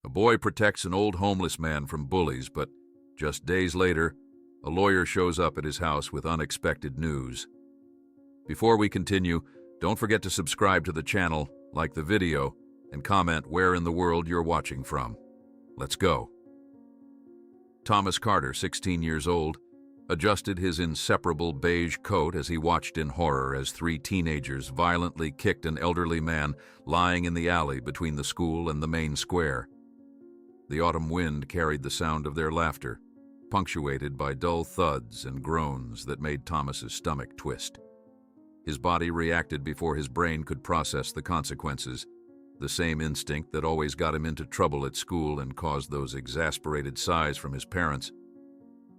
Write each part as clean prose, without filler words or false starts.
A boy protects an old homeless man from bullies, but just days later, a lawyer shows up at his house with unexpected news. Before we continue, don't forget to subscribe to the channel, like the video, and comment where in the world you're watching from. Let's go. Thomas Carter, 16 years old, adjusted his inseparable beige coat as he watched in horror as three teenagers violently kicked an elderly man lying in the alley between the school and the main square. The autumn wind carried the sound of their laughter, punctuated by dull thuds and groans that made Thomas's stomach twist. His body reacted before his brain could process the consequences, the same instinct that always got him into trouble at school and caused those exasperated sighs from his parents.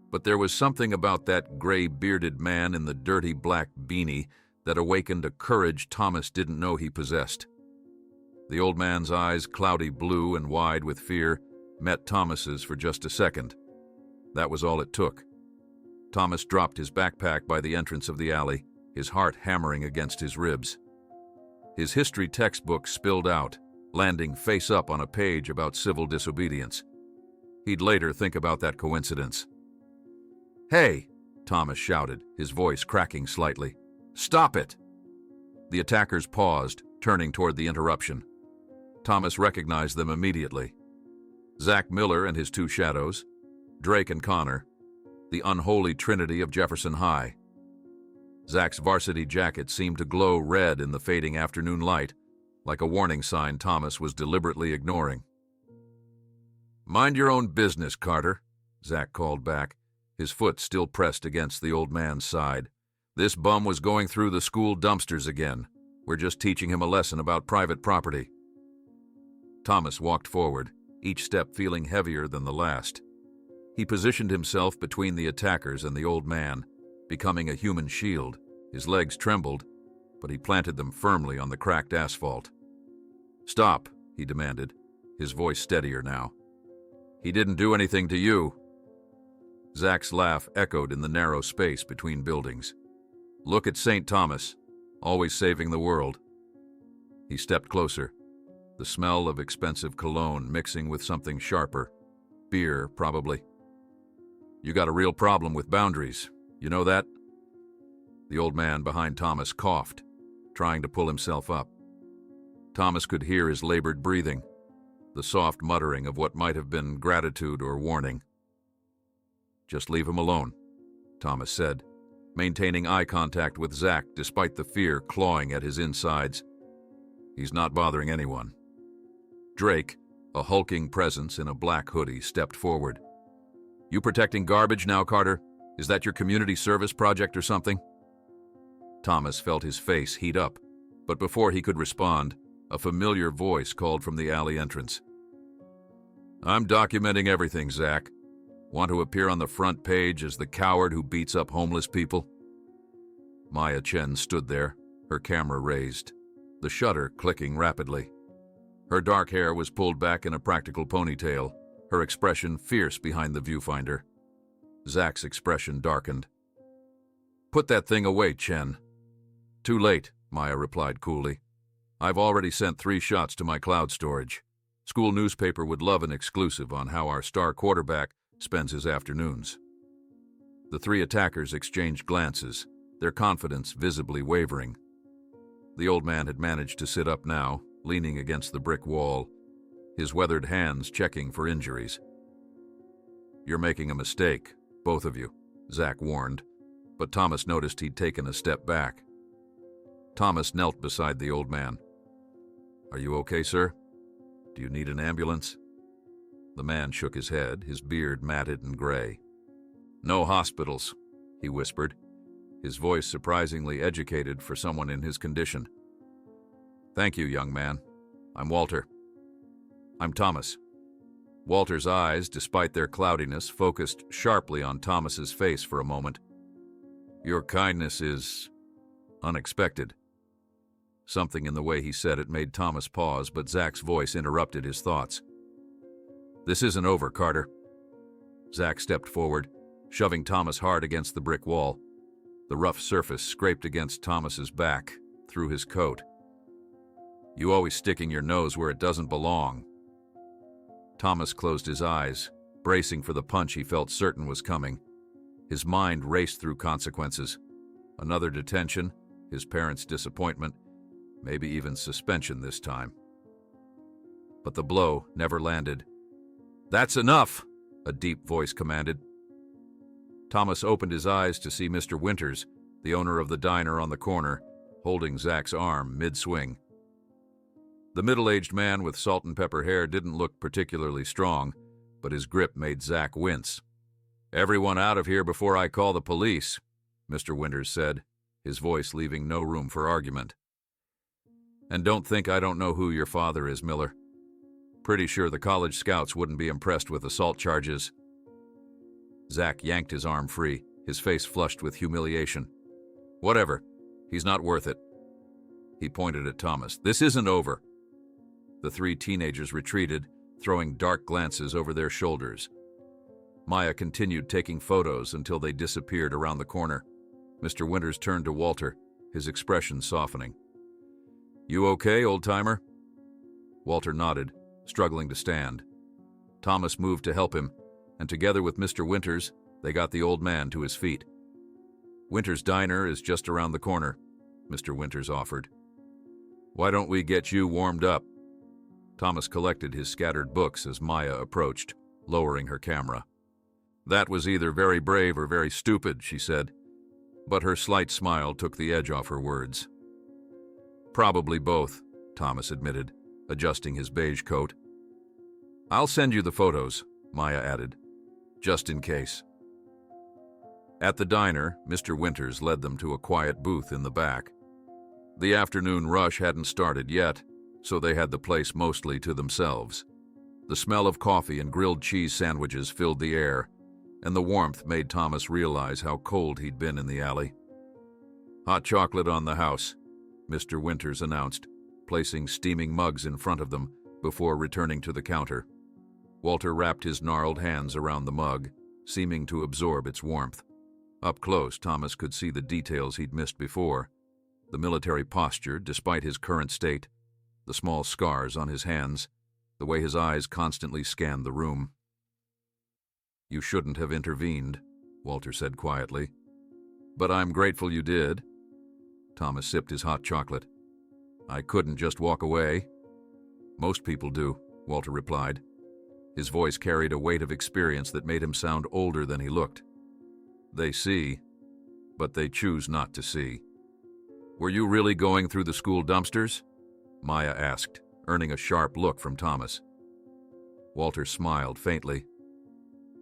But there was something about that gray-bearded man in the dirty black beanie that awakened a courage Thomas didn't know he possessed. The old man's eyes, cloudy blue and wide with fear, met Thomas's for just a second. That was all it took. Thomas dropped his backpack by the entrance of the alley, his heart hammering against his ribs. His history textbook spilled out, landing face up on a page about civil disobedience. He'd later think about that coincidence. "Hey!" Thomas shouted, his voice cracking slightly. "Stop it!" The attackers paused, turning toward the interruption. Thomas recognized them immediately. Zach Miller and his two shadows, Drake and Connor, the unholy trinity of Jefferson High. Zach's varsity jacket seemed to glow red in the fading afternoon light, like a warning sign Thomas was deliberately ignoring. "Mind your own business, Carter," Zach called back, his foot still pressed against the old man's side. "This bum was going through the school dumpsters again. We're just teaching him a lesson about private property." Thomas walked forward, each step feeling heavier than the last. He positioned himself between the attackers and the old man, becoming a human shield. His legs trembled, but he planted them firmly on the cracked asphalt. "Stop," he demanded, his voice steadier now. "He didn't do anything to you." Zach's laugh echoed in the narrow space between buildings. "Look at St. Thomas, always saving the world." He stepped closer, the smell of expensive cologne mixing with something sharper. Beer, probably. "You got a real problem with boundaries. You know that?" The old man behind Thomas coughed, trying to pull himself up. Thomas could hear his labored breathing, the soft muttering of what might have been gratitude or warning. "Just leave him alone," Thomas said, maintaining eye contact with Zach despite the fear clawing at his insides. "He's not bothering anyone." Drake, a hulking presence in a black hoodie, stepped forward. "You protecting garbage now, Carter? Is that your community service project or something?" Thomas felt his face heat up, but before he could respond, a familiar voice called from the alley entrance. "I'm documenting everything, Zach. Want to appear on the front page as the coward who beats up homeless people?" Maya Chen stood there, her camera raised, the shutter clicking rapidly. Her dark hair was pulled back in a practical ponytail, her expression fierce behind the viewfinder. Zach's expression darkened. "Put that thing away, Chen." "Too late," Maya replied coolly. "I've already sent 3 shots to my cloud storage. School newspaper would love an exclusive on how our star quarterback spends his afternoons." The 3 attackers exchanged glances, their confidence visibly wavering. The old man had managed to sit up now, leaning against the brick wall, his weathered hands checking for injuries. "You're making a mistake, both of you," Zach warned, but Thomas noticed he'd taken a step back. Thomas knelt beside the old man. "Are you okay, sir? Do you need an ambulance?" The man shook his head, his beard matted and gray. "No hospitals," he whispered, his voice surprisingly educated for someone in his condition. "Thank you, young man. I'm Walter." "I'm Thomas." Walter's eyes, despite their cloudiness, focused sharply on Thomas's face for a moment. "Your kindness is unexpected." Something in the way he said it made Thomas pause, but Zach's voice interrupted his thoughts. "This isn't over, Carter." Zach stepped forward, shoving Thomas hard against the brick wall. The rough surface scraped against Thomas's back, through his coat. "You always sticking your nose where it doesn't belong." Thomas closed his eyes, bracing for the punch he felt certain was coming. His mind raced through consequences. Another detention, his parents' disappointment, maybe even suspension this time. But the blow never landed. "That's enough!" a deep voice commanded. Thomas opened his eyes to see Mr. Winters, the owner of the diner on the corner, holding Zach's arm mid-swing. The middle-aged man with salt and pepper hair didn't look particularly strong, but his grip made Zach wince. "Everyone out of here before I call the police," Mr. Winters said, his voice leaving no room for argument. "And don't think I don't know who your father is, Miller. Pretty sure the college scouts wouldn't be impressed with assault charges." Zach yanked his arm free, his face flushed with humiliation. "Whatever. He's not worth it." He pointed at Thomas. "This isn't over." The three teenagers retreated, throwing dark glances over their shoulders. Maya continued taking photos until they disappeared around the corner. Mr. Winters turned to Walter, his expression softening. "You okay, old-timer?" Walter nodded, struggling to stand. Thomas moved to help him, and together with Mr. Winters, they got the old man to his feet. "Winters' Diner is just around the corner," Mr. Winters offered. "Why don't we get you warmed up?" Thomas collected his scattered books as Maya approached, lowering her camera. "That was either very brave or very stupid," she said, but her slight smile took the edge off her words. "Probably both," Thomas admitted, adjusting his beige coat. "I'll send you the photos," Maya added, "just in case." At the diner, Mr. Winters led them to a quiet booth in the back. The afternoon rush hadn't started yet, so they had the place mostly to themselves. The smell of coffee and grilled cheese sandwiches filled the air, and the warmth made Thomas realize how cold he'd been in the alley. "Hot chocolate on the house," Mr. Winters announced, placing steaming mugs in front of them before returning to the counter. Walter wrapped his gnarled hands around the mug, seeming to absorb its warmth. Up close, Thomas could see the details he'd missed before. The military posture, despite his current state, the small scars on his hands, the way his eyes constantly scanned the room. "You shouldn't have intervened," Walter said quietly. "But I'm grateful you did." Thomas sipped his hot chocolate. "I couldn't just walk away." "Most people do," Walter replied. His voice carried a weight of experience that made him sound older than he looked. "They see, but they choose not to see." "Were you really going through the school dumpsters?" Maya asked, earning a sharp look from Thomas. Walter smiled faintly.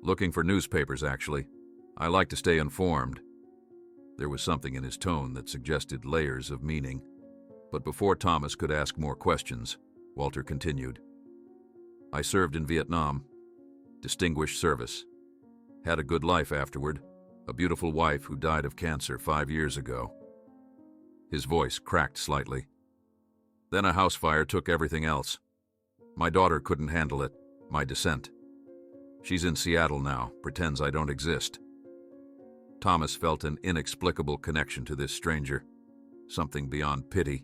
"Looking for newspapers, actually. I like to stay informed." There was something in his tone that suggested layers of meaning. But before Thomas could ask more questions, Walter continued. "I served in Vietnam. Distinguished service. Had a good life afterward. A beautiful wife who died of cancer 5 years ago." His voice cracked slightly. "Then a house fire took everything else. My daughter couldn't handle it, my descent. She's in Seattle now, pretends I don't exist." Thomas felt an inexplicable connection to this stranger, something beyond pity,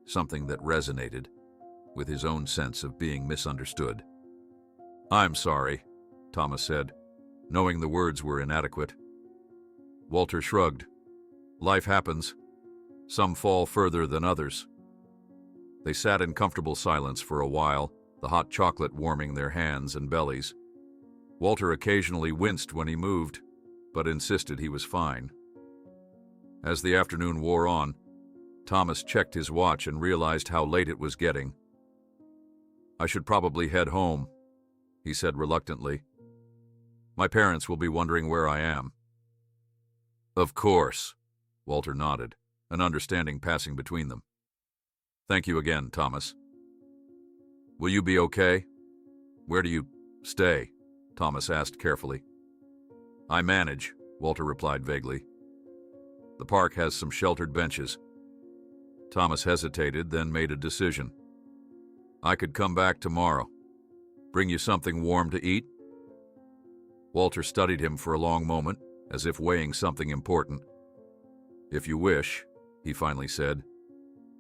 something that resonated with his own sense of being misunderstood. "I'm sorry," Thomas said, knowing the words were inadequate. Walter shrugged. "Life happens. Some fall further than others." They sat in comfortable silence for a while, the hot chocolate warming their hands and bellies. Walter occasionally winced when he moved, but insisted he was fine. As the afternoon wore on, Thomas checked his watch and realized how late it was getting. "I should probably head home," he said reluctantly. "My parents will be wondering where I am." "Of course," Walter nodded, an understanding passing between them. "Thank you again, Thomas." "Will you be okay? Where do you stay?" Thomas asked carefully. "I manage," Walter replied vaguely. "The park has some sheltered benches." Thomas hesitated, then made a decision. "I could come back tomorrow. Bring you something warm to eat?" Walter studied him for a long moment, as if weighing something important. "If you wish," he finally said.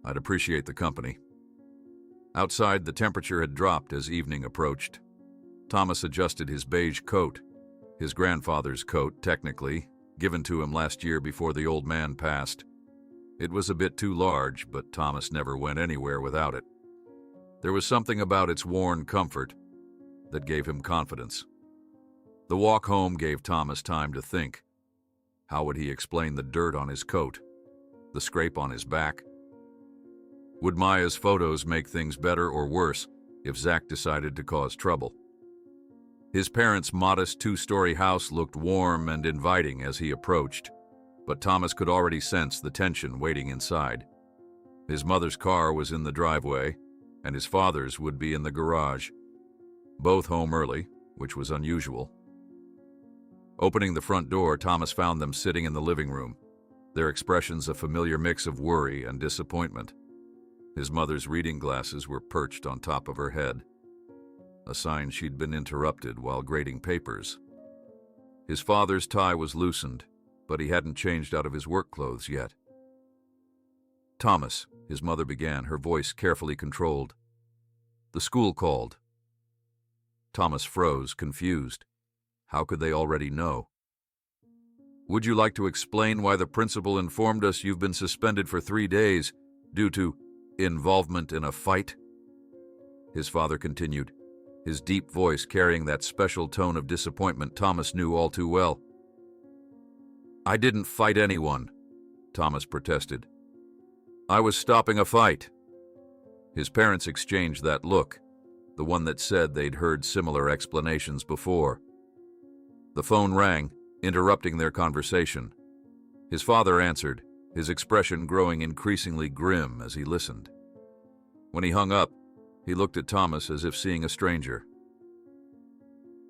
"I'd appreciate the company." Outside, the temperature had dropped as evening approached. Thomas adjusted his beige coat, his grandfather's coat, technically, given to him last year before the old man passed. It was a bit too large, but Thomas never went anywhere without it. There was something about its worn comfort that gave him confidence. The walk home gave Thomas time to think. How would he explain the dirt on his coat, the scrape on his back? Would Maya's photos make things better or worse if Zach decided to cause trouble? His parents' modest two-story house looked warm and inviting as he approached, but Thomas could already sense the tension waiting inside. His mother's car was in the driveway, and his father's would be in the garage. Both home early, which was unusual. Opening the front door, Thomas found them sitting in the living room, their expressions a familiar mix of worry and disappointment. His mother's reading glasses were perched on top of her head, a sign she'd been interrupted while grading papers. His father's tie was loosened, but he hadn't changed out of his work clothes yet. "Thomas," his mother began, her voice carefully controlled. "The school called." Thomas froze, confused. How could they already know? "Would you like to explain why the principal informed us you've been suspended for 3 days due to involvement in a fight?" His father continued, his deep voice carrying that special tone of disappointment Thomas knew all too well. "I didn't fight anyone," Thomas protested. "I was stopping a fight." His parents exchanged that look, the one that said they'd heard similar explanations before. The phone rang, interrupting their conversation. His father answered, his expression growing increasingly grim as he listened. When he hung up, he looked at Thomas as if seeing a stranger.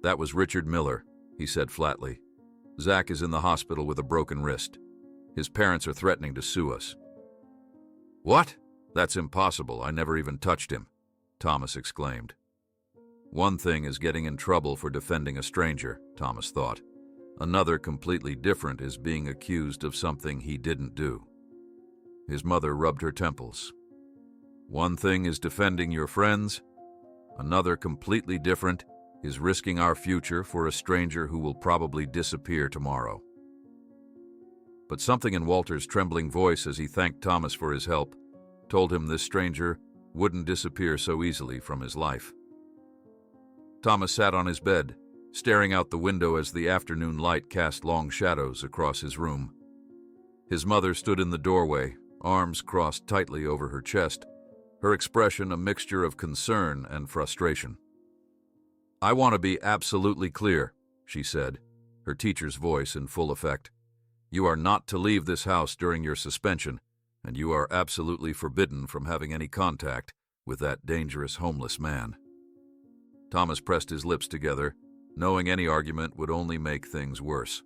"That was Richard Miller," he said flatly. "Zach is in the hospital with a broken wrist. His parents are threatening to sue us." "What? That's impossible. I never even touched him," Thomas exclaimed. One thing is getting in trouble for defending a stranger, Thomas thought. Another, completely different, is being accused of something he didn't do. His mother rubbed her temples. One thing is defending your friends. Another, completely different, is risking our future for a stranger who will probably disappear tomorrow. But something in Walter's trembling voice as he thanked Thomas for his help told him this stranger wouldn't disappear so easily from his life. Thomas sat on his bed, staring out the window as the afternoon light cast long shadows across his room. His mother stood in the doorway, arms crossed tightly over her chest, her expression a mixture of concern and frustration. "I want to be absolutely clear," she said, her teacher's voice in full effect. "You are not to leave this house during your suspension, and you are absolutely forbidden from having any contact with that dangerous homeless man." Thomas pressed his lips together, knowing any argument would only make things worse.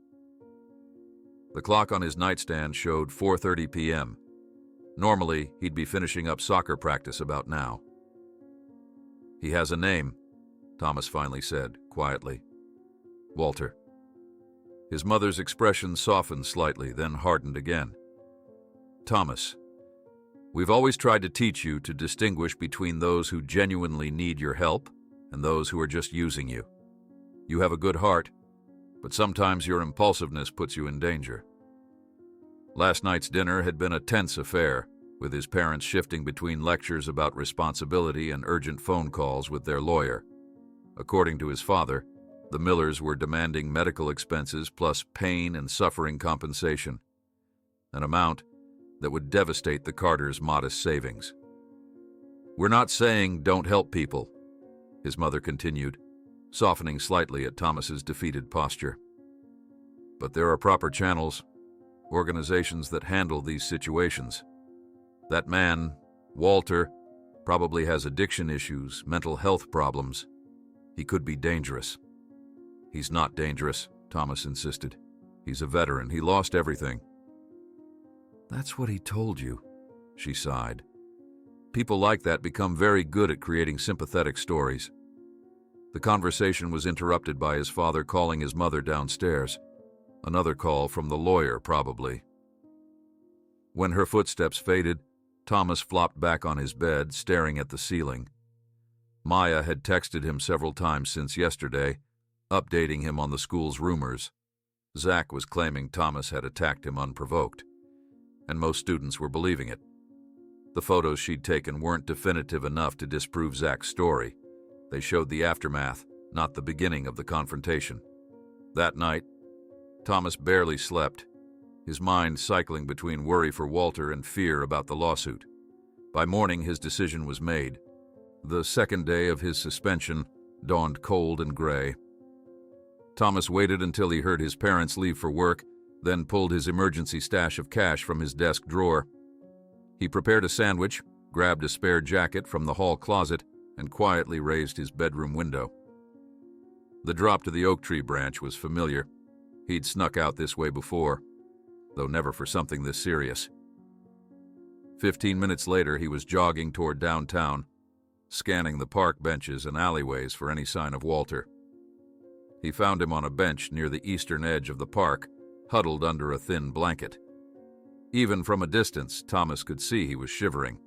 The clock on his nightstand showed 4:30 p.m. Normally, he'd be finishing up soccer practice about now. "He has a name," Thomas finally said, quietly. "Walter." His mother's expression softened slightly, then hardened again. "Thomas, we've always tried to teach you to distinguish between those who genuinely need your help and those who are just using you. You have a good heart, but sometimes your impulsiveness puts you in danger." Last night's dinner had been a tense affair, with his parents shifting between lectures about responsibility and urgent phone calls with their lawyer. According to his father, the Millers were demanding medical expenses plus pain and suffering compensation, an amount that would devastate the Carters' modest savings. "We're not saying don't help people," his mother continued, softening slightly at Thomas's defeated posture. "But there are proper channels, organizations that handle these situations. That man, Walter, probably has addiction issues, mental health problems. He could be dangerous." "He's not dangerous," Thomas insisted. "He's a veteran. He lost everything." "That's what he told you," she sighed. People like that become very good at creating sympathetic stories. The conversation was interrupted by his father calling his mother downstairs. Another call from the lawyer, probably. When her footsteps faded, Thomas flopped back on his bed, staring at the ceiling. Maya had texted him several times since yesterday, updating him on the school's rumors. Zach was claiming Thomas had attacked him unprovoked, and most students were believing it. The photos she'd taken weren't definitive enough to disprove Zach's story. They showed the aftermath, not the beginning of the confrontation. That night, Thomas barely slept, his mind cycling between worry for Walter and fear about the lawsuit. By morning, his decision was made. The second day of his suspension dawned cold and gray. Thomas waited until he heard his parents leave for work, then pulled his emergency stash of cash from his desk drawer. He prepared a sandwich, grabbed a spare jacket from the hall closet, and quietly raised his bedroom window. The drop to the oak tree branch was familiar. He'd snuck out this way before, though never for something this serious. 15 minutes later, he was jogging toward downtown, scanning the park benches and alleyways for any sign of Walter. He found him on a bench near the eastern edge of the park, huddled under a thin blanket. Even from a distance, Thomas could see he was shivering.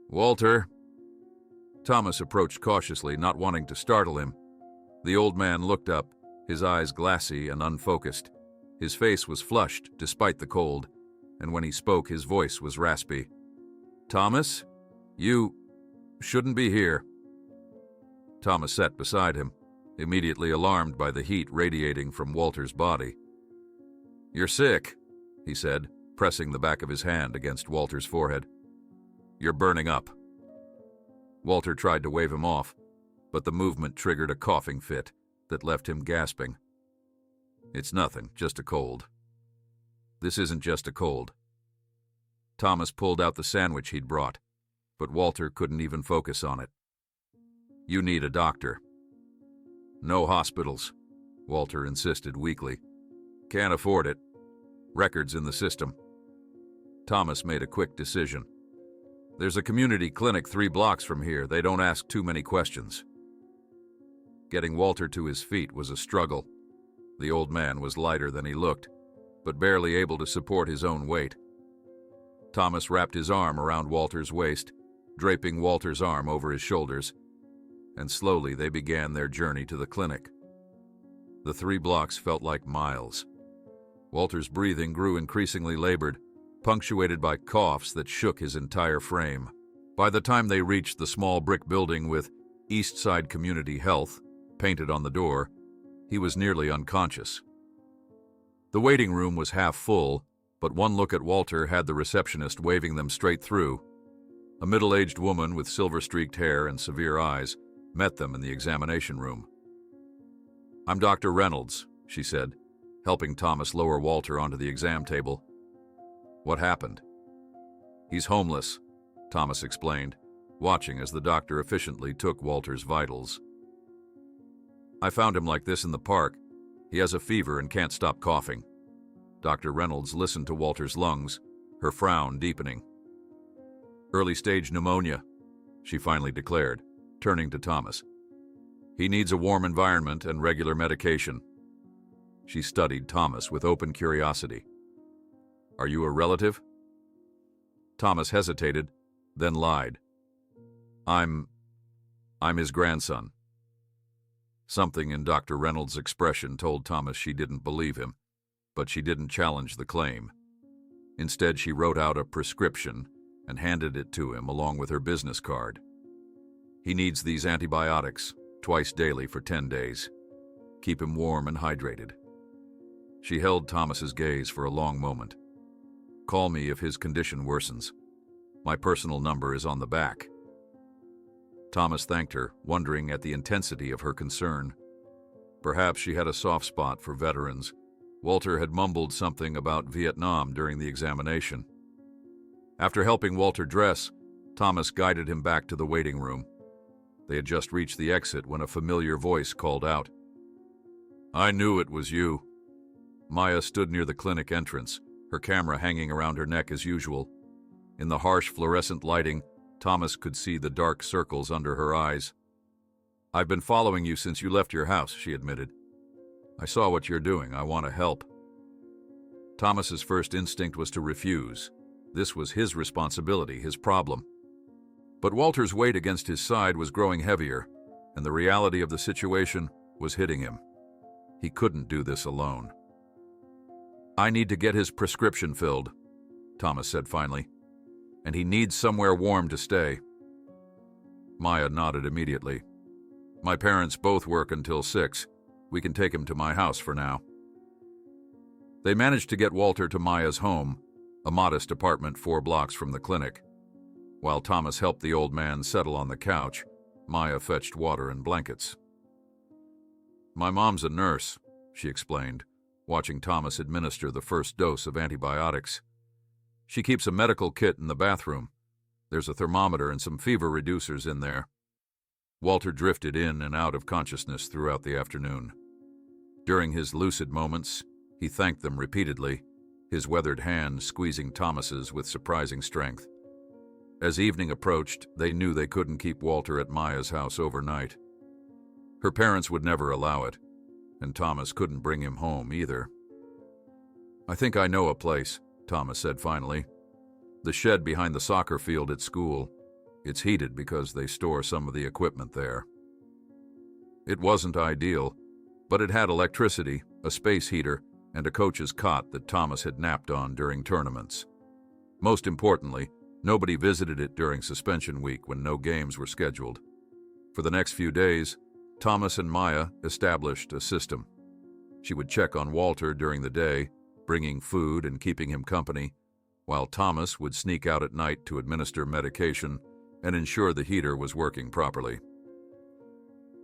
"Walter." Thomas approached cautiously, not wanting to startle him. The old man looked up, his eyes glassy and unfocused. His face was flushed, despite the cold, and when he spoke, his voice was raspy. "Thomas, you shouldn't be here." Thomas sat beside him, immediately alarmed by the heat radiating from Walter's body. "You're sick," he said, pressing the back of his hand against Walter's forehead. "You're burning up." Walter tried to wave him off, but the movement triggered a coughing fit that left him gasping. "It's nothing, just a cold." "This isn't just a cold." Thomas pulled out the sandwich he'd brought, but Walter couldn't even focus on it. "You need a doctor." "No hospitals," Walter insisted weakly. "Can't afford it. Records in the system." Thomas made a quick decision. "There's a community clinic 3 blocks from here. They don't ask too many questions." Getting Walter to his feet was a struggle. The old man was lighter than he looked, but barely able to support his own weight. Thomas wrapped his arm around Walter's waist, draping Walter's arm over his shoulders, and slowly they began their journey to the clinic. The 3 blocks felt like miles. Walter's breathing grew increasingly labored, punctuated by coughs that shook his entire frame. By the time they reached the small brick building with Eastside Community Health painted on the door, he was nearly unconscious. The waiting room was half full, but one look at Walter had the receptionist waving them straight through. A middle-aged woman with silver-streaked hair and severe eyes met them in the examination room. "I'm Dr. Reynolds," she said, helping Thomas lower Walter onto the exam table. "What happened?" "He's homeless," Thomas explained, watching as the doctor efficiently took Walter's vitals. "I found him like this in the park. He has a fever and can't stop coughing." Dr. Reynolds listened to Walter's lungs, her frown deepening. "Early-stage pneumonia," she finally declared, turning to Thomas. "He needs a warm environment and regular medication." She studied Thomas with open curiosity. "Are you a relative?" Thomas hesitated, then lied. I'm his grandson." Something in Dr. Reynolds' expression told Thomas she didn't believe him, but she didn't challenge the claim. Instead, she wrote out a prescription and handed it to him along with her business card. "He needs these antibiotics twice daily for 10 days. Keep him warm and hydrated." She held Thomas's gaze for a long moment. "Call me if his condition worsens. My personal number is on the back." Thomas thanked her, wondering at the intensity of her concern. Perhaps she had a soft spot for veterans. Walter had mumbled something about Vietnam during the examination. After helping Walter dress, Thomas guided him back to the waiting room. They had just reached the exit when a familiar voice called out. "I knew it was you." Maya stood near the clinic entrance, her camera hanging around her neck as usual. In the harsh fluorescent lighting, Thomas could see the dark circles under her eyes. "I've been following you since you left your house," she admitted. "I saw what you're doing. I want to help." Thomas's first instinct was to refuse. This was his responsibility, his problem. But Walter's weight against his side was growing heavier, and the reality of the situation was hitting him. He couldn't do this alone. "I need to get his prescription filled," Thomas said finally, "and he needs somewhere warm to stay." Maya nodded immediately. "My parents both work until 6. We can take him to my house for now." They managed to get Walter to Maya's home, a modest apartment 4 blocks from the clinic. While Thomas helped the old man settle on the couch, Maya fetched water and blankets. "My mom's a nurse," she explained, watching Thomas administer the first dose of antibiotics. "She keeps a medical kit in the bathroom. There's a thermometer and some fever reducers in there." Walter drifted in and out of consciousness throughout the afternoon. During his lucid moments, he thanked them repeatedly, his weathered hand squeezing Thomas's with surprising strength. As evening approached, they knew they couldn't keep Walter at Maya's house overnight. Her parents would never allow it, and Thomas couldn't bring him home either. "I think I know a place," Thomas said finally. "The shed behind the soccer field at school. It's heated because they store some of the equipment there." It wasn't ideal, but it had electricity, a space heater, and a coach's cot that Thomas had napped on during tournaments. Most importantly, nobody visited it during suspension week when no games were scheduled. For the next few days, Thomas and Maya established a system. She would check on Walter during the day, bringing food and keeping him company, while Thomas would sneak out at night to administer medication and ensure the heater was working properly.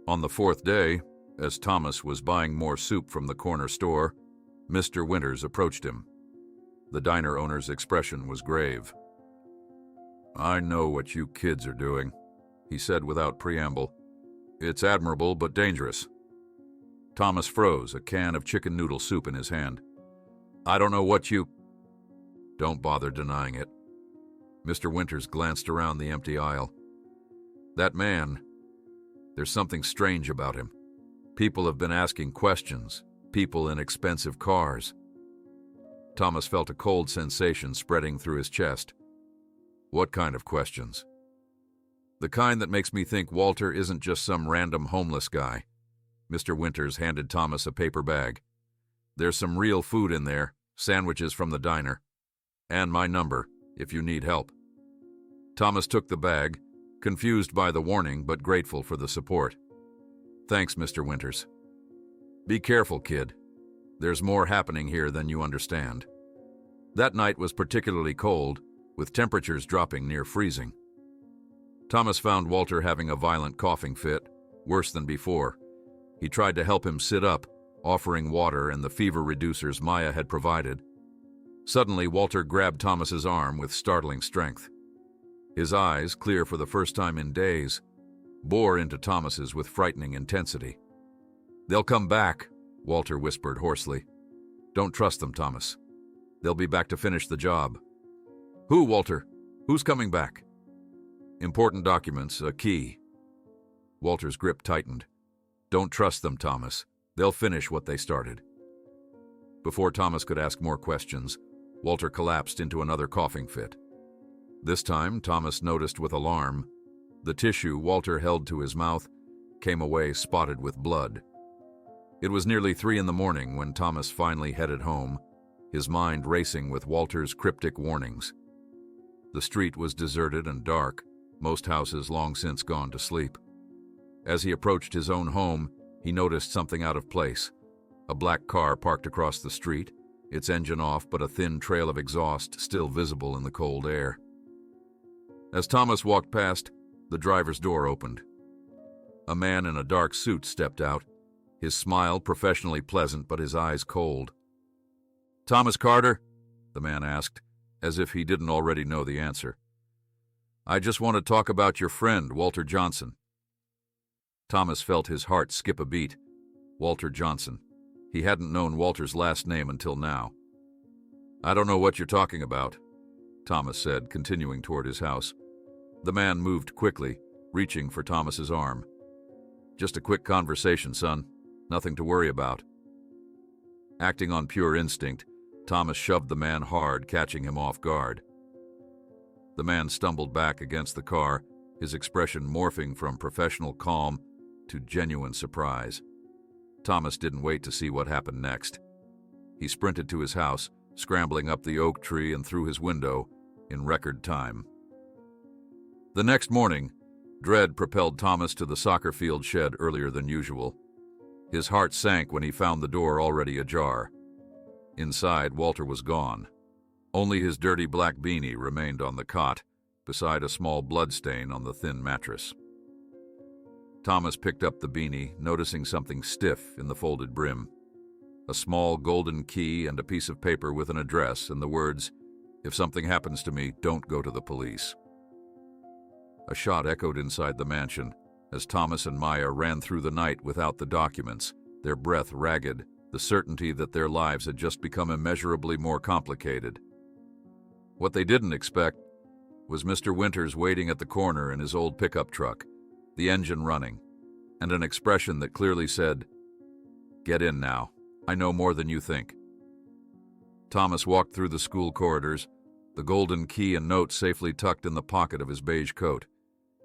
On the 4th day, as Thomas was buying more soup from the corner store, Mr. Winters approached him. The diner owner's expression was grave. "I know what you kids are doing," he said without preamble. "It's admirable but dangerous." Thomas froze, a can of chicken noodle soup in his hand. "I don't know what you—" "Don't bother denying it." Mr. Winters glanced around the empty aisle. "That man, there's something strange about him. People have been asking questions, people in expensive cars." Thomas felt a cold sensation spreading through his chest. "What kind of questions?" "The kind that makes me think Walter isn't just some random homeless guy." Mr. Winters handed Thomas a paper bag. "There's some real food in there, sandwiches from the diner, and my number, if you need help." Thomas took the bag, confused by the warning but grateful for the support. "Thanks, Mr. Winters." "Be careful, kid. There's more happening here than you understand." That night was particularly cold, with temperatures dropping near freezing. Thomas found Walter having a violent coughing fit, worse than before. He tried to help him sit up, offering water and the fever reducers Maya had provided. Suddenly, Walter grabbed Thomas's arm with startling strength. His eyes, clear for the first time in days, bore into Thomas's with frightening intensity. "They'll come back," Walter whispered hoarsely. "Don't trust them, Thomas. They'll be back to finish the job." "Who, Walter? Who's coming back?" "Important documents, a key." Walter's grip tightened. "Don't trust them, Thomas. They'll finish what they started." Before Thomas could ask more questions, Walter collapsed into another coughing fit. This time, Thomas noticed with alarm, the tissue Walter held to his mouth came away spotted with blood. It was nearly 3 in the morning when Thomas finally headed home, his mind racing with Walter's cryptic warnings. The street was deserted and dark, most houses long since gone to sleep. As he approached his own home, he noticed something out of place. A black car parked across the street, its engine off but a thin trail of exhaust still visible in the cold air. As Thomas walked past, the driver's door opened. A man in a dark suit stepped out, his smile professionally pleasant but his eyes cold. "Thomas Carter?" the man asked, as if he didn't already know the answer. "I just want to talk about your friend, Walter Johnson." Thomas felt his heart skip a beat. Walter Johnson. He hadn't known Walter's last name until now. "I don't know what you're talking about," Thomas said, continuing toward his house. The man moved quickly, reaching for Thomas's arm. "Just a quick conversation, son. Nothing to worry about." Acting on pure instinct, Thomas shoved the man hard, catching him off guard. The man stumbled back against the car, his expression morphing from professional calm to genuine surprise. Thomas didn't wait to see what happened next. He sprinted to his house, scrambling up the oak tree and through his window in record time. The next morning, dread propelled Thomas to the soccer field shed earlier than usual. His heart sank when he found the door already ajar. Inside, Walter was gone. Only his dirty black beanie remained on the cot, beside a small bloodstain on the thin mattress. Thomas picked up the beanie, noticing something stiff in the folded brim. A small golden key and a piece of paper with an address and the words, "If something happens to me, don't go to the police." A shot echoed inside the mansion as Thomas and Maya ran through the night without the documents, their breath ragged, the certainty that their lives had just become immeasurably more complicated. What they didn't expect was Mr. Winters waiting at the corner in his old pickup truck, the engine running, and an expression that clearly said, "Get in now. I know more than you think." Thomas walked through the school corridors, the golden key and note safely tucked in the pocket of his beige coat.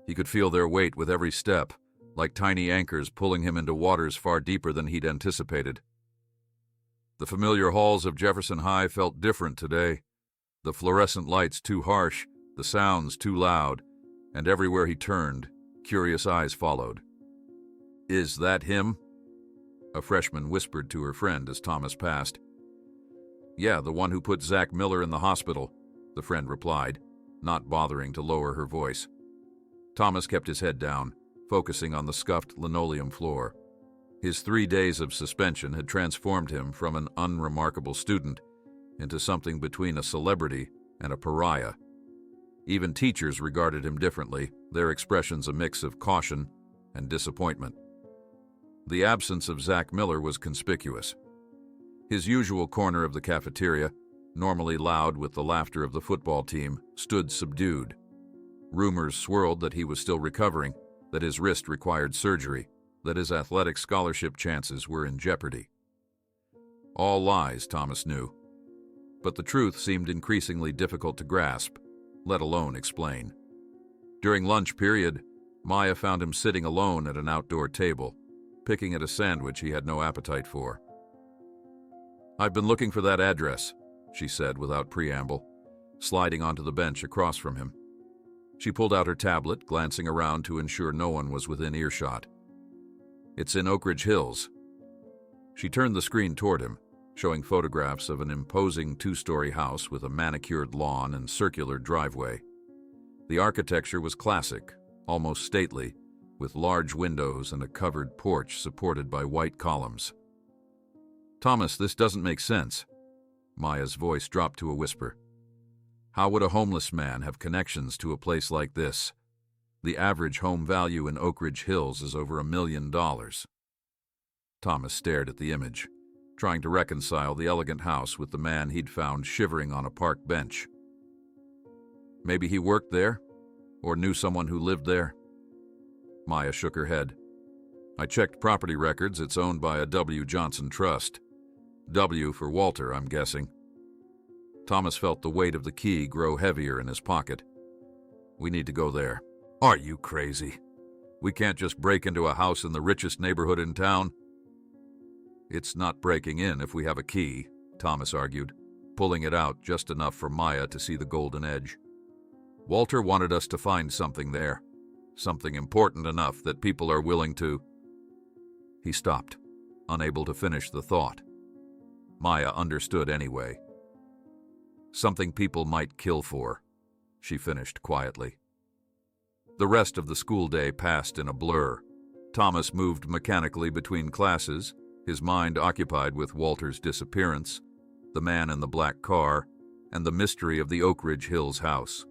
He could feel their weight with every step, like tiny anchors pulling him into waters far deeper than he'd anticipated. The familiar halls of Jefferson High felt different today. The fluorescent lights too harsh, the sounds too loud, and everywhere he turned, curious eyes followed. "Is that him?" a freshman whispered to her friend as Thomas passed. "Yeah, the one who put Zach Miller in the hospital," the friend replied, not bothering to lower her voice. Thomas kept his head down, focusing on the scuffed linoleum floor. His 3 days of suspension had transformed him from an unremarkable student into something between a celebrity and a pariah. Even teachers regarded him differently, their expressions a mix of caution and disappointment. The absence of Zach Miller was conspicuous. His usual corner of the cafeteria, normally loud with the laughter of the football team, stood subdued. Rumors swirled that he was still recovering, that his wrist required surgery, that his athletic scholarship chances were in jeopardy. All lies, Thomas knew. But the truth seemed increasingly difficult to grasp, let alone explain. During lunch period, Maya found him sitting alone at an outdoor table, picking at a sandwich he had no appetite for. "I've been looking for that address," she said without preamble, sliding onto the bench across from him. She pulled out her tablet, glancing around to ensure no one was within earshot. "It's in Oak Ridge Hills." She turned the screen toward him, showing photographs of an imposing 2-story house with a manicured lawn and circular driveway. The architecture was classic, almost stately, with large windows and a covered porch supported by white columns. "Thomas, this doesn't make sense." Maya's voice dropped to a whisper. "How would a homeless man have connections to a place like this? The average home value in Oak Ridge Hills is over $1 million. Thomas stared at the image, trying to reconcile the elegant house with the man he'd found shivering on a park bench. Maybe he worked there, or knew someone who lived there? Maya shook her head. "I checked property records. It's owned by a W. Johnson Trust. W for Walter, I'm guessing." Thomas felt the weight of the key grow heavier in his pocket. "We need to go there." "Are you crazy? We can't just break into a house in the richest neighborhood in town." "It's not breaking in if we have a key," Thomas argued, pulling it out just enough for Maya to see the golden edge. "Walter wanted us to find something there, something important enough that people are willing to—" He stopped, unable to finish the thought. Maya understood anyway. "Something people might kill for," she finished quietly. The rest of the school day passed in a blur. Thomas moved mechanically between classes, his mind occupied with Walter's disappearance, the man in the black car, and the mystery of the Oak Ridge Hills house.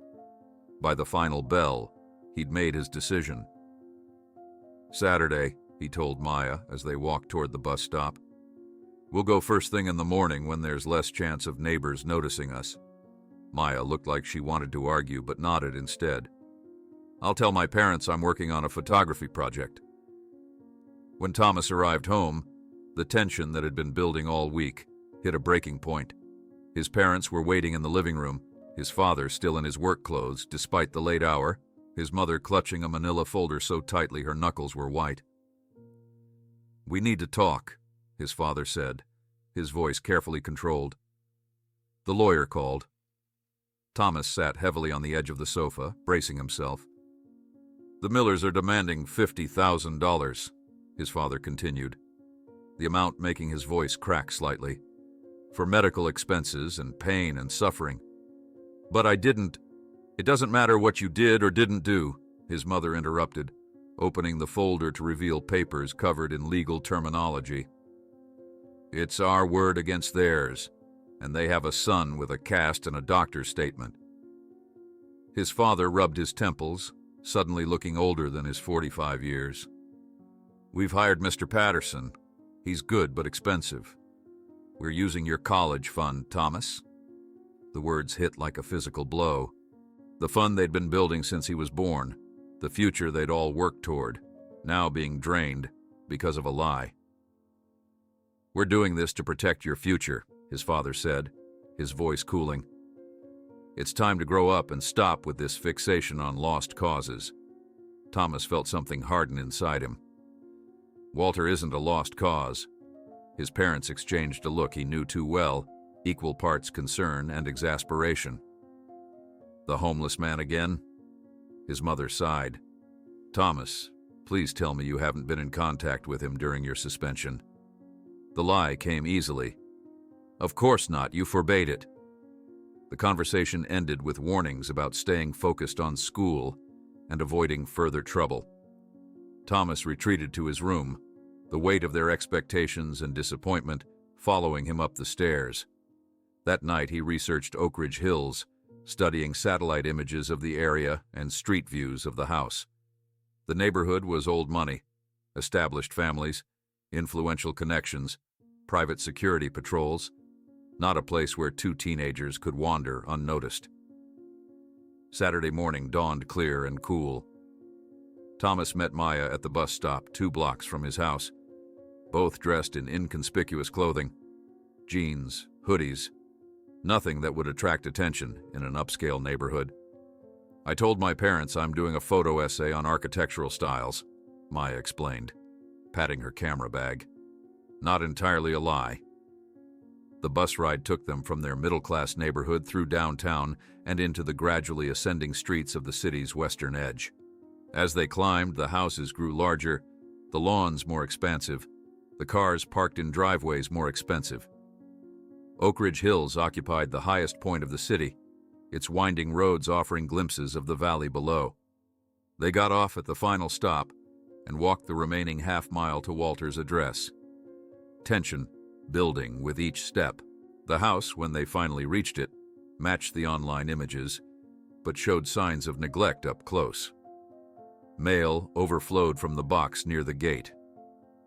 By the final bell, he'd made his decision. "Saturday," he told Maya as they walked toward the bus stop. "We'll go first thing in the morning when there's less chance of neighbors noticing us." Maya looked like she wanted to argue but nodded instead. "I'll tell my parents I'm working on a photography project." When Thomas arrived home, the tension that had been building all week hit a breaking point. His parents were waiting in the living room, his father still in his work clothes despite the late hour, his mother clutching a manila folder so tightly her knuckles were white. "We need to talk," his father said, his voice carefully controlled. The lawyer called. Thomas sat heavily on the edge of the sofa, bracing himself. "The Millers are demanding $50,000, his father continued, the amount making his voice crack slightly, "for medical expenses and pain and suffering. But I didn't. It doesn't matter what you did or didn't do," his mother interrupted, opening the folder to reveal papers covered in legal terminology. "It's our word against theirs, and they have a son with a cast and a doctor's statement." His father rubbed his temples, suddenly looking older than his 45 years. "We've hired Mr. Patterson. He's good but expensive. We're using your college fund, Thomas." The words hit like a physical blow. The fund they'd been building since he was born, the future they'd all worked toward, now being drained because of a lie. "We're doing this to protect your future," his father said, his voice cooling. "It's time to grow up and stop with this fixation on lost causes." Thomas felt something harden inside him. Walter isn't a lost cause. His parents exchanged a look he knew too well, equal parts concern and exasperation. "The homeless man again?" His mother sighed. "Thomas, please tell me you haven't been in contact with him during your suspension." The lie came easily. "Of course not, you forbade it." The conversation ended with warnings about staying focused on school and avoiding further trouble. Thomas retreated to his room, the weight of their expectations and disappointment following him up the stairs. That night he researched Oak Ridge Hills, studying satellite images of the area and street views of the house. The neighborhood was old money, established families, influential connections, private security patrols, not a place where two teenagers could wander unnoticed. Saturday morning dawned clear and cool. Thomas met Maya at the bus stop 2 blocks from his house, both dressed in inconspicuous clothing, jeans, hoodies, nothing that would attract attention in an upscale neighborhood. "I told my parents I'm doing a photo essay on architectural styles," Maya explained, patting her camera bag. "Not entirely a lie." The bus ride took them from their middle-class neighborhood through downtown and into the gradually ascending streets of the city's western edge. As they climbed, the houses grew larger, the lawns more expansive, the cars parked in driveways more expensive. Oak Ridge Hills occupied the highest point of the city, its winding roads offering glimpses of the valley below. They got off at the final stop and walked the remaining half-mile to Walter's address. Tension building with each step. The house, when they finally reached it, matched the online images, but showed signs of neglect up close. Mail overflowed from the box near the gate.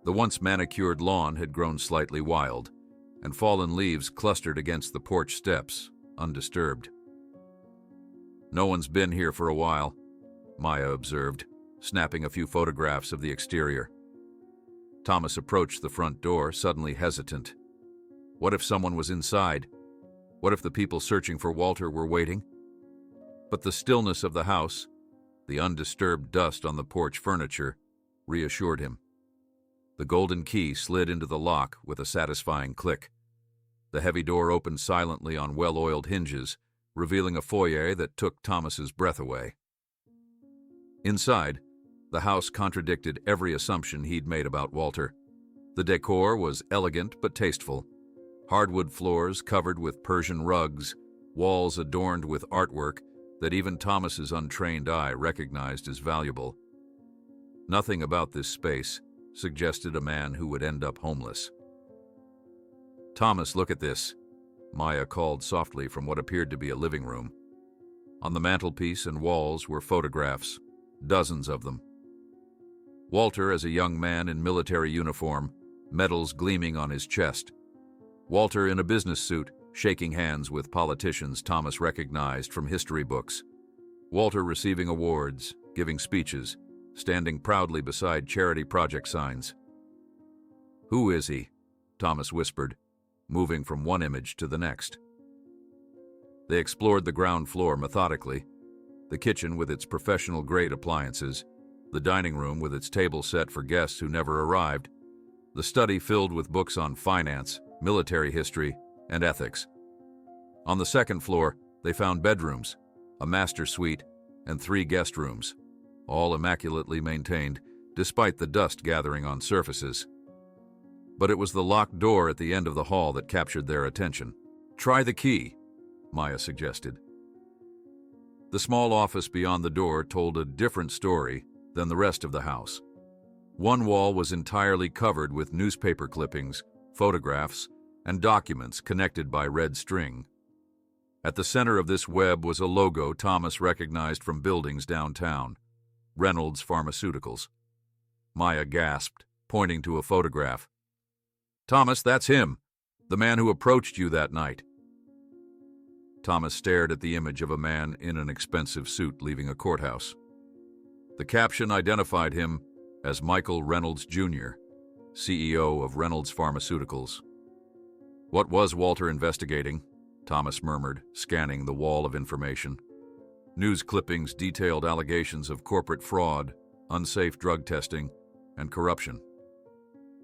The once manicured lawn had grown slightly wild, and fallen leaves clustered against the porch steps, undisturbed. "No one's been here for a while," Maya observed, snapping a few photographs of the exterior. Thomas approached the front door, suddenly hesitant. What if someone was inside? What if the people searching for Walter were waiting? But the stillness of the house, the undisturbed dust on the porch furniture, reassured him. The golden key slid into the lock with a satisfying click. The heavy door opened silently on well-oiled hinges, revealing a foyer that took Thomas's breath away. Inside, the house contradicted every assumption he'd made about Walter. The decor was elegant but tasteful. Hardwood floors covered with Persian rugs, walls adorned with artwork that even Thomas's untrained eye recognized as valuable. Nothing about this space suggested a man who would end up homeless. "Thomas, look at this," Maya called softly from what appeared to be a living room. On the mantelpiece and walls were photographs, dozens of them. Walter as a young man in military uniform, medals gleaming on his chest. Walter in a business suit, shaking hands with politicians Thomas recognized from history books. Walter receiving awards, giving speeches, standing proudly beside charity project signs. "Who is he?" Thomas whispered, moving from one image to the next. They explored the ground floor methodically, The kitchen with its professional-grade appliances, the dining room with its table set for guests who never arrived, the study filled with books on finance, military history, and ethics. On the second floor, they found bedrooms, a master suite, and 3 guest rooms, all immaculately maintained, despite the dust gathering on surfaces. But it was the locked door at the end of the hall that captured their attention. "Try the key," Maya suggested. The small office beyond the door told a different story than the rest of the house. One wall was entirely covered with newspaper clippings, photographs, and documents connected by red string. At the center of this web was a logo Thomas recognized from buildings downtown: Reynolds Pharmaceuticals. Maya gasped, pointing to a photograph. "Thomas, that's him, the man who approached you that night." Thomas stared at the image of a man in an expensive suit leaving a courthouse. The caption identified him as Michael Reynolds, Jr., CEO of Reynolds Pharmaceuticals. "What was Walter investigating?" Thomas murmured, scanning the wall of information. News clippings detailed allegations of corporate fraud, unsafe drug testing, and corruption.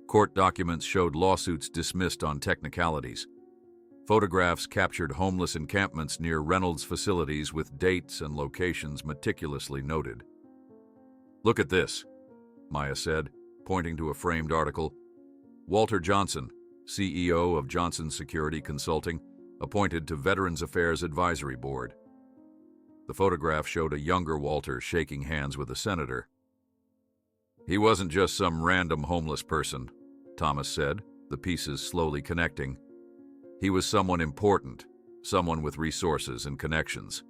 Court documents showed lawsuits dismissed on technicalities. Photographs captured homeless encampments near Reynolds facilities with dates and locations meticulously noted. "Look at this," Maya said, pointing to a framed article. "Walter Johnson, CEO of Johnson Security Consulting, appointed to Veterans Affairs Advisory Board." The photograph showed a younger Walter shaking hands with a senator. "He wasn't just some random homeless person," Thomas said, the pieces slowly connecting. "He was someone important, someone with resources and connections."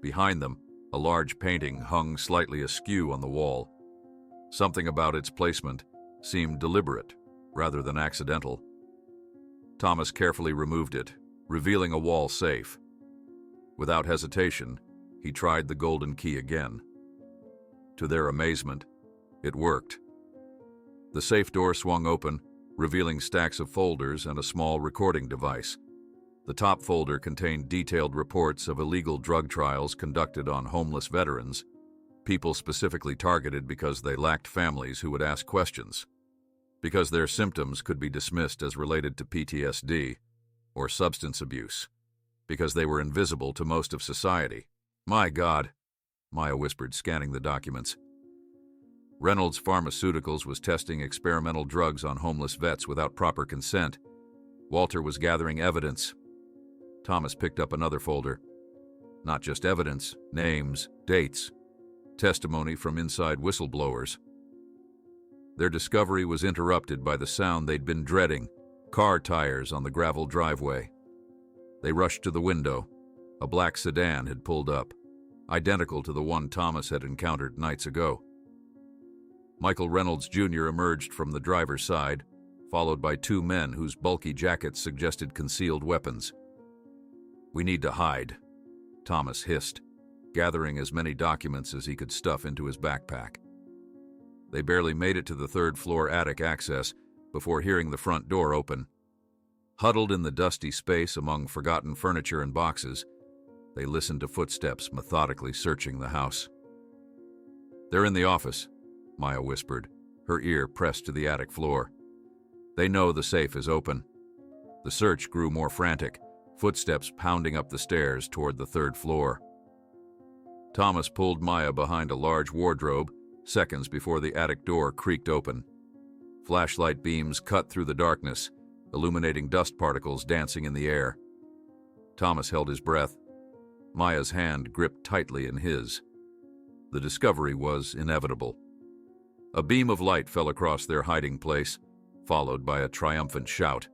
Behind them, a large painting hung slightly askew on the wall. Something about its placement seemed deliberate, rather than accidental. Thomas carefully removed it, revealing a wall safe. Without hesitation, he tried the golden key again. To their amazement, it worked. The safe door swung open, revealing stacks of folders and a small recording device. The top folder contained detailed reports of illegal drug trials conducted on homeless veterans, people specifically targeted because they lacked families who would ask questions, because their symptoms could be dismissed as related to PTSD or substance abuse, because they were invisible to most of society. "My God," Maya whispered, scanning the documents. Reynolds Pharmaceuticals was testing experimental drugs on homeless vets without proper consent. Walter was gathering evidence. Thomas picked up another folder. Not just evidence, names, dates, testimony from inside whistleblowers. Their discovery was interrupted by the sound they'd been dreading: car tires on the gravel driveway. They rushed to the window. A black sedan had pulled up, identical to the one Thomas had encountered nights ago. Michael Reynolds, Jr. emerged from the driver's side, followed by 2 men whose bulky jackets suggested concealed weapons. "We need to hide," Thomas hissed, gathering as many documents as he could stuff into his backpack. They barely made it to the 3rd-floor attic access before hearing the front door open. Huddled in the dusty space among forgotten furniture and boxes, they listened to footsteps methodically searching the house. "They're in the office," Maya whispered, her ear pressed to the attic floor. "They know the safe is open." The search grew more frantic, footsteps pounding up the stairs toward the 3rd floor. Thomas pulled Maya behind a large wardrobe, seconds before the attic door creaked open. Flashlight beams cut through the darkness, illuminating dust particles dancing in the air. Thomas held his breath. Maya's hand gripped tightly in his. The discovery was inevitable. A beam of light fell across their hiding place, followed by a triumphant shout.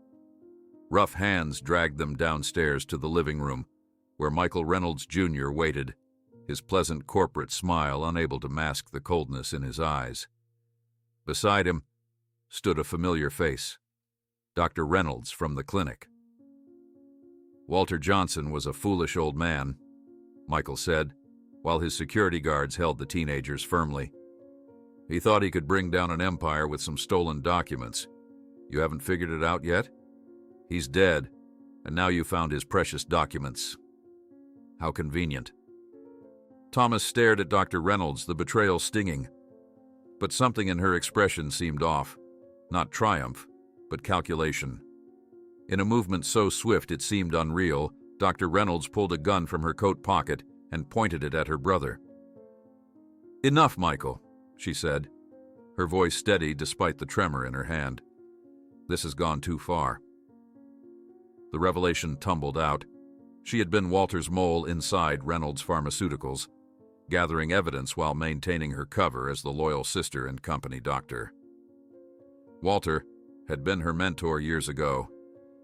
Rough hands dragged them downstairs to the living room, where Michael Reynolds, Jr. waited, his pleasant corporate smile unable to mask the coldness in his eyes. Beside him stood a familiar face, Dr. Reynolds from the clinic. "Walter Johnson was a foolish old man," Michael said, while his security guards held the teenagers firmly. "He thought he could bring down an empire with some stolen documents. You haven't figured it out yet? He's dead, and now you found his precious documents. How convenient." Thomas stared at Dr. Reynolds, the betrayal stinging. But something in her expression seemed off. Not triumph, but calculation. In a movement so swift it seemed unreal, Dr. Reynolds pulled a gun from her coat pocket and pointed it at her brother. "Enough, Michael," she said, her voice steady despite the tremor in her hand. "This has gone too far." The revelation tumbled out. She had been Walter's mole inside Reynolds Pharmaceuticals, gathering evidence while maintaining her cover as the loyal sister and company doctor. Walter had been her mentor years ago,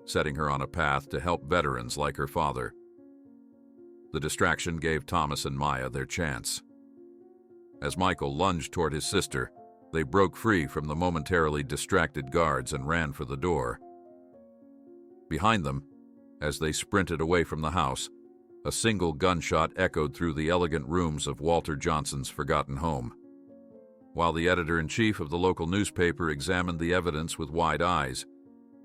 setting her on a path to help veterans like her father. The distraction gave Thomas and Maya their chance. As Michael lunged toward his sister, they broke free from the momentarily distracted guards and ran for the door. Behind them, as they sprinted away from the house, a single gunshot echoed through the elegant rooms of Walter Johnson's forgotten home. While the editor-in-chief of the local newspaper examined the evidence with wide eyes,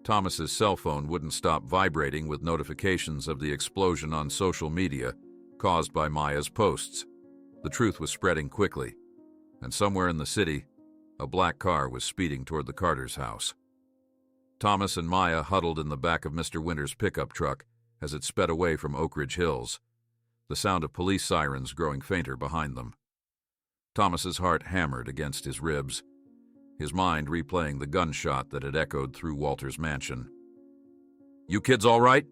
Thomas's cell phone wouldn't stop vibrating with notifications of the explosion on social media caused by Maya's posts. The truth was spreading quickly, and somewhere in the city, a black car was speeding toward the Carter's house. Thomas and Maya huddled in the back of Mr. Winter's pickup truck as it sped away from Oak Ridge Hills, the sound of police sirens growing fainter behind them. Thomas's heart hammered against his ribs, his mind replaying the gunshot that had echoed through Walter's mansion. "You kids all right?"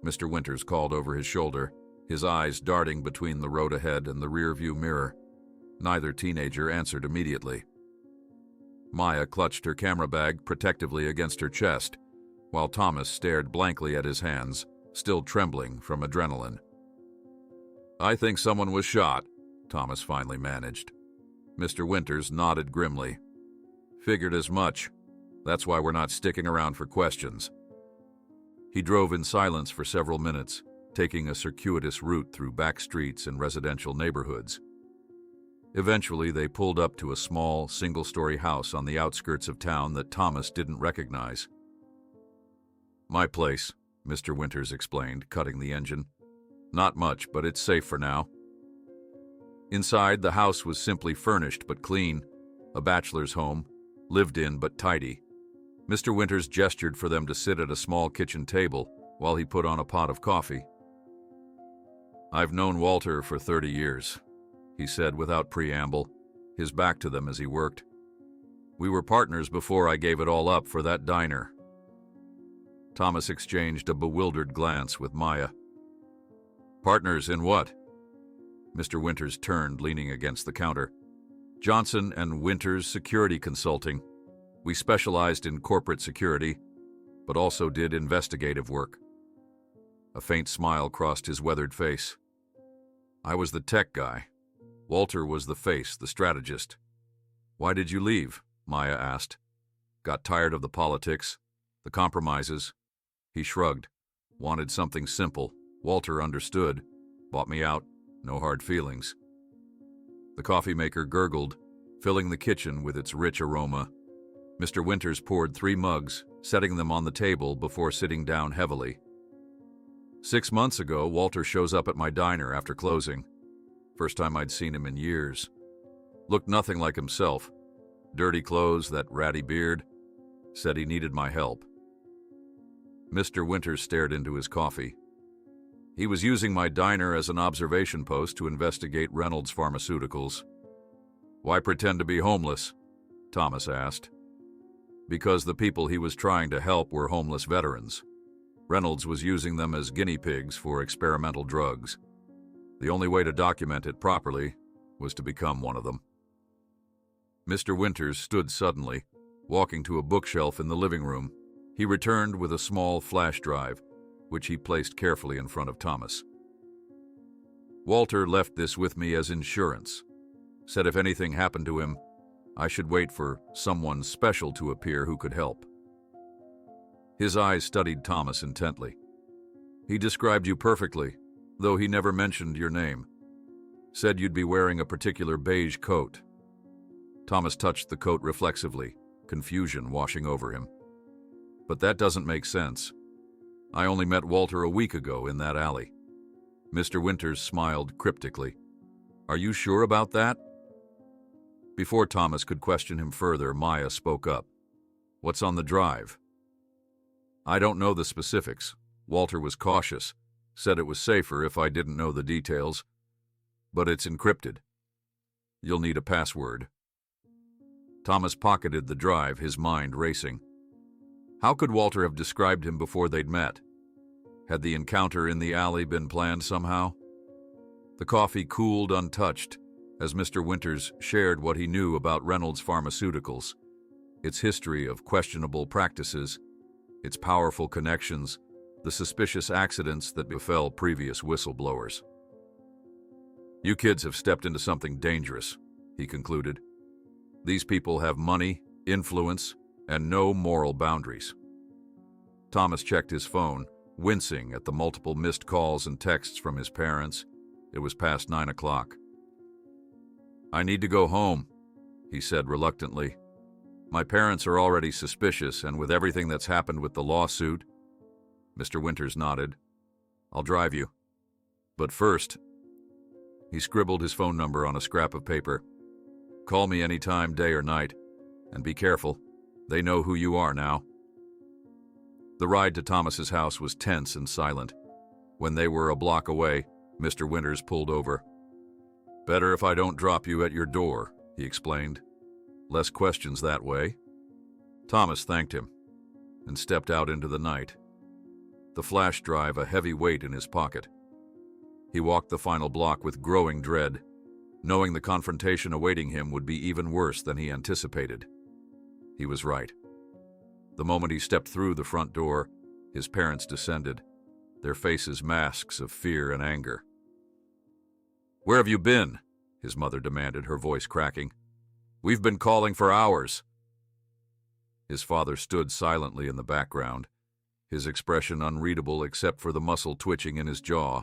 Mr. Winters called over his shoulder, his eyes darting between the road ahead and the rearview mirror. Neither teenager answered immediately. Maya clutched her camera bag protectively against her chest, while Thomas stared blankly at his hands, still trembling from adrenaline. "I think someone was shot," Thomas finally managed. Mr. Winters nodded grimly. "Figured as much. That's why we're not sticking around for questions." He drove in silence for several minutes, taking a circuitous route through back streets and residential neighborhoods. Eventually, they pulled up to a small, single-story house on the outskirts of town that Thomas didn't recognize. "My place," Mr. Winters explained, cutting the engine. "Not much, but it's safe for now." Inside, the house was simply furnished but clean, a bachelor's home, lived in but tidy. Mr. Winters gestured for them to sit at a small kitchen table while he put on a pot of coffee. "I've known Walter for 30 years, he said without preamble, his back to them as he worked. "We were partners before I gave it all up for that diner." Thomas exchanged a bewildered glance with Maya. "Partners in what?" Mr. Winters turned, leaning against the counter. "Johnson and Winters Security Consulting. We specialized in corporate security, but also did investigative work." A faint smile crossed his weathered face. "I was the tech guy. Walter was the face, the strategist." "Why did you leave?" Maya asked. "Got tired of the politics, the compromises." He shrugged. "Wanted something simple. Walter understood. Bought me out. No hard feelings." The coffee maker gurgled, filling the kitchen with its rich aroma. Mr. Winters poured 3 mugs, setting them on the table before sitting down heavily. "6 months ago, Walter shows up at my diner after closing. First time I'd seen him in years. Looked nothing like himself. Dirty clothes, that ratty beard. Said he needed my help." Mr. Winters stared into his coffee. "He was using my diner as an observation post to investigate Reynolds Pharmaceuticals." "Why pretend to be homeless?" Thomas asked. "Because the people he was trying to help were homeless veterans. Reynolds was using them as guinea pigs for experimental drugs. The only way to document it properly was to become one of them." Mr. Winters stood suddenly, walking to a bookshelf in the living room. He returned with a small flash drive, which he placed carefully in front of Thomas. "Walter left this with me as insurance. Said if anything happened to him, I should wait for someone special to appear who could help." His eyes studied Thomas intently. "He described you perfectly, though he never mentioned your name. Said you'd be wearing a particular beige coat." Thomas touched the coat reflexively, confusion washing over him. "But that doesn't make sense. I only met Walter a week ago in that alley." Mr. Winters smiled cryptically. Are you sure about that? Before Thomas could question him further, Maya spoke up. What's on the drive? I don't know the specifics. Walter was cautious, said it was safer if I didn't know the details. But it's encrypted. You'll need a password. Thomas pocketed the drive, his mind racing. How could Walter have described him before they'd met? Had the encounter in the alley been planned somehow? The coffee cooled untouched as Mr. Winters shared what he knew about Reynolds Pharmaceuticals, its history of questionable practices, its powerful connections, the suspicious accidents that befell previous whistleblowers. You kids have stepped into something dangerous, he concluded. These people have money, influence, and no moral boundaries. Thomas checked his phone, wincing at the multiple missed calls and texts from his parents. It was past 9 o'clock. I need to go home, he said reluctantly. My parents are already suspicious, and with everything that's happened with the lawsuit. Mr. Winters nodded. I'll drive you. But first, he scribbled his phone number on a scrap of paper. Call me any time, day or night, and be careful. They know who you are now. The ride to Thomas's house was tense and silent. When they were a block away, Mr. Winters pulled over. Better if I don't drop you at your door, he explained. Less questions that way. Thomas thanked him and stepped out into the night, the flash drive a heavy weight in his pocket. He walked the final block with growing dread, knowing the confrontation awaiting him would be even worse than he anticipated. He was right. The moment he stepped through the front door, his parents descended, their faces masks of fear and anger. Where have you been? His mother demanded, her voice cracking. We've been calling for hours. His father stood silently in the background, his expression unreadable except for the muscle twitching in his jaw.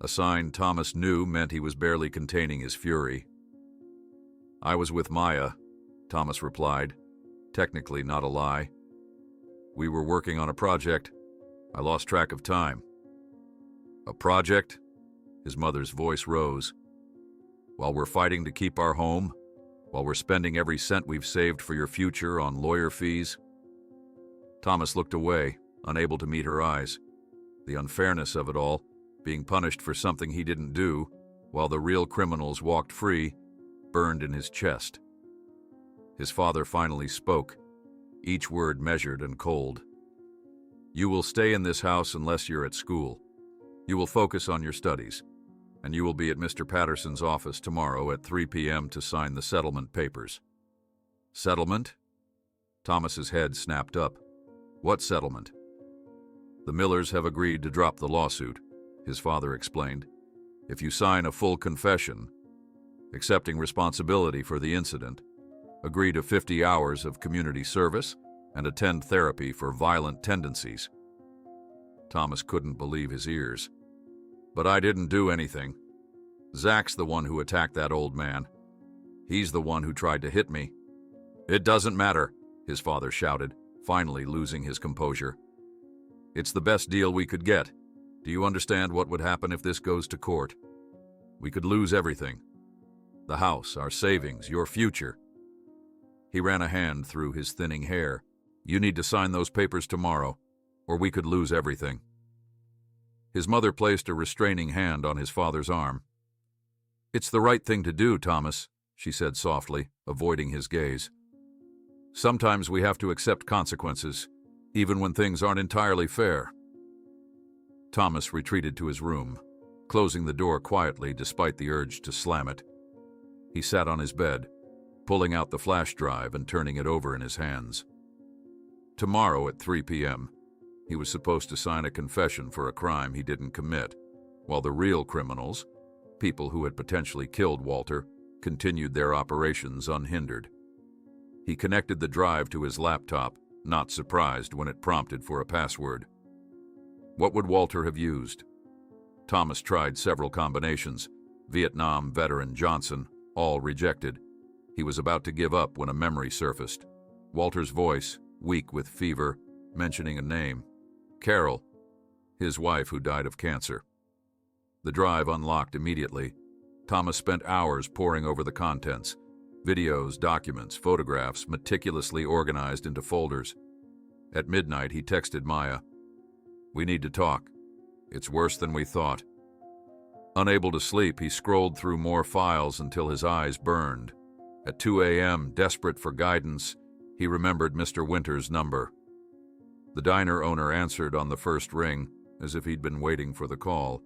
A sign Thomas knew meant he was barely containing his fury. I was with Maya, Thomas replied, technically not a lie. We were working on a project. I lost track of time. A project? His mother's voice rose. While we're fighting to keep our home, while we're spending every cent we've saved for your future on lawyer fees. Thomas looked away, unable to meet her eyes. The unfairness of it all, being punished for something he didn't do, while the real criminals walked free, burned in his chest. His father finally spoke, each word measured and cold. You will stay in this house unless you're at school. You will focus on your studies, and you will be at Mr. Patterson's office tomorrow at 3 p.m. to sign the settlement papers. Settlement? Thomas's head snapped up. What settlement? The Millers have agreed to drop the lawsuit, his father explained. If you sign a full confession, accepting responsibility for the incident, agree to 50 hours of community service, and attend therapy for violent tendencies. Thomas couldn't believe his ears. But I didn't do anything. Zach's the one who attacked that old man. He's the one who tried to hit me. It doesn't matter, his father shouted, finally losing his composure. It's the best deal we could get. Do you understand what would happen if this goes to court? We could lose everything. The house, our savings, your future. He ran a hand through his thinning hair. You need to sign those papers tomorrow, or we could lose everything. His mother placed a restraining hand on his father's arm. It's the right thing to do, Thomas, she said softly, avoiding his gaze. Sometimes we have to accept consequences, even when things aren't entirely fair. Thomas retreated to his room, closing the door quietly despite the urge to slam it. He sat on his bed, pulling out the flash drive and turning it over in his hands. Tomorrow at 3 p.m., he was supposed to sign a confession for a crime he didn't commit, while the real criminals, people who had potentially killed Walter, continued their operations unhindered. He connected the drive to his laptop, not surprised when it prompted for a password. What would Walter have used? Thomas tried several combinations. Vietnam veteran Johnson, all rejected. He was about to give up when a memory surfaced. Walter's voice, weak with fever, mentioning a name. Carol, his wife who died of cancer. The drive unlocked immediately, Thomas spent hours poring over the contents. Videos, documents, photographs, meticulously organized into folders. At midnight, he texted Maya, "We need to talk. It's worse than we thought." Unable to sleep, he scrolled through more files until his eyes burned. At 2 a.m., desperate for guidance, he remembered Mr. Winter's number. The diner owner answered on the first ring, as if he'd been waiting for the call.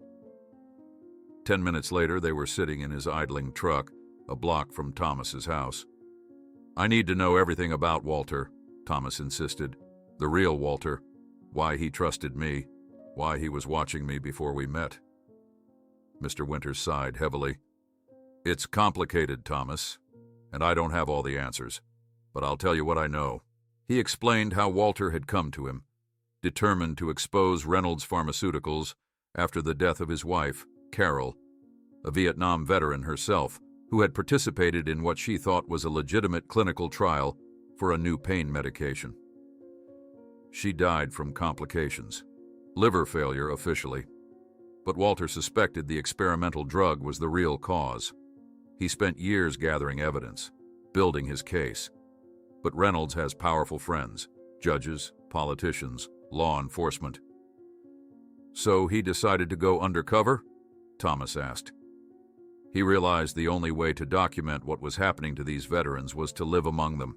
10 minutes later, they were sitting in his idling truck, a block from Thomas's house. "I need to know everything about Walter," Thomas insisted. "The real Walter. Why he trusted me. Why he was watching me before we met." Mr. Winters sighed heavily. "It's complicated, Thomas, and I don't have all the answers, but I'll tell you what I know." He explained how Walter had come to him, determined to expose Reynolds Pharmaceuticals after the death of his wife, Carol, a Vietnam veteran herself, who had participated in what she thought was a legitimate clinical trial for a new pain medication. She died from complications, liver failure officially, but Walter suspected the experimental drug was the real cause. He spent years gathering evidence, building his case. But Reynolds has powerful friends, judges, politicians, law enforcement. "So he decided to go undercover?" Thomas asked. He realized the only way to document what was happening to these veterans was to live among them.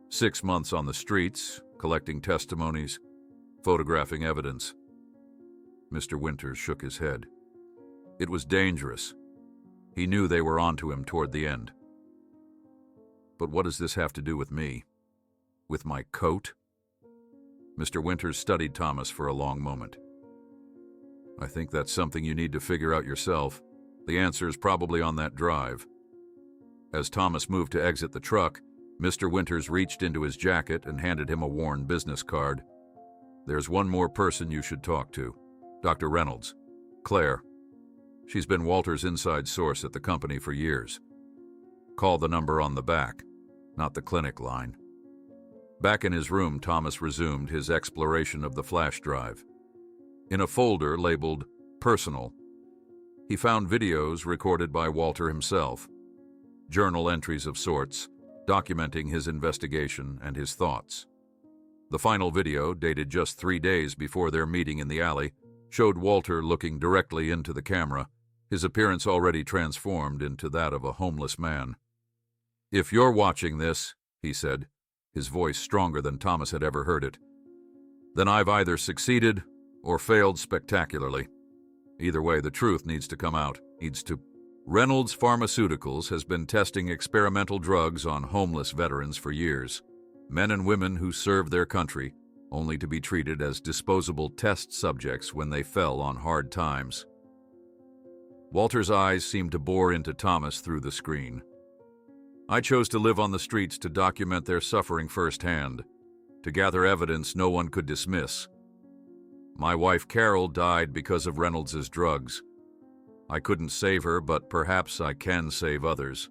6 months on the streets, collecting testimonies, photographing evidence. Mr. Winters shook his head. It was dangerous. He knew they were onto him toward the end. "But what does this have to do with me? With my coat?" Mr. Winters studied Thomas for a long moment. "I think that's something you need to figure out yourself. The answer is probably on that drive." As Thomas moved to exit the truck, Mr. Winters reached into his jacket and handed him a worn business card. "There's one more person you should talk to. Dr. Reynolds. Claire. She's been Walter's inside source at the company for years. Call the number on the back, not the clinic line." Back in his room, Thomas resumed his exploration of the flash drive. In a folder labeled Personal, he found videos recorded by Walter himself, journal entries of sorts, documenting his investigation and his thoughts. The final video, dated just 3 days before their meeting in the alley, showed Walter looking directly into the camera, his appearance already transformed into that of a homeless man. "If you're watching this," he said, his voice stronger than Thomas had ever heard it, "then I've either succeeded or failed spectacularly. Either way, the truth needs to come out. Reynolds Pharmaceuticals has been testing experimental drugs on homeless veterans for years, men and women who served their country, only to be treated as disposable test subjects when they fell on hard times." Walter's eyes seemed to bore into Thomas through the screen. "I chose to live on the streets to document their suffering firsthand, to gather evidence no one could dismiss. My wife Carol died because of Reynolds's drugs. I couldn't save her, but perhaps I can save others."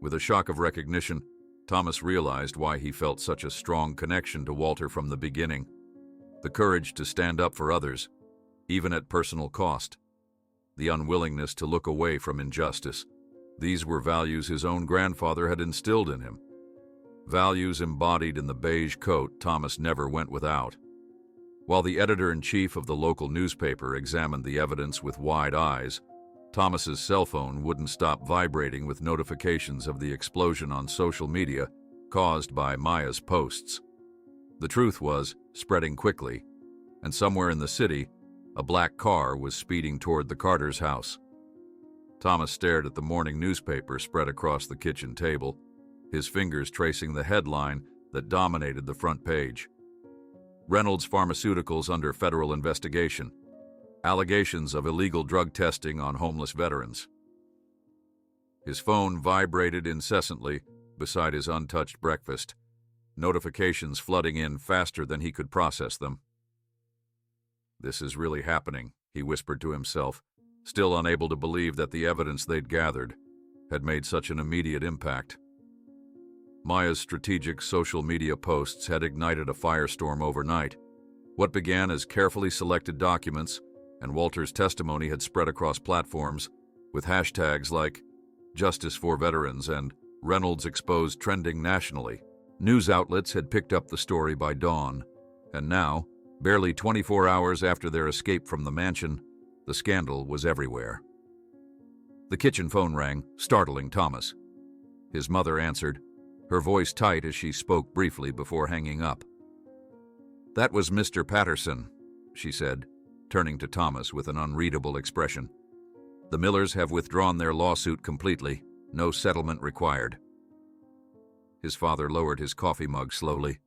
With a shock of recognition, Thomas realized why he felt such a strong connection to Walter from the beginning. The courage to stand up for others, even at personal cost. The unwillingness to look away from injustice. These were values his own grandfather had instilled in him. Values embodied in the beige coat Thomas never went without. While the editor-in-chief of the local newspaper examined the evidence with wide eyes, Thomas's cell phone wouldn't stop vibrating with notifications of the explosion on social media caused by Maya's posts. The truth was spreading quickly, and somewhere in the city, a black car was speeding toward the Carter's house. Thomas stared at the morning newspaper spread across the kitchen table, his fingers tracing the headline that dominated the front page. Reynolds Pharmaceuticals under federal investigation. Allegations of illegal drug testing on homeless veterans. His phone vibrated incessantly beside his untouched breakfast, notifications flooding in faster than he could process them. "This is really happening," he whispered to himself, still unable to believe that the evidence they'd gathered had made such an immediate impact. Maya's strategic social media posts had ignited a firestorm overnight. What began as carefully selected documents and Walter's testimony had spread across platforms, with hashtags like Justice for Veterans and Reynolds Exposed trending nationally. News outlets had picked up the story by dawn, and now, barely 24 hours after their escape from the mansion, the scandal was everywhere. The kitchen phone rang, startling Thomas. His mother answered, her voice tight as she spoke briefly before hanging up. "That was Mr. Patterson," she said, turning to Thomas with an unreadable expression. "The Millers have withdrawn their lawsuit completely. No settlement required." His father lowered his coffee mug slowly.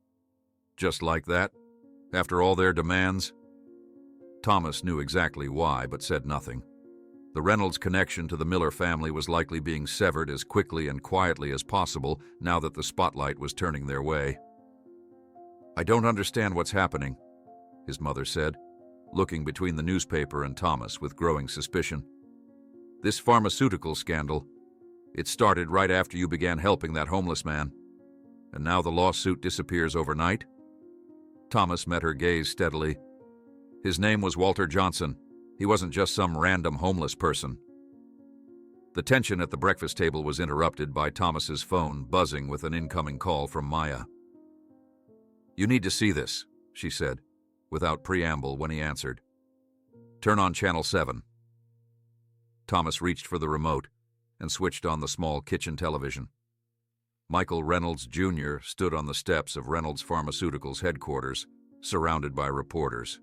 "Just like that? After all their demands?" Thomas knew exactly why, but said nothing. The Reynolds connection to the Miller family was likely being severed as quickly and quietly as possible now that the spotlight was turning their way. "I don't understand what's happening," his mother said, looking between the newspaper and Thomas with growing suspicion. "This pharmaceutical scandal, it started right after you began helping that homeless man, and now the lawsuit disappears overnight?" Thomas met her gaze steadily. "His name was Walter Johnson. He wasn't just some random homeless person." The tension at the breakfast table was interrupted by Thomas's phone buzzing with an incoming call from Maya. "You need to see this," she said, without preamble when he answered. "Turn on Channel 7. Thomas reached for the remote and switched on the small kitchen television. Michael Reynolds, Jr. stood on the steps of Reynolds Pharmaceuticals headquarters, surrounded by reporters.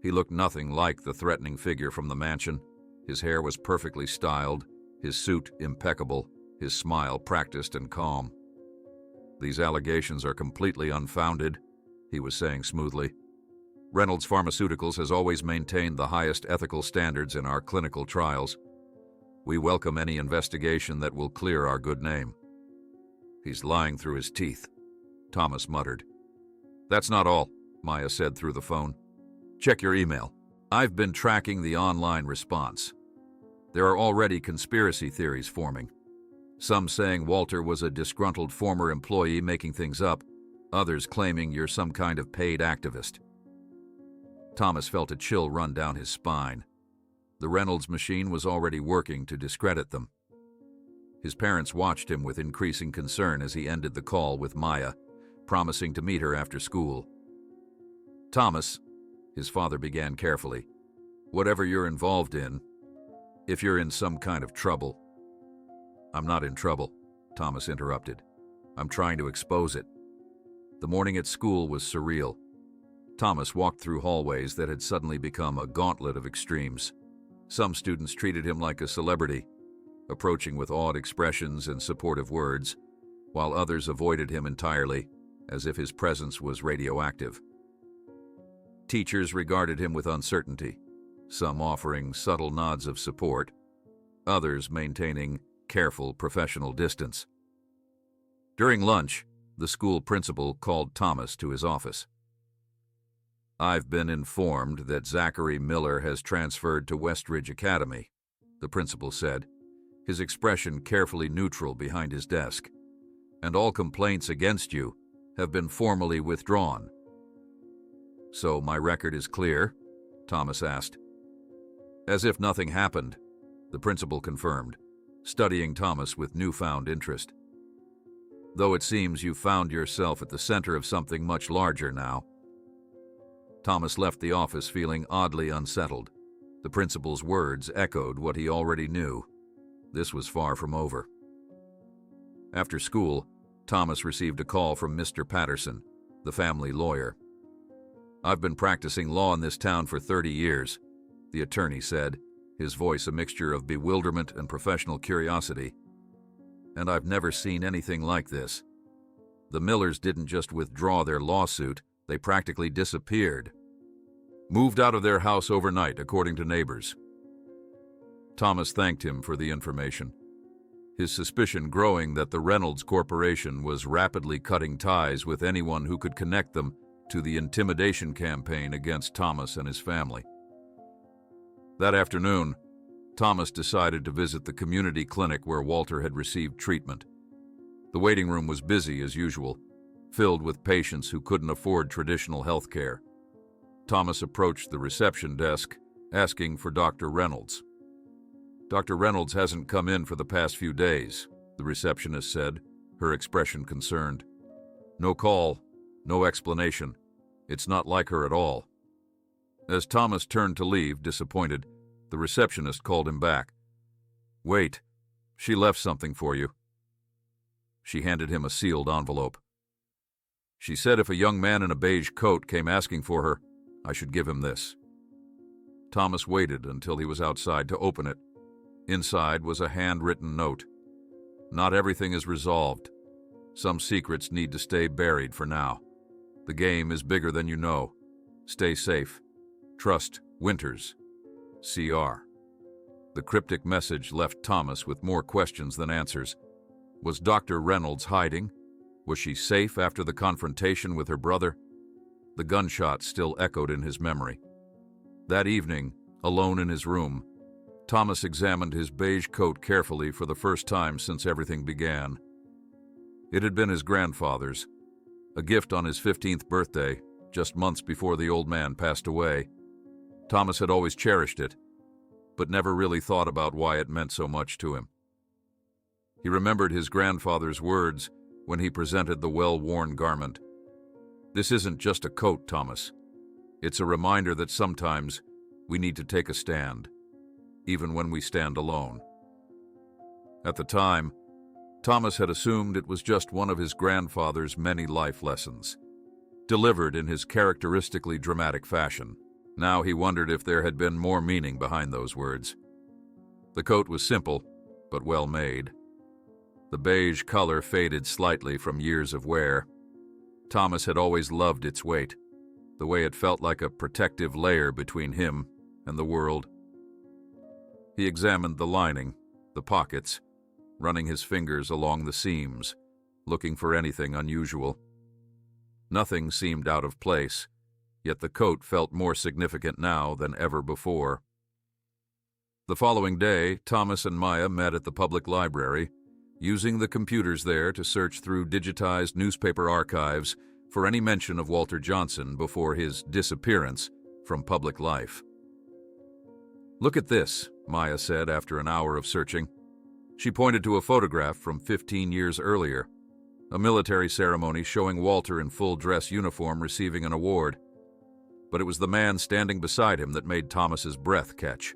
He looked nothing like the threatening figure from the mansion. His hair was perfectly styled, his suit impeccable, his smile practiced and calm. "These allegations are completely unfounded," he was saying smoothly. "Reynolds Pharmaceuticals has always maintained the highest ethical standards in our clinical trials. We welcome any investigation that will clear our good name." "He's lying through his teeth," Thomas muttered. "That's not all," Maya said through the phone. "Check your email. I've been tracking the online response. There are already conspiracy theories forming. Some saying Walter was a disgruntled former employee making things up, others claiming you're some kind of paid activist." Thomas felt a chill run down his spine. The Reynolds machine was already working to discredit them. His parents watched him with increasing concern as he ended the call with Maya, promising to meet her after school. "Thomas," his father began carefully, "whatever you're involved in, if you're in some kind of trouble—" "I'm not in trouble," Thomas interrupted. "I'm trying to expose it." The morning at school was surreal. Thomas walked through hallways that had suddenly become a gauntlet of extremes. Some students treated him like a celebrity, approaching with awed expressions and supportive words, while others avoided him entirely, as if his presence was radioactive. Teachers regarded him with uncertainty, some offering subtle nods of support, others maintaining careful professional distance. During lunch, the school principal called Thomas to his office. "I've been informed that Zachary Miller has transferred to Westridge Academy," the principal said, his expression carefully neutral behind his desk. "And all complaints against you have been formally withdrawn." "So my record is clear?" Thomas asked. "As if nothing happened," the principal confirmed, studying Thomas with newfound interest. "Though it seems you've found yourself at the center of something much larger now." Thomas left the office feeling oddly unsettled. The principal's words echoed what he already knew. This was far from over. After school, Thomas received a call from Mr. Patterson, the family lawyer. "I've been practicing law in this town for 30 years, the attorney said, his voice a mixture of bewilderment and professional curiosity. "And I've never seen anything like this. The Millers didn't just withdraw their lawsuit, they practically disappeared. Moved out of their house overnight, according to neighbors." Thomas thanked him for the information, his suspicion growing that the Reynolds Corporation was rapidly cutting ties with anyone who could connect them to the intimidation campaign against Thomas and his family. That afternoon, Thomas decided to visit the community clinic where Walter had received treatment. The waiting room was busy as usual, filled with patients who couldn't afford traditional health care. Thomas approached the reception desk, asking for Dr. Reynolds. "Dr. Reynolds hasn't come in for the past few days," the receptionist said, her expression concerned. "No call, no explanation. It's not like her at all." As Thomas turned to leave, disappointed, the receptionist called him back. "Wait, she left something for you." She handed him a sealed envelope. "She said if a young man in a beige coat came asking for her, I should give him this." Thomas waited until he was outside to open it. Inside was a handwritten note. "Not everything is resolved. Some secrets need to stay buried for now. The game is bigger than you know. Stay safe. Trust Winters. CR." The cryptic message left Thomas with more questions than answers. Was Dr. Reynolds hiding? Was she safe after the confrontation with her brother? The gunshot still echoed in his memory. That evening, alone in his room, Thomas examined his beige coat carefully for the first time since everything began. It had been his grandfather's, a gift on his 15th birthday, just months before the old man passed away. Thomas had always cherished it, but never really thought about why it meant so much to him. He remembered his grandfather's words when he presented the well-worn garment. "This isn't just a coat, Thomas. It's a reminder that sometimes we need to take a stand, even when we stand alone." At the time, Thomas had assumed it was just one of his grandfather's many life lessons, delivered in his characteristically dramatic fashion. Now he wondered if there had been more meaning behind those words. The coat was simple, but well made. The beige color faded slightly from years of wear. Thomas had always loved its weight, the way it felt like a protective layer between him and the world. He examined the lining, the pockets, running his fingers along the seams, looking for anything unusual. Nothing seemed out of place, yet the coat felt more significant now than ever before. The following day, Thomas and Maya met at the public library, using the computers there to search through digitized newspaper archives for any mention of Walter Johnson before his disappearance from public life. "Look at this," Maya said after an hour of searching. She pointed to a photograph from 15 years earlier, a military ceremony showing Walter in full dress uniform receiving an award. But it was the man standing beside him that made Thomas's breath catch.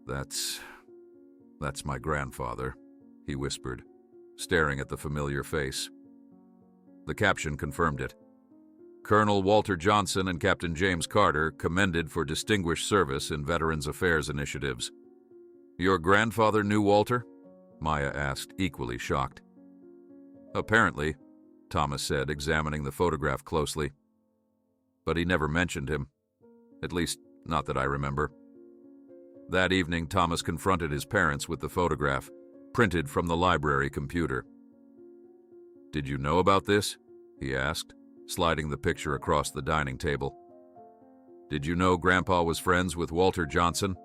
That's my grandfather," he whispered, staring at the familiar face. The caption confirmed it. "Colonel Walter Johnson and Captain James Carter commended for distinguished service in Veterans Affairs initiatives." "Your grandfather knew Walter?" Maya asked, equally shocked. "Apparently," Thomas said, examining the photograph closely. "But he never mentioned him. At least, not that I remember." That evening, Thomas confronted his parents with the photograph, printed from the library computer. "Did you know about this?" he asked, sliding the picture across the dining table. "Did you know Grandpa was friends with Walter Johnson?"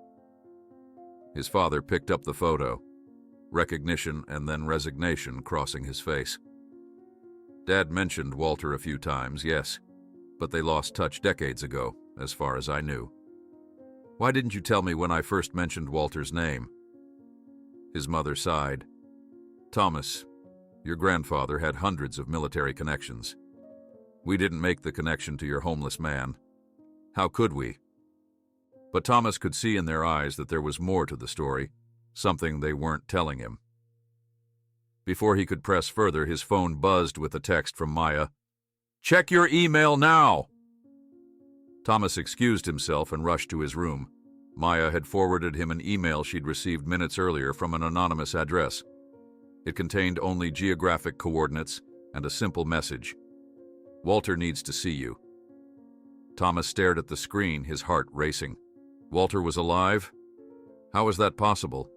His father picked up the photo, recognition and then resignation crossing his face. "Dad mentioned Walter a few times, yes, but they lost touch decades ago, as far as I knew. Why didn't you tell me when I first mentioned Walter's name?" His mother sighed. "Thomas, your grandfather had hundreds of military connections. We didn't make the connection to your homeless man. How could we?" But Thomas could see in their eyes that there was more to the story, something they weren't telling him. Before he could press further, his phone buzzed with a text from Maya. "Check your email now!" Thomas excused himself and rushed to his room. Maya had forwarded him an email she'd received minutes earlier from an anonymous address. It contained only geographic coordinates and a simple message. "Walter needs to see you." Thomas stared at the screen, his heart racing. Walter was alive? How was that possible?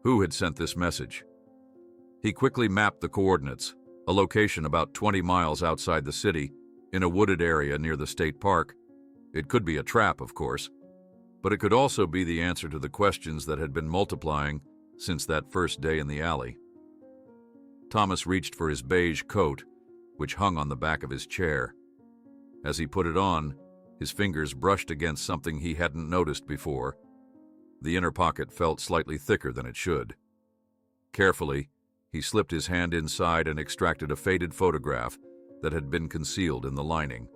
Who had sent this message? He quickly mapped the coordinates, a location about 20 miles outside the city, in a wooded area near the state park. It could be a trap, of course, but it could also be the answer to the questions that had been multiplying since that first day in the alley. Thomas reached for his beige coat, which hung on the back of his chair. As he put it on, his fingers brushed against something he hadn't noticed before. The inner pocket felt slightly thicker than it should. Carefully, he slipped his hand inside and extracted a faded photograph that had been concealed in the lining.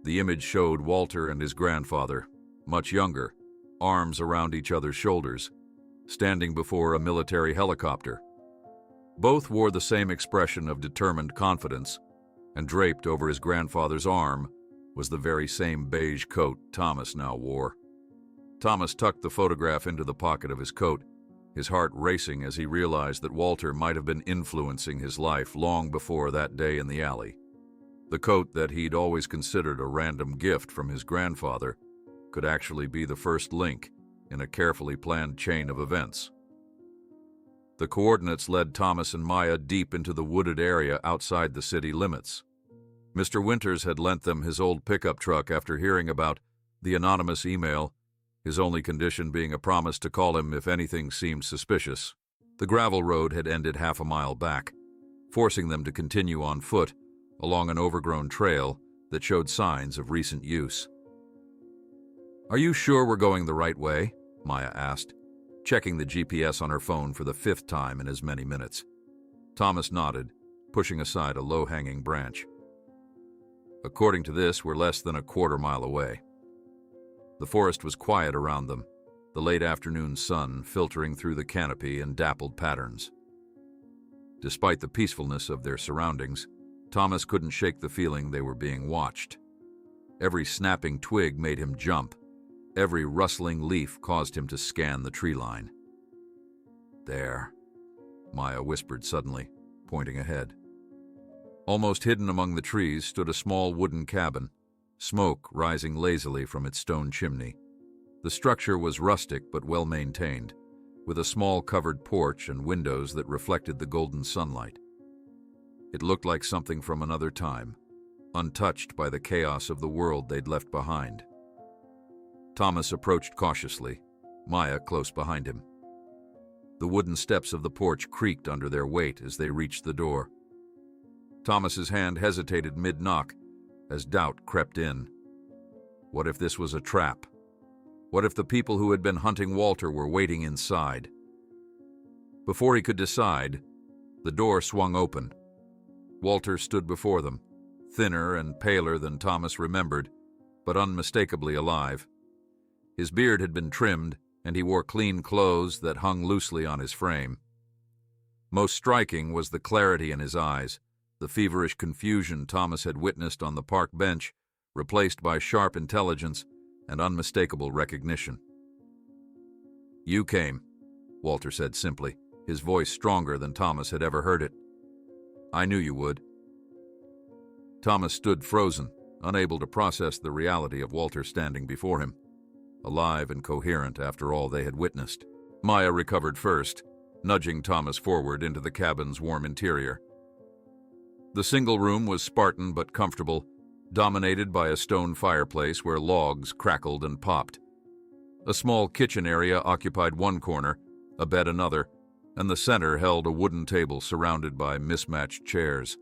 The image showed Walter and his grandfather, much younger, arms around each other's shoulders, standing before a military helicopter. Both wore the same expression of determined confidence, and draped over his grandfather's arm was the very same beige coat Thomas now wore. Thomas tucked the photograph into the pocket of his coat, his heart racing as he realized that Walter might have been influencing his life long before that day in the alley. The coat that he'd always considered a random gift from his grandfather could actually be the first link in a carefully planned chain of events. The coordinates led Thomas and Maya deep into the wooded area outside the city limits. Mr. Winters had lent them his old pickup truck after hearing about the anonymous email, his only condition being a promise to call him if anything seemed suspicious. The gravel road had ended half a mile back, forcing them to continue on foot along an overgrown trail that showed signs of recent use. "Are you sure we're going the right way?" Maya asked, checking the GPS on her phone for the 5th time in as many minutes. Thomas nodded, pushing aside a low-hanging branch. "According to this, we're less than a quarter-mile away." The forest was quiet around them, the late afternoon sun filtering through the canopy in dappled patterns. Despite the peacefulness of their surroundings, Thomas couldn't shake the feeling they were being watched. Every snapping twig made him jump. Every rustling leaf caused him to scan the tree line. "There," Maya whispered suddenly, pointing ahead. Almost hidden among the trees stood a small wooden cabin, smoke rising lazily from its stone chimney. The structure was rustic but well-maintained, with a small covered porch and windows that reflected the golden sunlight. It looked like something from another time, untouched by the chaos of the world they'd left behind. Thomas approached cautiously, Maya close behind him. The wooden steps of the porch creaked under their weight as they reached the door. Thomas's hand hesitated mid-knock as doubt crept in. What if this was a trap? What if the people who had been hunting Walter were waiting inside? Before he could decide, the door swung open. Walter stood before them, thinner and paler than Thomas remembered, but unmistakably alive. His beard had been trimmed, and he wore clean clothes that hung loosely on his frame. Most striking was the clarity in his eyes, the feverish confusion Thomas had witnessed on the park bench, replaced by sharp intelligence and unmistakable recognition. "You came," Walter said simply, his voice stronger than Thomas had ever heard it. "I knew you would." Thomas stood frozen, unable to process the reality of Walter standing before him, alive and coherent after all they had witnessed. Maya recovered first, nudging Thomas forward into the cabin's warm interior. The single room was Spartan but comfortable, dominated by a stone fireplace where logs crackled and popped. A small kitchen area occupied one corner, a bed another, and the center held a wooden table surrounded by mismatched chairs.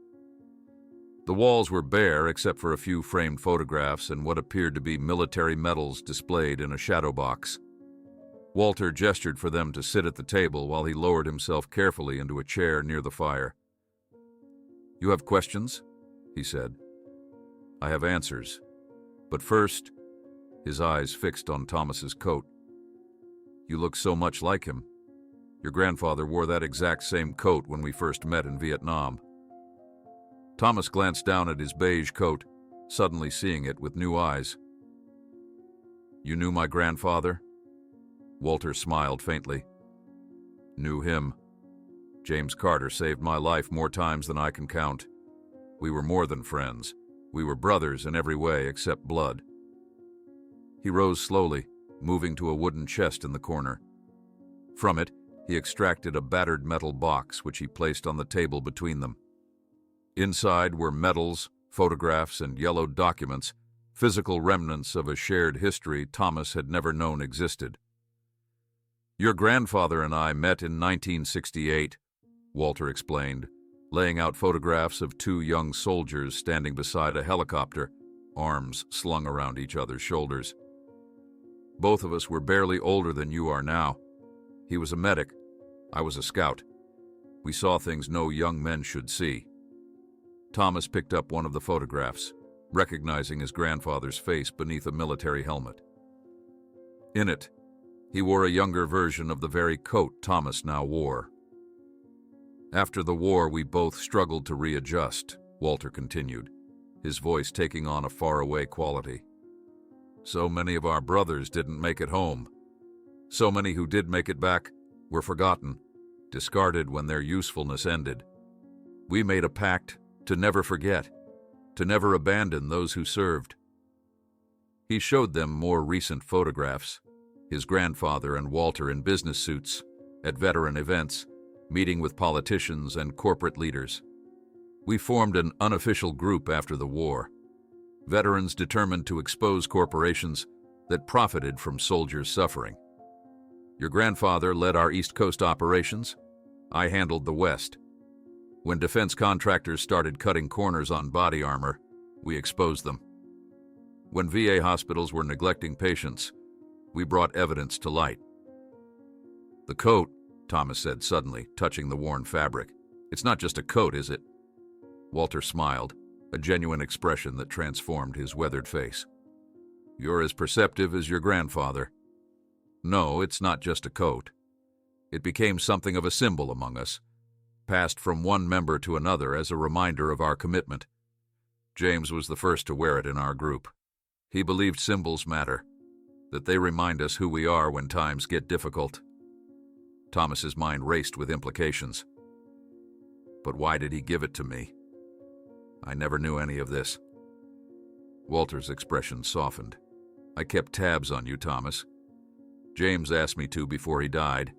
The walls were bare except for a few framed photographs and what appeared to be military medals displayed in a shadow box. Walter gestured for them to sit at the table while he lowered himself carefully into a chair near the fire. "You have questions?" he said. "I have answers. But first," his eyes fixed on Thomas's coat. "You look so much like him. Your grandfather wore that exact same coat when we first met in Vietnam." Thomas glanced down at his beige coat, suddenly seeing it with new eyes. "You knew my grandfather?" Walter smiled faintly. "Knew him. James Carter saved my life more times than I can count. We were more than friends. We were brothers in every way except blood." He rose slowly, moving to a wooden chest in the corner. From it, he extracted a battered metal box which he placed on the table between them. Inside were medals, photographs, and yellowed documents, physical remnants of a shared history Thomas had never known existed. "Your grandfather and I met in 1968, Walter explained, laying out photographs of two young soldiers standing beside a helicopter, arms slung around each other's shoulders. Both of us were barely older than you are now. He was a medic. I was a scout. We saw things no young men should see. Thomas picked up one of the photographs, recognizing his grandfather's face beneath a military helmet. In it, he wore a younger version of the very coat Thomas now wore. After the war, we both struggled to readjust, Walter continued, his voice taking on a faraway quality. So many of our brothers didn't make it home. So many who did make it back were forgotten, discarded when their usefulness ended. We made a pact to never forget, to never abandon those who served. He showed them more recent photographs, his grandfather and Walter in business suits, at veteran events, meeting with politicians and corporate leaders. We formed an unofficial group after the war, veterans determined to expose corporations that profited from soldiers' suffering. Your grandfather led our East Coast operations. I handled the West. When defense contractors started cutting corners on body armor, we exposed them. When VA hospitals were neglecting patients, we brought evidence to light. The coat, Thomas said suddenly, touching the worn fabric. It's not just a coat, is it? Walter smiled, a genuine expression that transformed his weathered face. You're as perceptive as your grandfather. No, it's not just a coat. It became something of a symbol among us, passed from one member to another as a reminder of our commitment. James was the first to wear it in our group. He believed symbols matter, that they remind us who we are when times get difficult. Thomas's mind raced with implications. But why did he give it to me? I never knew any of this. Walter's expression softened. I kept tabs on you, Thomas. James asked me to before he died.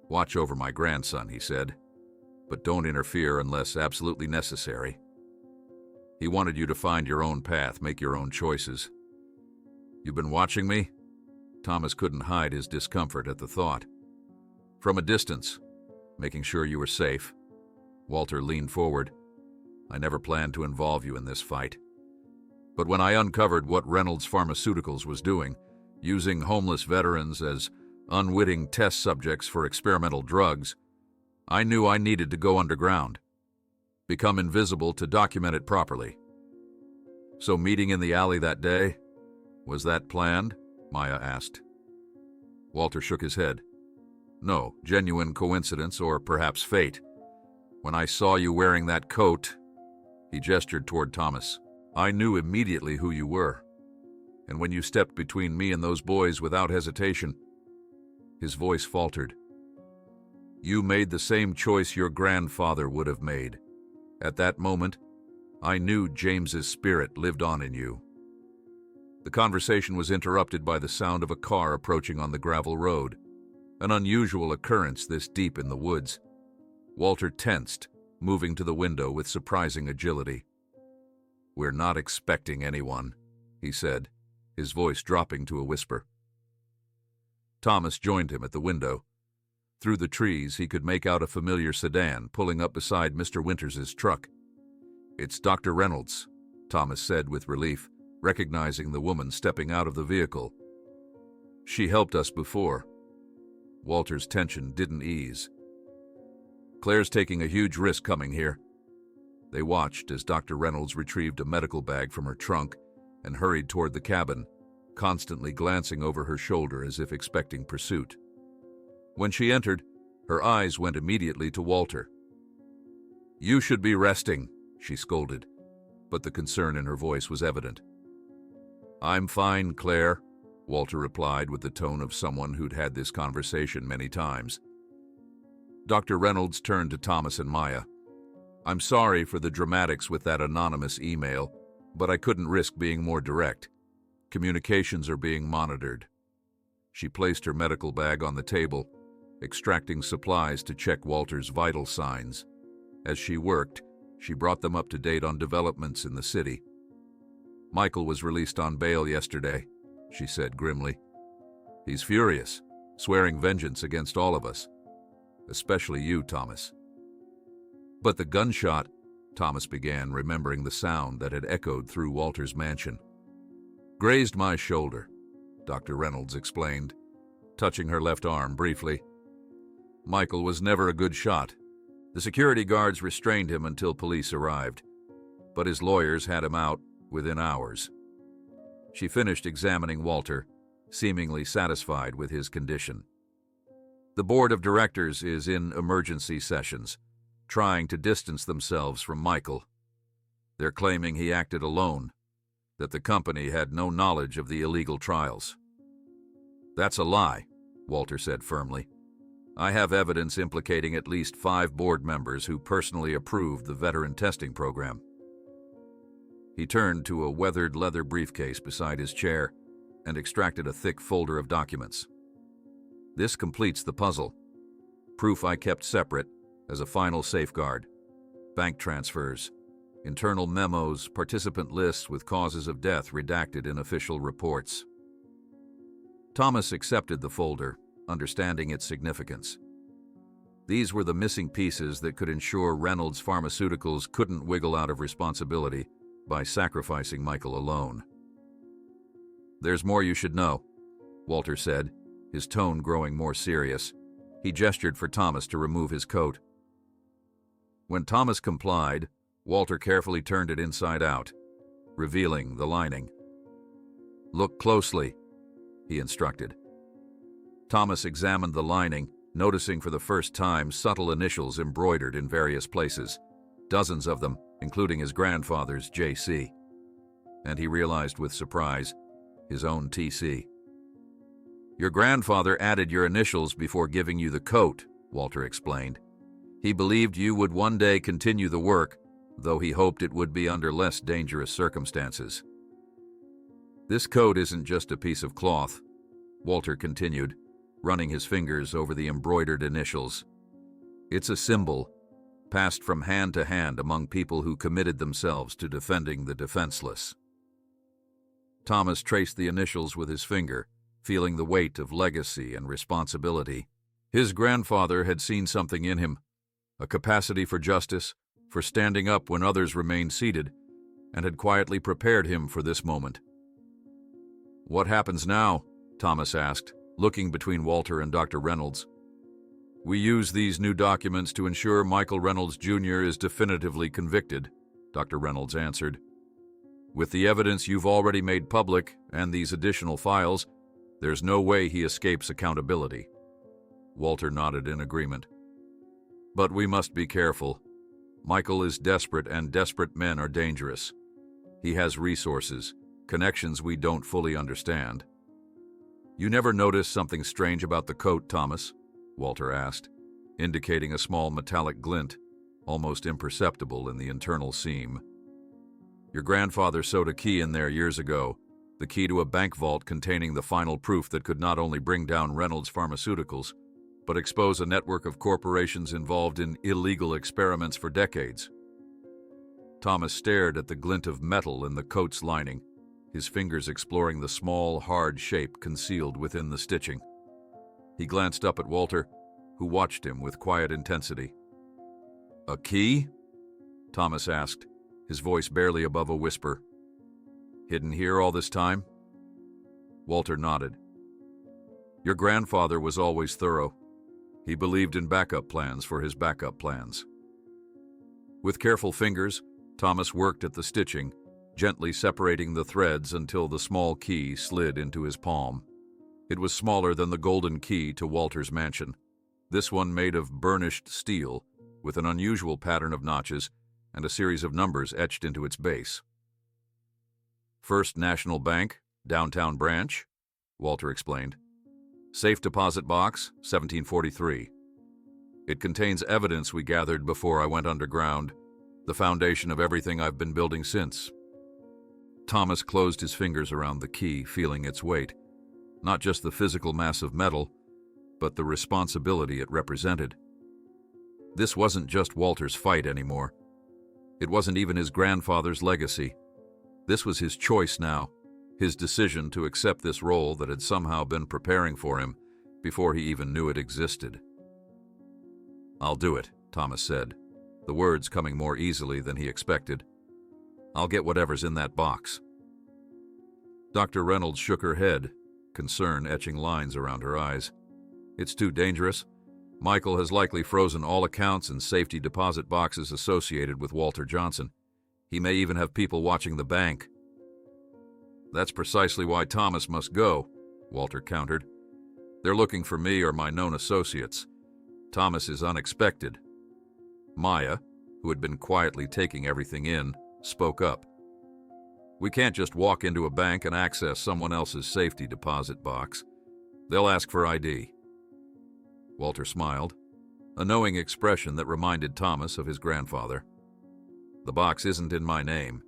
Watch over my grandson, he said, but don't interfere unless absolutely necessary. He wanted you to find your own path, make your own choices. You've been watching me? Thomas couldn't hide his discomfort at the thought. From a distance, making sure you were safe. Walter leaned forward. I never planned to involve you in this fight. But when I uncovered what Reynolds Pharmaceuticals was doing, using homeless veterans as unwitting test subjects for experimental drugs, I knew I needed to go underground, become invisible to document it properly. So meeting in the alley that day, was that planned? Maya asked. Walter shook his head. No, genuine coincidence or perhaps fate. When I saw you wearing that coat, he gestured toward Thomas, I knew immediately who you were. And when you stepped between me and those boys without hesitation, his voice faltered. You made the same choice your grandfather would have made. At that moment, I knew James's spirit lived on in you. The conversation was interrupted by the sound of a car approaching on the gravel road, an unusual occurrence this deep in the woods. Walter tensed, moving to the window with surprising agility. We're not expecting anyone, he said, his voice dropping to a whisper. Thomas joined him at the window. Through the trees, he could make out a familiar sedan pulling up beside Mr. Winters's truck. It's Dr. Reynolds, Thomas said with relief, recognizing the woman stepping out of the vehicle. She helped us before. Walter's tension didn't ease. Claire's taking a huge risk coming here. They watched as Dr. Reynolds retrieved a medical bag from her trunk and hurried toward the cabin, constantly glancing over her shoulder as if expecting pursuit. When she entered, her eyes went immediately to Walter. You should be resting, she scolded, but the concern in her voice was evident. I'm fine, Claire, Walter replied with the tone of someone who'd had this conversation many times. Dr. Reynolds turned to Thomas and Maya. I'm sorry for the dramatics with that anonymous email, but I couldn't risk being more direct. Communications are being monitored. She placed her medical bag on the table, extracting supplies to check Walter's vital signs. As she worked, she brought them up to date on developments in the city. Michael was released on bail yesterday, she said grimly. He's furious, swearing vengeance against all of us. Especially you, Thomas. But the gunshot, Thomas began, remembering the sound that had echoed through Walter's mansion. Grazed my shoulder. Dr. Reynolds explained, touching her left arm briefly. Michael was never a good shot. The security guards restrained him until police arrived, but his lawyers had him out within hours. She finished examining Walter, seemingly satisfied with his condition. The board of directors is in emergency sessions, trying to distance themselves from Michael. They're claiming he acted alone, that the company had no knowledge of the illegal trials. That's a lie, Walter said firmly. I have evidence implicating at least 5 board members who personally approved the veteran testing program. He turned to a weathered leather briefcase beside his chair and extracted a thick folder of documents. This completes the puzzle. Proof I kept separate as a final safeguard. Bank transfers, internal memos, participant lists with causes of death redacted in official reports. Thomas accepted the folder, understanding its significance. These were the missing pieces that could ensure Reynolds Pharmaceuticals couldn't wiggle out of responsibility by sacrificing Michael alone. There's more you should know, Walter said, his tone growing more serious. He gestured for Thomas to remove his coat. When Thomas complied, Walter carefully turned it inside out, revealing the lining. Look closely, he instructed. Thomas examined the lining, noticing for the first time subtle initials embroidered in various places, dozens of them, including his grandfather's J.C. And he realized with surprise, his own T.C. Your grandfather added your initials before giving you the coat, Walter explained. He believed you would one day continue the work, though he hoped it would be under less dangerous circumstances. This coat isn't just a piece of cloth, Walter continued, running his fingers over the embroidered initials. It's a symbol, passed from hand to hand among people who committed themselves to defending the defenseless. Thomas traced the initials with his finger, feeling the weight of legacy and responsibility. His grandfather had seen something in him, a capacity for justice, for standing up when others remained seated, and had quietly prepared him for this moment. What happens now? Thomas asked, looking between Walter and Dr. Reynolds. We use these new documents to ensure Michael Reynolds Jr. is definitively convicted, Dr. Reynolds answered. With the evidence you've already made public and these additional files, there's no way he escapes accountability. Walter nodded in agreement. But we must be careful. Michael is desperate, and desperate men are dangerous. He has resources, connections we don't fully understand. You never noticed something strange about the coat, Thomas? Walter asked, indicating a small metallic glint, almost imperceptible in the internal seam. Your grandfather sewed a key in there years ago, the key to a bank vault containing the final proof that could not only bring down Reynolds Pharmaceuticals, but expose a network of corporations involved in illegal experiments for decades. Thomas stared at the glint of metal in the coat's lining, his fingers exploring the small, hard shape concealed within the stitching. He glanced up at Walter, who watched him with quiet intensity. A key? Thomas asked, his voice barely above a whisper. Hidden here all this time? Walter nodded. Your grandfather was always thorough. He believed in backup plans for his backup plans. With careful fingers, Thomas worked at the stitching, gently separating the threads until the small key slid into his palm. It was smaller than the golden key to Walter's mansion, this one made of burnished steel, with an unusual pattern of notches and a series of numbers etched into its base. First National Bank, downtown branch, Walter explained. Safe deposit box, 1743. It contains evidence we gathered before I went underground, the foundation of everything I've been building since. Thomas closed his fingers around the key, feeling its weight. Not just the physical mass of metal, but the responsibility it represented. This wasn't just Walter's fight anymore. It wasn't even his grandfather's legacy. This was his choice now, his decision to accept this role that had somehow been preparing for him before he even knew it existed. I'll do it, Thomas said, the words coming more easily than he expected. I'll get whatever's in that box. Dr. Reynolds shook her head, concern etching lines around her eyes. "It's too dangerous. Michael has likely frozen all accounts and safety deposit boxes associated with Walter Johnson. He may even have people watching the bank." "That's precisely why Thomas must go," Walter countered. "They're looking for me or my known associates. Thomas is unexpected." Maya, who had been quietly taking everything in, spoke up. "We can't just walk into a bank and access someone else's safety deposit box. They'll ask for ID." Walter smiled, a knowing expression that reminded Thomas of his grandfather. "The box isn't in my name.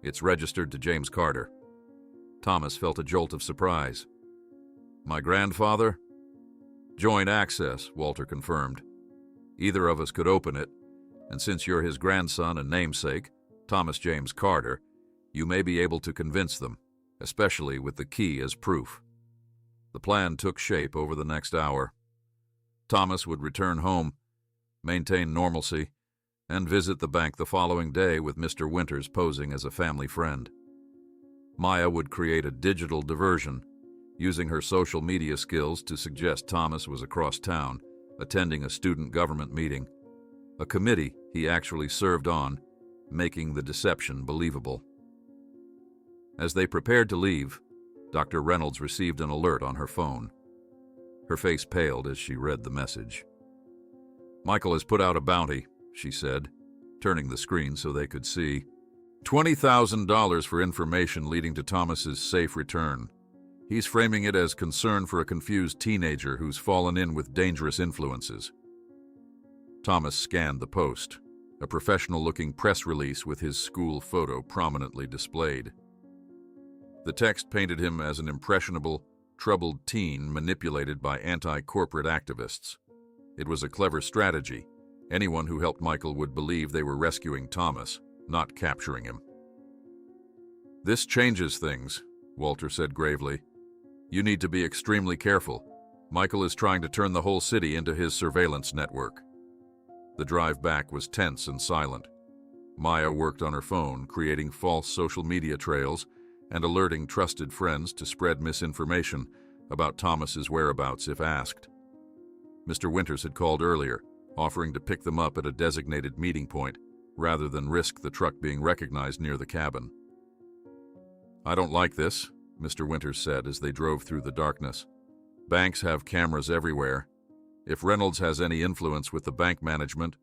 It's registered to James Carter." Thomas felt a jolt of surprise. "My grandfather?" "Joint access," Walter confirmed. "Either of us could open it, and since you're his grandson and namesake, Thomas James Carter, you may be able to convince them, especially with the key as proof." The plan took shape over the next hour. Thomas would return home, maintain normalcy, and visit the bank the following day with Mr. Winters posing as a family friend. Maya would create a digital diversion, using her social media skills to suggest Thomas was across town, attending a student government meeting, a committee he actually served on, making the deception believable. As they prepared to leave, Dr. Reynolds received an alert on her phone. Her face paled as she read the message. "Michael has put out a bounty," she said, turning the screen so they could see. $20,000 for information leading to Thomas's safe return. He's framing it as concern for a confused teenager who's fallen in with dangerous influences. Thomas scanned the post, a professional-looking press release with his school photo prominently displayed. The text painted him as an impressionable, troubled teen manipulated by anti-corporate activists. It was a clever strategy. Anyone who helped Michael would believe they were rescuing Thomas, not capturing him. "This changes things," Walter said gravely. "You need to be extremely careful. Michael is trying to turn the whole city into his surveillance network." The drive back was tense and silent. Maya worked on her phone, creating false social media trails and alerting trusted friends to spread misinformation about Thomas's whereabouts if asked. Mr. Winters had called earlier, offering to pick them up at a designated meeting point, rather than risk the truck being recognized near the cabin. "I don't like this," Mr. Winters said as they drove through the darkness. "Banks have cameras everywhere. If Reynolds has any influence with the bank management—"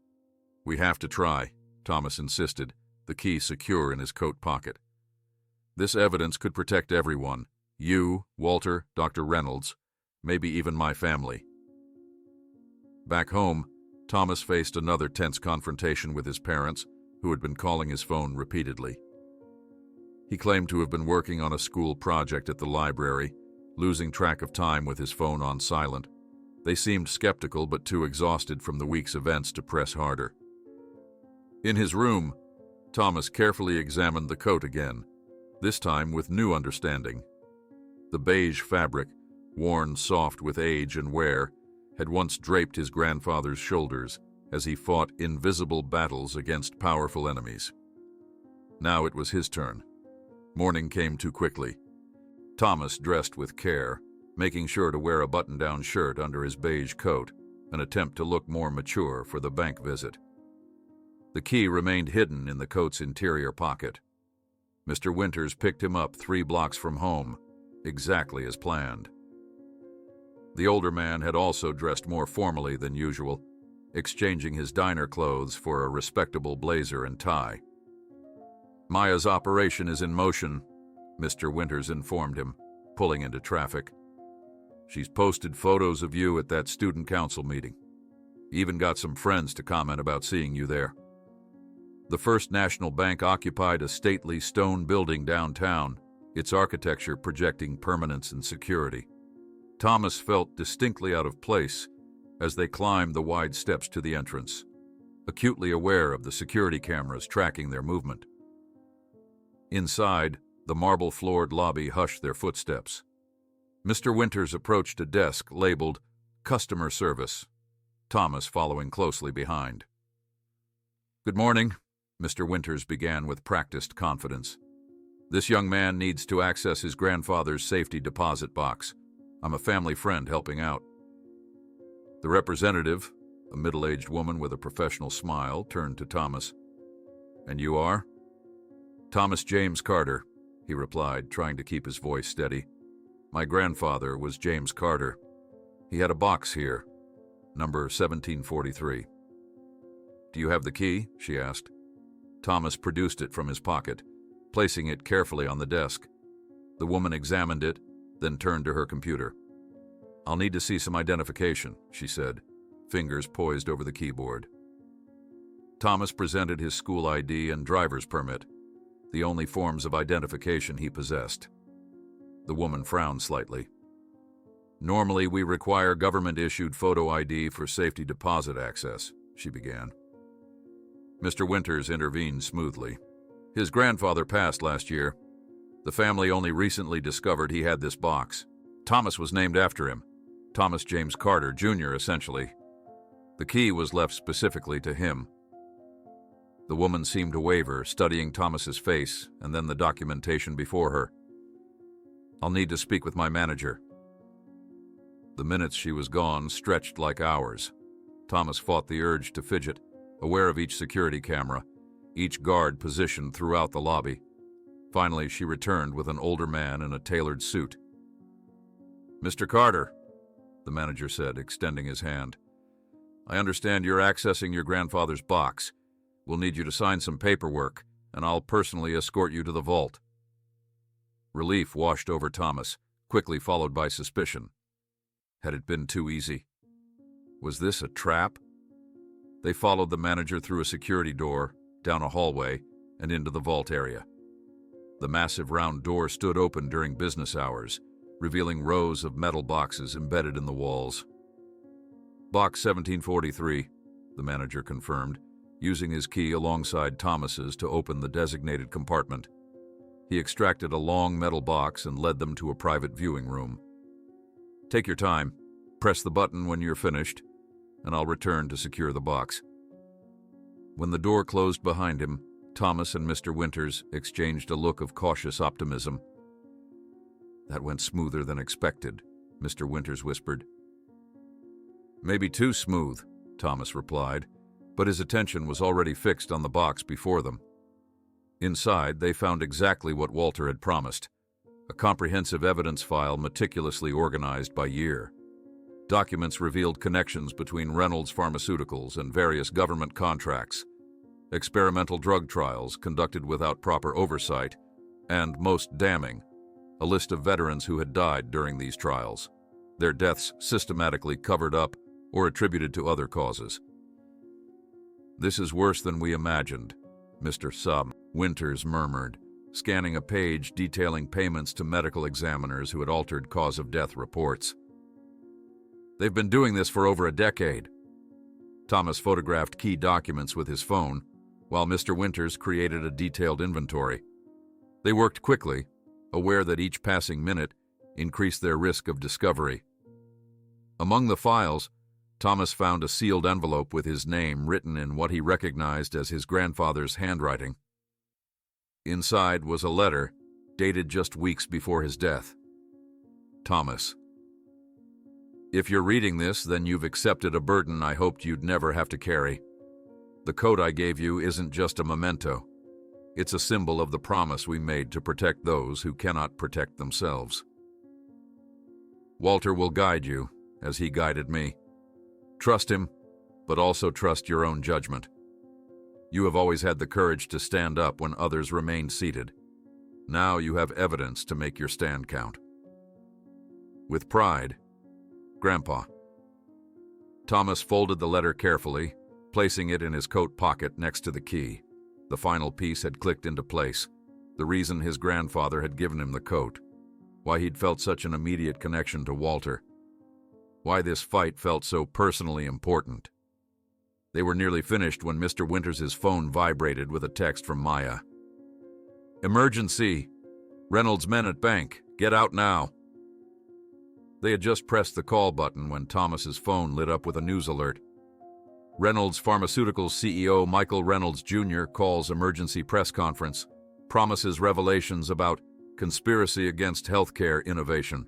"We have to try," Thomas insisted, the key secure in his coat pocket. "This evidence could protect everyone. You, Walter, Dr. Reynolds, maybe even my family." Back home, Thomas faced another tense confrontation with his parents, who had been calling his phone repeatedly. He claimed to have been working on a school project at the library, losing track of time with his phone on silent. They seemed skeptical but too exhausted from the week's events to press harder. In his room, Thomas carefully examined the coat again, this time with new understanding. The beige fabric, worn soft with age and wear, had once draped his grandfather's shoulders as he fought invisible battles against powerful enemies. Now it was his turn. Morning came too quickly. Thomas dressed with care, making sure to wear a button-down shirt under his beige coat, an attempt to look more mature for the bank visit. The key remained hidden in the coat's interior pocket. Mr. Winters picked him up 3 blocks from home, exactly as planned. The older man had also dressed more formally than usual, exchanging his diner clothes for a respectable blazer and tie. "Maya's operation is in motion," Mr. Winters informed him, pulling into traffic. "She's posted photos of you at that student council meeting. Even got some friends to comment about seeing you there." The First National Bank occupied a stately stone building downtown, its architecture projecting permanence and security. Thomas felt distinctly out of place as they climbed the wide steps to the entrance, acutely aware of the security cameras tracking their movement. Inside, the marble-floored lobby hushed their footsteps. Mr. Winters approached a desk labeled Customer Service, Thomas following closely behind. "Good morning," Mr. Winters began with practiced confidence. "This young man needs to access his grandfather's safety deposit box, I'm a family friend helping out." The representative, a middle-aged woman with a professional smile, turned to Thomas. "And you are?" "Thomas James Carter," he replied, trying to keep his voice steady. "My grandfather was James Carter. He had a box here, number 1743. "Do you have the key?" she asked. Thomas produced it from his pocket, placing it carefully on the desk. The woman examined it, then turned to her computer. "I'll need to see some identification," she said, fingers poised over the keyboard. Thomas presented his school ID and driver's permit, the only forms of identification he possessed. The woman frowned slightly. "Normally, we require government-issued photo ID for safety deposit access," she began. Mr. Winters intervened smoothly. "His grandfather passed last year. The family only recently discovered he had this box. Thomas was named after him. Thomas James Carter, Jr., essentially. The key was left specifically to him." The woman seemed to waver, studying Thomas's face and then the documentation before her. "I'll need to speak with my manager." The minutes she was gone stretched like hours. Thomas fought the urge to fidget, aware of each security camera, each guard positioned throughout the lobby. Finally, she returned with an older man in a tailored suit. "Mr. Carter," the manager said, extending his hand. "I understand you're accessing your grandfather's box. We'll need you to sign some paperwork, and I'll personally escort you to the vault." Relief washed over Thomas, quickly followed by suspicion. Had it been too easy? Was this a trap? They followed the manager through a security door, down a hallway, and into the vault area. The massive round door stood open during business hours, revealing rows of metal boxes embedded in the walls. "Box 1743, the manager confirmed, using his key alongside Thomas's to open the designated compartment. He extracted a long metal box and led them to a private viewing room. "Take your time. Press the button when you're finished, and I'll return to secure the box." When the door closed behind him, Thomas and Mr. Winters exchanged a look of cautious optimism. "That went smoother than expected," Mr. Winters whispered. "Maybe too smooth," Thomas replied, but his attention was already fixed on the box before them. Inside, they found exactly what Walter had promised: a comprehensive evidence file meticulously organized by year. Documents revealed connections between Reynolds Pharmaceuticals and various government contracts, experimental drug trials conducted without proper oversight, and, most damning, a list of veterans who had died during these trials, their deaths systematically covered up or attributed to other causes. "This is worse than we imagined," Mr. Winters murmured, scanning a page detailing payments to medical examiners who had altered cause-of-death reports. "They've been doing this for over a decade." Thomas photographed key documents with his phone, while Mr. Winters created a detailed inventory. They worked quickly, aware that each passing minute increased their risk of discovery. Among the files, Thomas found a sealed envelope with his name written in what he recognized as his grandfather's handwriting. Inside was a letter, dated just weeks before his death. "Thomas, if you're reading this, then you've accepted a burden I hoped you'd never have to carry. The coat I gave you isn't just a memento. It's a symbol of the promise we made to protect those who cannot protect themselves. Walter will guide you, as he guided me. Trust him, but also trust your own judgment. You have always had the courage to stand up when others remained seated. Now you have evidence to make your stand count. With pride, Grandpa." Thomas folded the letter carefully, placing it in his coat pocket next to the key. The final piece had clicked into place, the reason his grandfather had given him the coat, why he'd felt such an immediate connection to Walter, why this fight felt so personally important. They were nearly finished when Mr. Winters' phone vibrated with a text from Maya. "Emergency! Reynolds men at bank. Get out now." They had just pressed the call button when Thomas's phone lit up with a news alert. "Reynolds Pharmaceuticals CEO Michael Reynolds Jr. calls emergency press conference, promises revelations about conspiracy against healthcare innovation."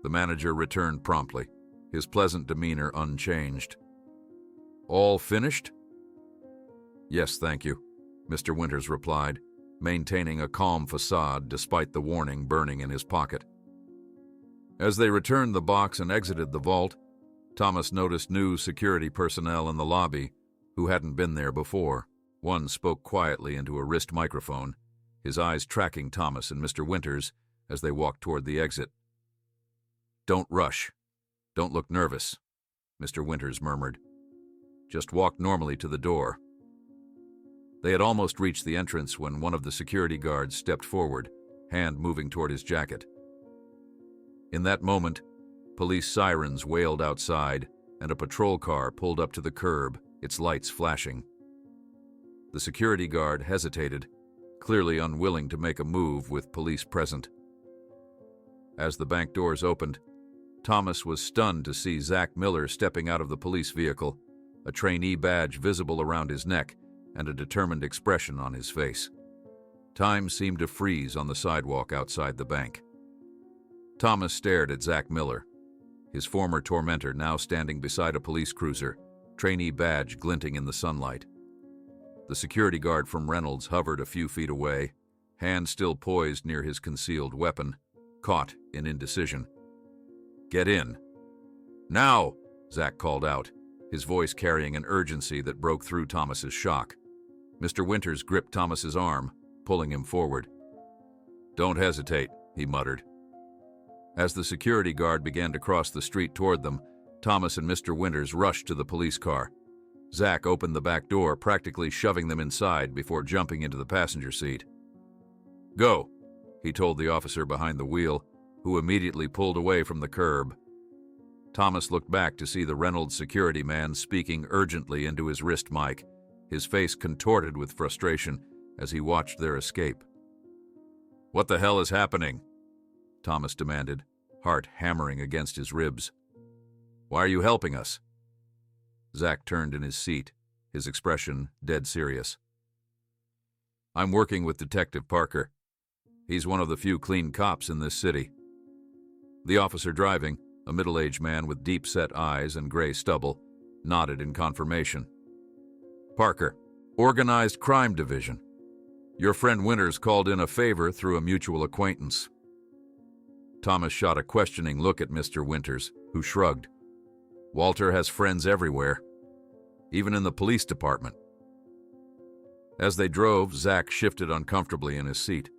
The manager returned promptly, his pleasant demeanor unchanged. "All finished?" "Yes, thank you," Mr. Winters replied, maintaining a calm facade despite the warning burning in his pocket. As they returned the box and exited the vault, Thomas noticed new security personnel in the lobby who hadn't been there before. One spoke quietly into a wrist microphone, his eyes tracking Thomas and Mr. Winters as they walked toward the exit. "Don't rush. Don't look nervous," Mr. Winters murmured. "Just walk normally to the door." They had almost reached the entrance when one of the security guards stepped forward, hand moving toward his jacket. In that moment, police sirens wailed outside, and a patrol car pulled up to the curb, its lights flashing. The security guard hesitated, clearly unwilling to make a move with police present. As the bank doors opened, Thomas was stunned to see Zach Miller stepping out of the police vehicle, a trainee badge visible around his neck and a determined expression on his face. Time seemed to freeze on the sidewalk outside the bank. Thomas stared at Zach Miller, his former tormentor now standing beside a police cruiser, trainee badge glinting in the sunlight. The security guard from Reynolds hovered a few feet away, hand still poised near his concealed weapon, caught in indecision. "Get in." "Now!" Zach called out, his voice carrying an urgency that broke through Thomas's shock. Mr. Winters gripped Thomas's arm, pulling him forward. "Don't hesitate," he muttered. As the security guard began to cross the street toward them, Thomas and Mr. Winters rushed to the police car. Zach opened the back door, practically shoving them inside before jumping into the passenger seat. "Go," he told the officer behind the wheel, who immediately pulled away from the curb. Thomas looked back to see the Reynolds security man speaking urgently into his wrist mic, his face contorted with frustration as he watched their escape. "What the hell is happening?" Thomas demanded, heart hammering against his ribs. "Why are you helping us?" Zach turned in his seat, his expression dead serious. "I'm working with Detective Parker. He's one of the few clean cops in this city." The officer driving, a middle-aged man with deep-set eyes and gray stubble, nodded in confirmation. "Parker, Organized Crime Division. Your friend Winters called in a favor through a mutual acquaintance." Thomas shot a questioning look at Mr. Winters, who shrugged. "Walter has friends everywhere, even in the police department." As they drove, Zach shifted uncomfortably in his seat.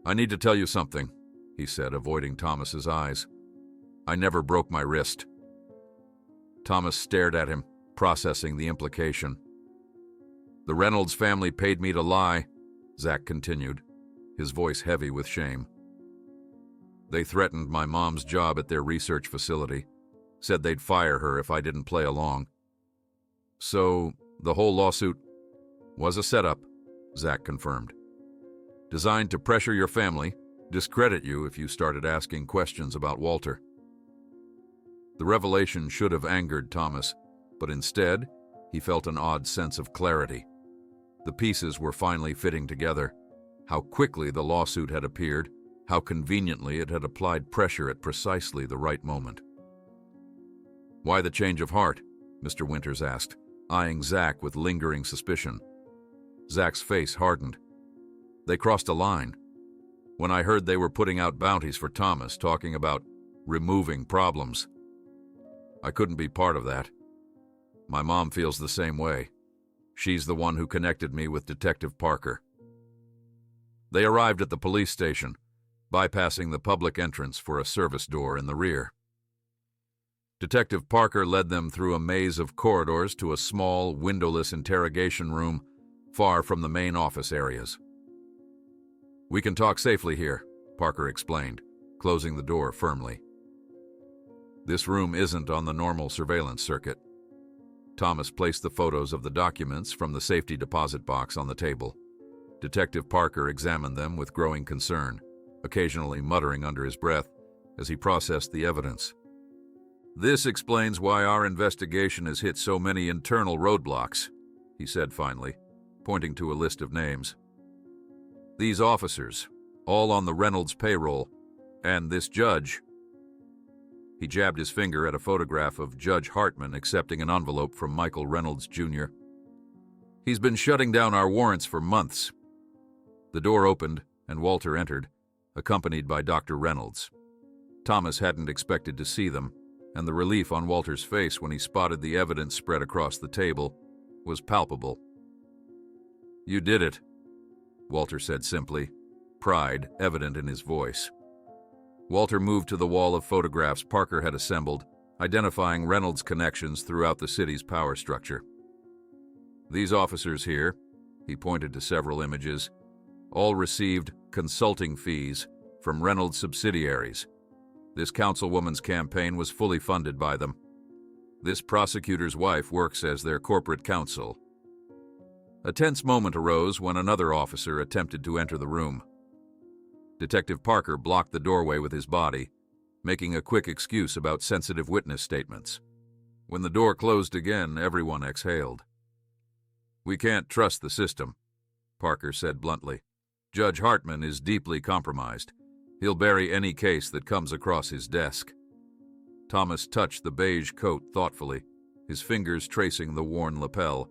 "I need to tell you something," he said, avoiding Thomas's eyes. "I never broke my wrist." Thomas stared at him, processing the implication. "The Reynolds family paid me to lie," Zach continued, his voice heavy with shame. "They threatened my mom's job at their research facility, said they'd fire her if I didn't play along. So, the whole lawsuit was a setup," Zach confirmed. "Designed to pressure your family, discredit you if you started asking questions about Walter." The revelation should have angered Thomas, but instead, he felt an odd sense of clarity. The pieces were finally fitting together. How quickly the lawsuit had appeared, how conveniently it had applied pressure at precisely the right moment. "Why the change of heart?" Mr. Winters asked, eyeing Zach with lingering suspicion. Zach's face hardened. "They crossed a line. When I heard they were putting out bounties for Thomas, talking about removing problems, I couldn't be part of that. My mom feels the same way. She's the one who connected me with Detective Parker." They arrived at the police station, bypassing the public entrance for a service door in the rear. Detective Parker led them through a maze of corridors to a small, windowless interrogation room far from the main office areas. "We can talk safely here," Parker explained, closing the door firmly. "This room isn't on the normal surveillance circuit." Thomas placed the photos of the documents from the safety deposit box on the table. Detective Parker examined them with growing concern, occasionally muttering under his breath as he processed the evidence. "This explains why our investigation has hit so many internal roadblocks," he said finally, pointing to a list of names. "These officers, all on the Reynolds payroll, and this judge, He jabbed his finger at a photograph of Judge Hartman accepting an envelope from Michael Reynolds, Jr. "He's been shutting down our warrants for months." The door opened, and Walter entered, accompanied by Dr. Reynolds. Thomas hadn't expected to see them, and the relief on Walter's face when he spotted the evidence spread across the table was palpable. "You did it," Walter said simply, pride evident in his voice. Walter moved to the wall of photographs Parker had assembled, identifying Reynolds' connections throughout the city's power structure. "These officers here," he pointed to several images, "all received consulting fees from Reynolds' subsidiaries. This councilwoman's campaign was fully funded by them. This prosecutor's wife works as their corporate counsel." A tense moment arose when another officer attempted to enter the room. Detective Parker blocked the doorway with his body, making a quick excuse about sensitive witness statements. When the door closed again, everyone exhaled. "We can't trust the system," Parker said bluntly. "Judge Hartman is deeply compromised. He'll bury any case that comes across his desk." Thomas touched the beige coat thoughtfully, his fingers tracing the worn lapel.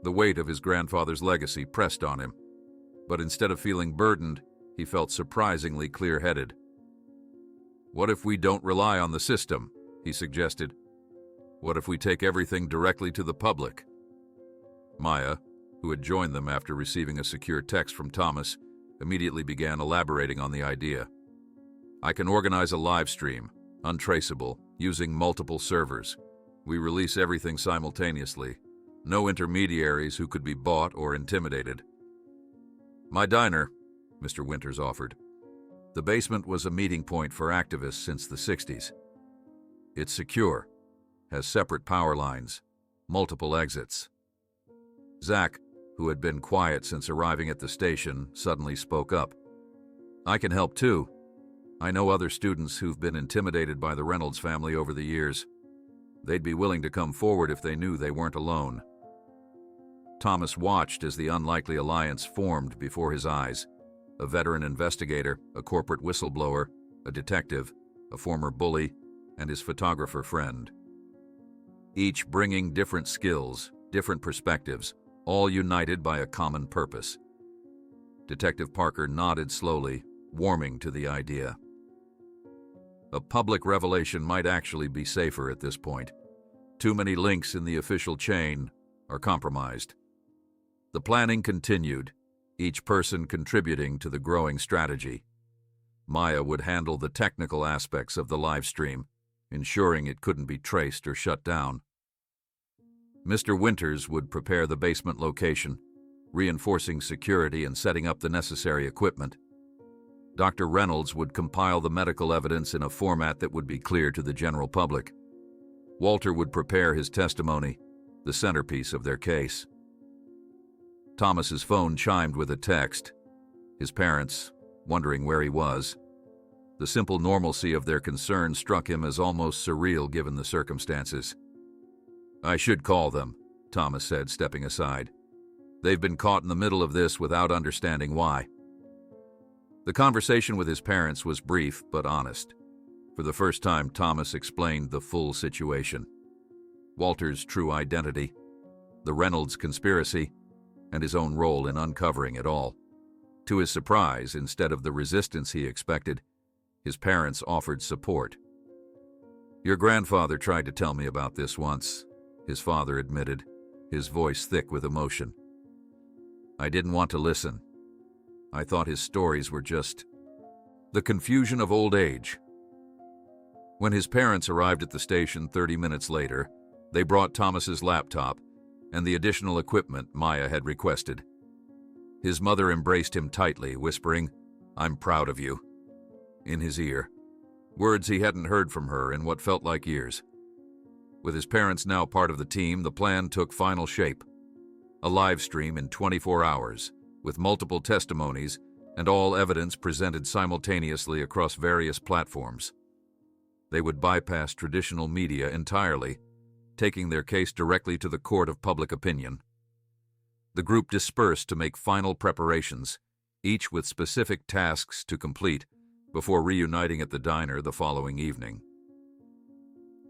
The weight of his grandfather's legacy pressed on him, but instead of feeling burdened, he felt surprisingly clear-headed. "What if we don't rely on the system?" he suggested. "What if we take everything directly to the public?" Maya, who had joined them after receiving a secure text from Thomas, immediately began elaborating on the idea. "I can organize a live stream, untraceable, using multiple servers. We release everything simultaneously. No intermediaries who could be bought or intimidated." "My diner," Mr. Winters offered. "The basement was a meeting point for activists since the 60s. It's secure, has separate power lines, multiple exits." Zach, who had been quiet since arriving at the station, suddenly spoke up. "I can help too. I know other students who've been intimidated by the Reynolds family over the years. They'd be willing to come forward if they knew they weren't alone." Thomas watched as the unlikely alliance formed before his eyes. A veteran investigator, a corporate whistleblower, a detective, a former bully, and his photographer friend. Each bringing different skills, different perspectives, all united by a common purpose. Detective Parker nodded slowly, warming to the idea. A public revelation might actually be safer at this point. Too many links in the official chain are compromised. The planning continued, each person contributing to the growing strategy. Maya would handle the technical aspects of the live stream, ensuring it couldn't be traced or shut down. Mr. Winters would prepare the basement location, reinforcing security and setting up the necessary equipment. Dr. Reynolds would compile the medical evidence in a format that would be clear to the general public. Walter would prepare his testimony, the centerpiece of their case. Thomas's phone chimed with a text. His parents, wondering where he was. The simple normalcy of their concern struck him as almost surreal given the circumstances. "I should call them," Thomas said, stepping aside. "They've been caught in the middle of this without understanding why." The conversation with his parents was brief but honest. For the first time, Thomas explained the full situation. Walter's true identity, the Reynolds conspiracy, and his own role in uncovering it all. To his surprise, instead of the resistance he expected, his parents offered support. "Your grandfather tried to tell me about this once," his father admitted, his voice thick with emotion. "I didn't want to listen. I thought his stories were just the confusion of old age." When his parents arrived at the station 30 minutes later, they brought Thomas's laptop and the additional equipment Maya had requested. His mother embraced him tightly, whispering, "I'm proud of you," in his ear, words he hadn't heard from her in what felt like years. With his parents now part of the team, the plan took final shape. A live stream in 24 hours, with multiple testimonies and all evidence presented simultaneously across various platforms. They would bypass traditional media entirely, taking their case directly to the court of public opinion. The group dispersed to make final preparations, each with specific tasks to complete, before reuniting at the diner the following evening.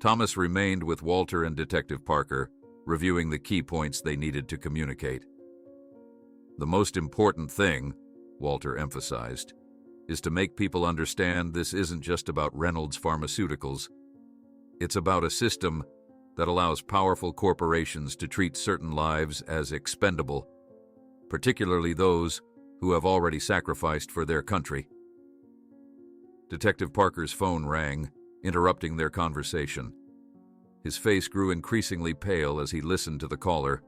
Thomas remained with Walter and Detective Parker, reviewing the key points they needed to communicate. "The most important thing," Walter emphasized, "is to make people understand this isn't just about Reynolds Pharmaceuticals. It's about a system that allows powerful corporations to treat certain lives as expendable, particularly those who have already sacrificed for their country." Detective Parker's phone rang, interrupting their conversation. His face grew increasingly pale as he listened to the caller.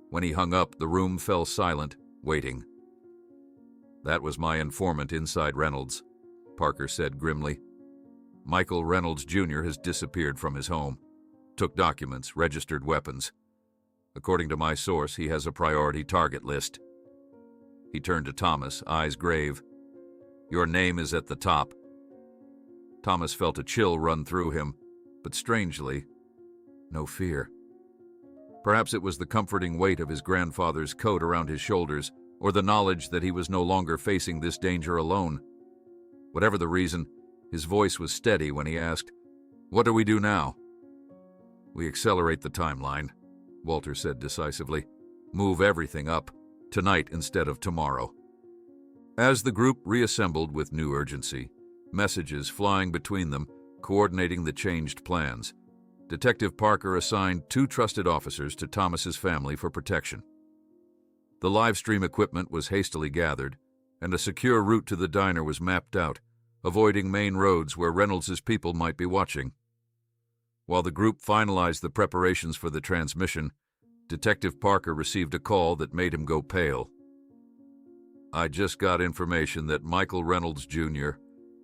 When he hung up, the room fell silent, waiting. "That was my informant inside Reynolds," Parker said grimly. "Michael Reynolds Jr. has disappeared from his home. Took documents, registered weapons. According to my source, he has a priority target list." He turned to Thomas, eyes grave. "Your name is at the top." Thomas felt a chill run through him, but strangely, no fear. Perhaps it was the comforting weight of his grandfather's coat around his shoulders, or the knowledge that he was no longer facing this danger alone. Whatever the reason, his voice was steady when he asked, "What do we do now?" "We accelerate the timeline," Walter said decisively. "Move everything up, tonight instead of tomorrow." As the group reassembled with new urgency, messages flying between them, coordinating the changed plans, Detective Parker assigned 2 trusted officers to Thomas's family for protection. The live stream equipment was hastily gathered, and a secure route to the diner was mapped out, avoiding main roads where Reynolds's people might be watching. While the group finalized the preparations for the transmission, Detective Parker received a call that made him go pale. "I just got information that Michael Reynolds Jr.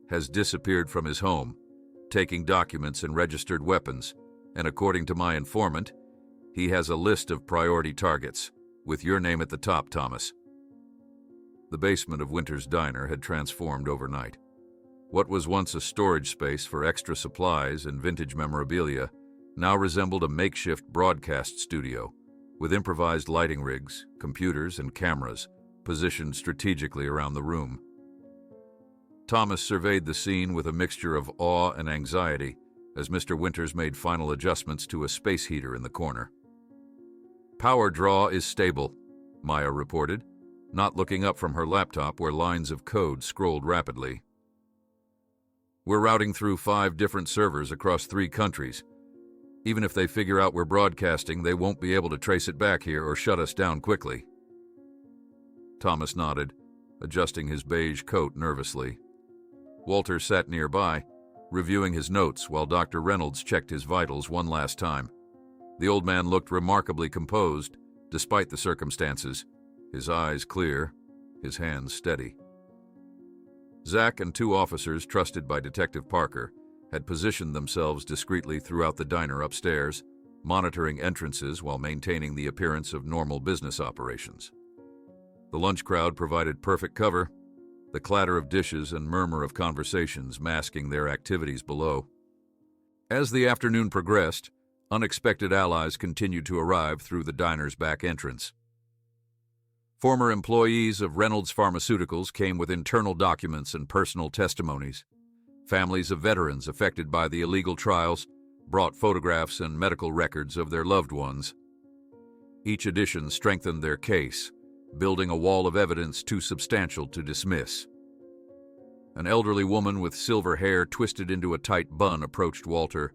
has disappeared from his home, taking documents and registered weapons, and according to my informant, he has a list of priority targets, with your name at the top, Thomas." The basement of Winter's Diner had transformed overnight. What was once a storage space for extra supplies and vintage memorabilia now resembled a makeshift broadcast studio, with improvised lighting rigs, computers, and cameras positioned strategically around the room. Thomas surveyed the scene with a mixture of awe and anxiety as Mr. Winters made final adjustments to a space heater in the corner. "Power draw is stable," Maya reported, not looking up from her laptop where lines of code scrolled rapidly. "We're routing through 5 different servers across 3 countries. Even if they figure out we're broadcasting, they won't be able to trace it back here or shut us down quickly." Thomas nodded, adjusting his beige coat nervously. Walter sat nearby, reviewing his notes while Dr. Reynolds checked his vitals one last time. The old man looked remarkably composed, despite the circumstances, his eyes clear, his hands steady. Zach and 2 officers trusted by Detective Parker had positioned themselves discreetly throughout the diner upstairs, monitoring entrances while maintaining the appearance of normal business operations. The lunch crowd provided perfect cover, the clatter of dishes and murmur of conversations masking their activities below. As the afternoon progressed, unexpected allies continued to arrive through the diner's back entrance. Former employees of Reynolds Pharmaceuticals came with internal documents and personal testimonies. Families of veterans affected by the illegal trials brought photographs and medical records of their loved ones. Each addition strengthened their case, building a wall of evidence too substantial to dismiss. An elderly woman with silver hair twisted into a tight bun approached Walter,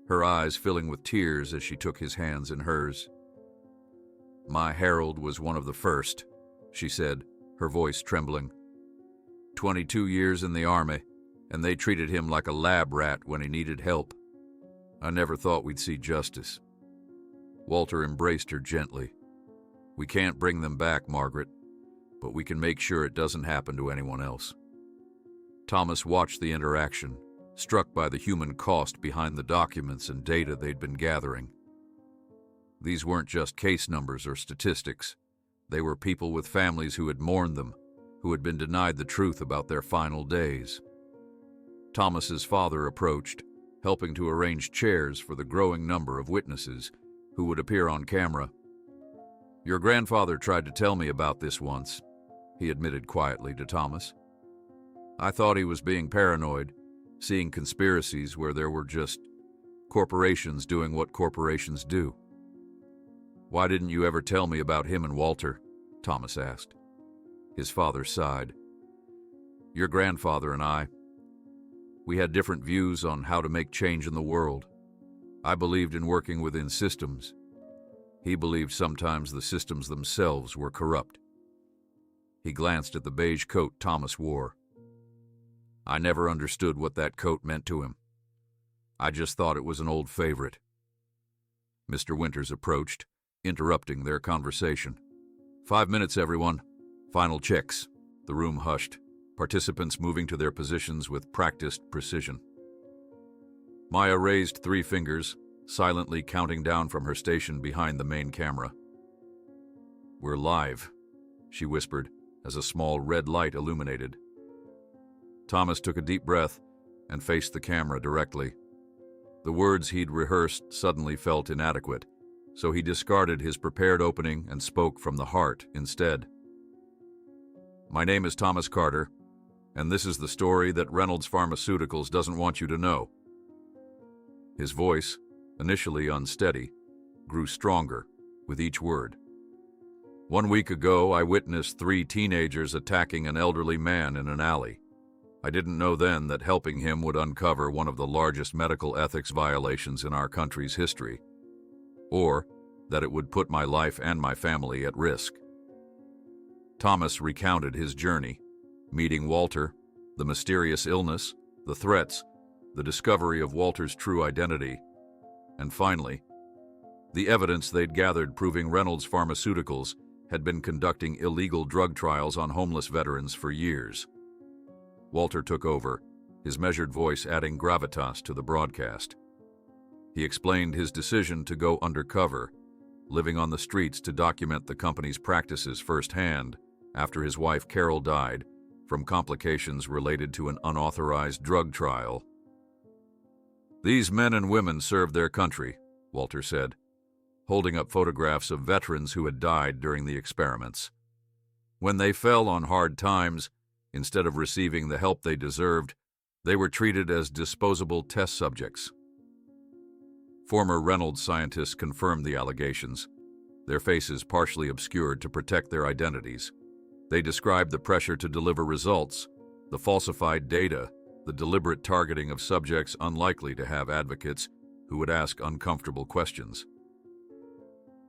her eyes filling with tears as she took his hands in hers. "My Harold was one of the first," she said, her voice trembling. 22 years in the Army, and they treated him like a lab rat when he needed help. I never thought we'd see justice." Walter embraced her gently. "We can't bring them back, Margaret, but we can make sure it doesn't happen to anyone else." Thomas watched the interaction, struck by the human cost behind the documents and data they'd been gathering. These weren't just case numbers or statistics. They were people with families who had mourned them, who had been denied the truth about their final days. Thomas's father approached, helping to arrange chairs for the growing number of witnesses who would appear on camera. "Your grandfather tried to tell me about this once," he admitted quietly to Thomas. "I thought he was being paranoid, seeing conspiracies where there were just Corporations doing what corporations do. "Why didn't you ever tell me about him and Walter?" Thomas asked. His father sighed. "Your grandfather and I, we had different views on how to make change in the world. I believed in working within systems. He believed sometimes the systems themselves were corrupt." He glanced at the beige coat Thomas wore. "I never understood what that coat meant to him. I just thought it was an old favorite." Mr. Winters approached, interrupting their conversation. "5 minutes, everyone. Final checks." The room hushed, participants moving to their positions with practiced precision. Maya raised 3 fingers, silently counting down from her station behind the main camera. "We're live," she whispered as a small red light illuminated. Thomas took a deep breath and faced the camera directly. The words he'd rehearsed suddenly felt inadequate, so he discarded his prepared opening and spoke from the heart instead. "My name is Thomas Carter, and this is the story that Reynolds Pharmaceuticals doesn't want you to know." His voice, initially unsteady, grew stronger with each word. "1 week ago, I witnessed 3 teenagers attacking an elderly man in an alley. I didn't know then that helping him would uncover one of the largest medical ethics violations in our country's history, or that it would put my life and my family at risk." Thomas recounted his journey, meeting Walter, the mysterious illness, the threats, the discovery of Walter's true identity, and finally, the evidence they'd gathered proving Reynolds Pharmaceuticals had been conducting illegal drug trials on homeless veterans for years. Walter took over, his measured voice adding gravitas to the broadcast. He explained his decision to go undercover, living on the streets to document the company's practices firsthand after his wife Carol died from complications related to an unauthorized drug trial. "These men and women served their country," Walter said, holding up photographs of veterans who had died during the experiments. "When they fell on hard times, instead of receiving the help they deserved, they were treated as disposable test subjects." Former Reynolds scientists confirmed the allegations, their faces partially obscured to protect their identities. They described the pressure to deliver results, the falsified data, the deliberate targeting of subjects unlikely to have advocates who would ask uncomfortable questions.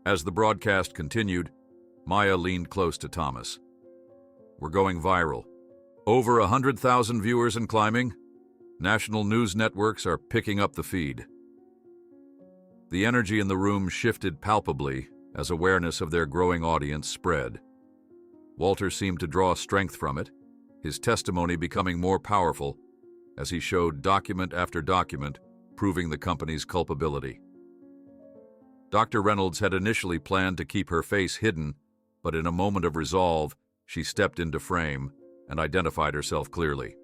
As the broadcast continued, Maya leaned close to Thomas. "We're going viral. Over 100,000 viewers and climbing. National news networks are picking up the feed." The energy in the room shifted palpably as awareness of their growing audience spread. Walter seemed to draw strength from it, his testimony becoming more powerful as he showed document after document proving the company's culpability. Dr. Reynolds had initially planned to keep her face hidden, but in a moment of resolve, she stepped into frame and identified herself clearly.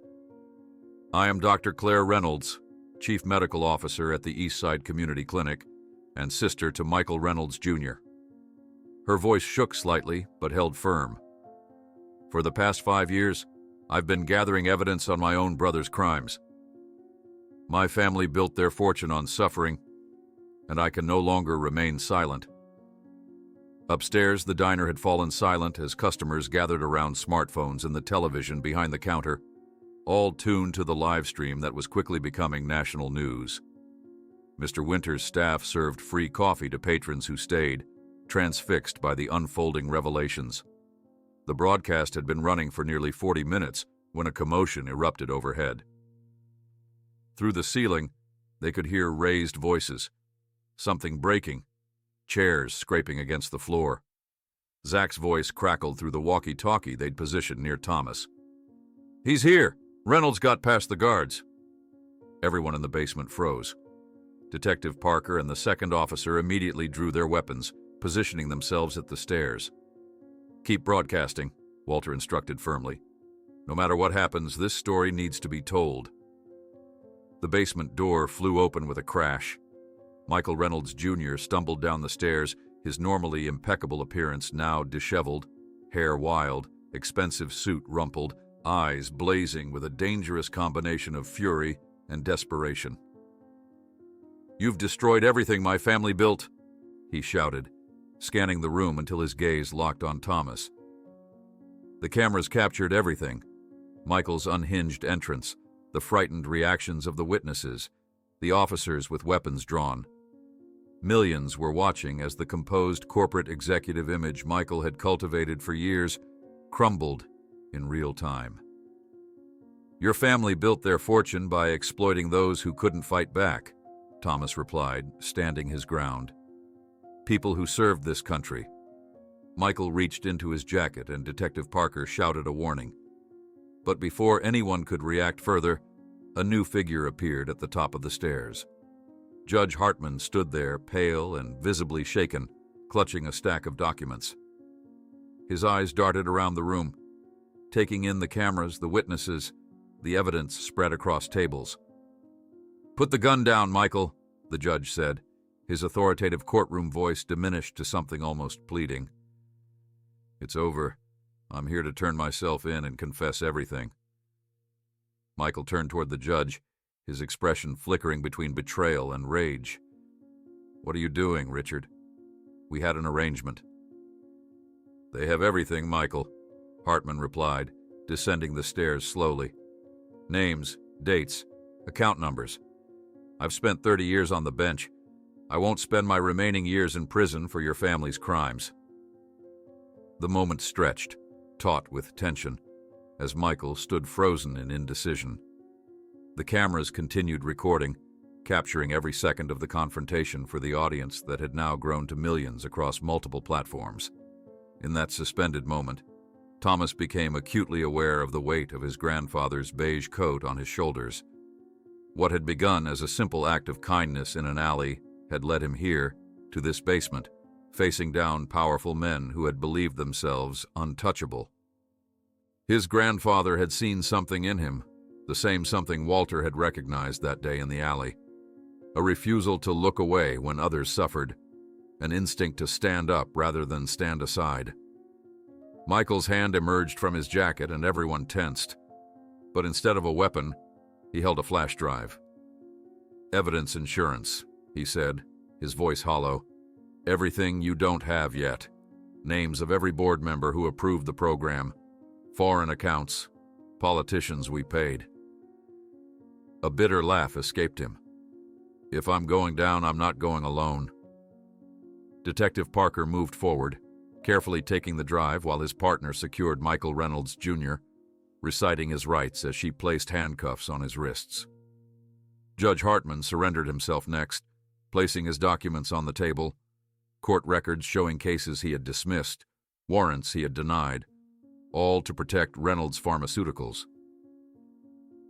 "I am Dr. Claire Reynolds, Chief Medical Officer at the Eastside Community Clinic and sister to Michael Reynolds, Jr." Her voice shook slightly, but held firm. "For the past 5 years, I've been gathering evidence on my own brother's crimes. My family built their fortune on suffering, and I can no longer remain silent." Upstairs, the diner had fallen silent as customers gathered around smartphones and the television behind the counter, all tuned to the live stream that was quickly becoming national news. Mr. Winters' staff served free coffee to patrons who stayed, transfixed by the unfolding revelations. The broadcast had been running for nearly 40 minutes when a commotion erupted overhead. Through the ceiling, they could hear raised voices, something breaking, chairs scraping against the floor. Zach's voice crackled through the walkie-talkie they'd positioned near Thomas. "He's here! Reynolds got past the guards." Everyone in the basement froze. Detective Parker and the second officer immediately drew their weapons, positioning themselves at the stairs. "Keep broadcasting," Walter instructed firmly. "No matter what happens, this story needs to be told." The basement door flew open with a crash. Michael Reynolds, Jr. stumbled down the stairs, his normally impeccable appearance now disheveled, hair wild, expensive suit rumpled, eyes blazing with a dangerous combination of fury and desperation. "You've destroyed everything my family built," he shouted, scanning the room until his gaze locked on Thomas. The cameras captured everything: Michael's unhinged entrance, the frightened reactions of the witnesses, the officers with weapons drawn. Millions were watching as the composed corporate executive image Michael had cultivated for years crumbled in real time. "Your family built their fortune by exploiting those who couldn't fight back," Thomas replied, standing his ground. "People who served this country." Michael reached into his jacket and Detective Parker shouted a warning. But before anyone could react further, a new figure appeared at the top of the stairs. Judge Hartman stood there, pale and visibly shaken, clutching a stack of documents. His eyes darted around the room, taking in the cameras, the witnesses, the evidence spread across tables. "Put the gun down, Michael," the judge said, his authoritative courtroom voice diminished to something almost pleading. "It's over. I'm here to turn myself in and confess everything." Michael turned toward the judge, his expression flickering between betrayal and rage. "What are you doing, Richard? We had an arrangement." "They have everything, Michael," Hartman replied, descending the stairs slowly. "Names, dates, account numbers. I've spent 30 years on the bench. I won't spend my remaining years in prison for your family's crimes." The moment stretched, taut with tension, as Michael stood frozen in indecision. The cameras continued recording, capturing every second of the confrontation for the audience that had now grown to millions across multiple platforms. In that suspended moment, Thomas became acutely aware of the weight of his grandfather's beige coat on his shoulders. What had begun as a simple act of kindness in an alley had led him here, to this basement, facing down powerful men who had believed themselves untouchable. His grandfather had seen something in him, the same something Walter had recognized that day in the alley. A refusal to look away when others suffered, an instinct to stand up rather than stand aside. Michael's hand emerged from his jacket and everyone tensed. But instead of a weapon, he held a flash drive. "Evidence insurance," he said, his voice hollow. "Everything you don't have yet. Names of every board member who approved the program. Foreign accounts. Politicians we paid." A bitter laugh escaped him. "If I'm going down, I'm not going alone." Detective Parker moved forward, carefully taking the drive while his partner secured Michael Reynolds, Jr., reciting his rights as she placed handcuffs on his wrists. Judge Hartman surrendered himself next, placing his documents on the table, court records showing cases he had dismissed, warrants he had denied, all to protect Reynolds Pharmaceuticals.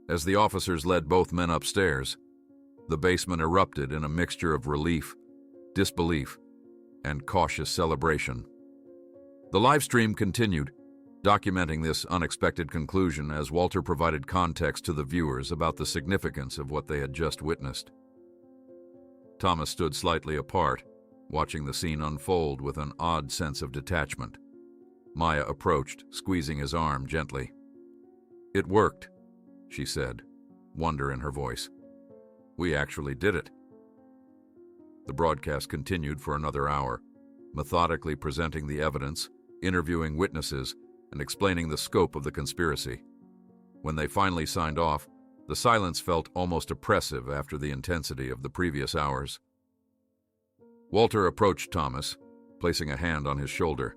As the officers led both men upstairs, the basement erupted in a mixture of relief, disbelief, and cautious celebration. The live stream continued, documenting this unexpected conclusion as Walter provided context to the viewers about the significance of what they had just witnessed. Thomas stood slightly apart, watching the scene unfold with an odd sense of detachment. Maya approached, squeezing his arm gently. "It worked," she said, wonder in her voice. "We actually did it." The broadcast continued for another hour, methodically presenting the evidence, interviewing witnesses, and explaining the scope of the conspiracy. When they finally signed off, the silence felt almost oppressive after the intensity of the previous hours. Walter approached Thomas, placing a hand on his shoulder.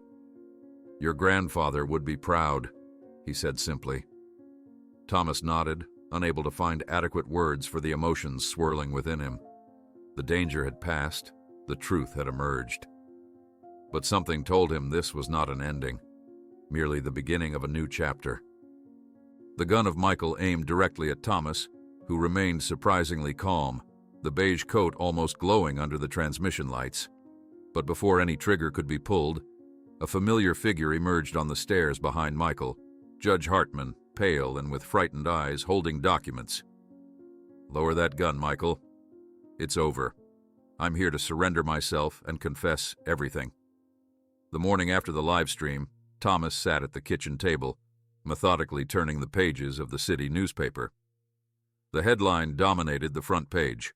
"Your grandfather would be proud," he said simply. Thomas nodded, unable to find adequate words for the emotions swirling within him. The danger had passed, the truth had emerged. But something told him this was not an ending, merely the beginning of a new chapter. The gun of Michael aimed directly at Thomas, who remained surprisingly calm, the beige coat almost glowing under the transmission lights. But before any trigger could be pulled, a familiar figure emerged on the stairs behind Michael, Judge Hartman, pale and with frightened eyes, holding documents. "Lower that gun, Michael. It's over. I'm here to surrender myself and confess everything." The morning after the live stream, Thomas sat at the kitchen table, methodically turning the pages of the city newspaper. The headline dominated the front page.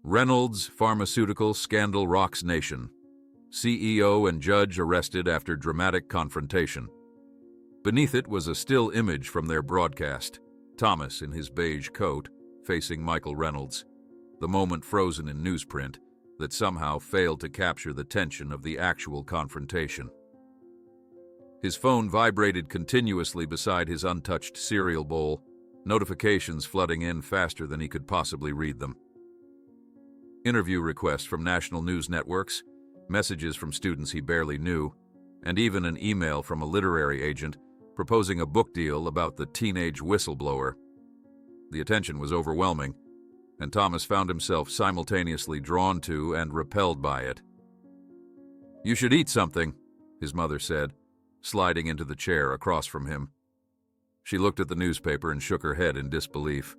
Reynolds Pharmaceutical Scandal Rocks Nation. CEO and judge arrested after dramatic confrontation. Beneath it was a still image from their broadcast. Thomas in his beige coat, facing Michael Reynolds. The moment frozen in newsprint that somehow failed to capture the tension of the actual confrontation. His phone vibrated continuously beside his untouched cereal bowl, notifications flooding in faster than he could possibly read them. Interview requests from national news networks, messages from students he barely knew, and even an email from a literary agent proposing a book deal about the teenage whistleblower. The attention was overwhelming, and Thomas found himself simultaneously drawn to and repelled by it. "You should eat something," his mother said, sliding into the chair across from him. She looked at the newspaper and shook her head in disbelief.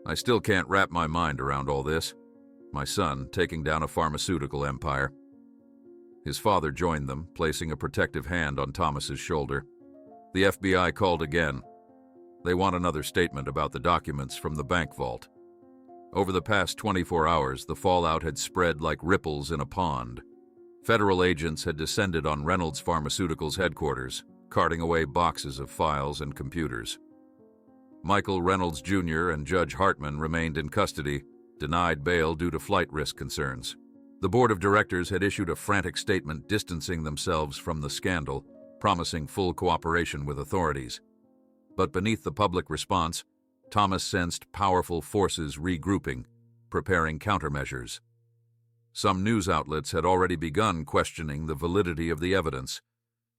"I still can't wrap my mind around all this. My son taking down a pharmaceutical empire." His father joined them, placing a protective hand on Thomas's shoulder. The FBI called again. They want another statement about the documents from the bank vault. Over the past 24 hours, the fallout had spread like ripples in a pond. Federal agents had descended on Reynolds Pharmaceuticals headquarters, carting away boxes of files and computers. Michael Reynolds Jr. and Judge Hartman remained in custody, denied bail due to flight risk concerns. The board of directors had issued a frantic statement distancing themselves from the scandal, promising full cooperation with authorities. But beneath the public response, Thomas sensed powerful forces regrouping, preparing countermeasures. Some news outlets had already begun questioning the validity of the evidence,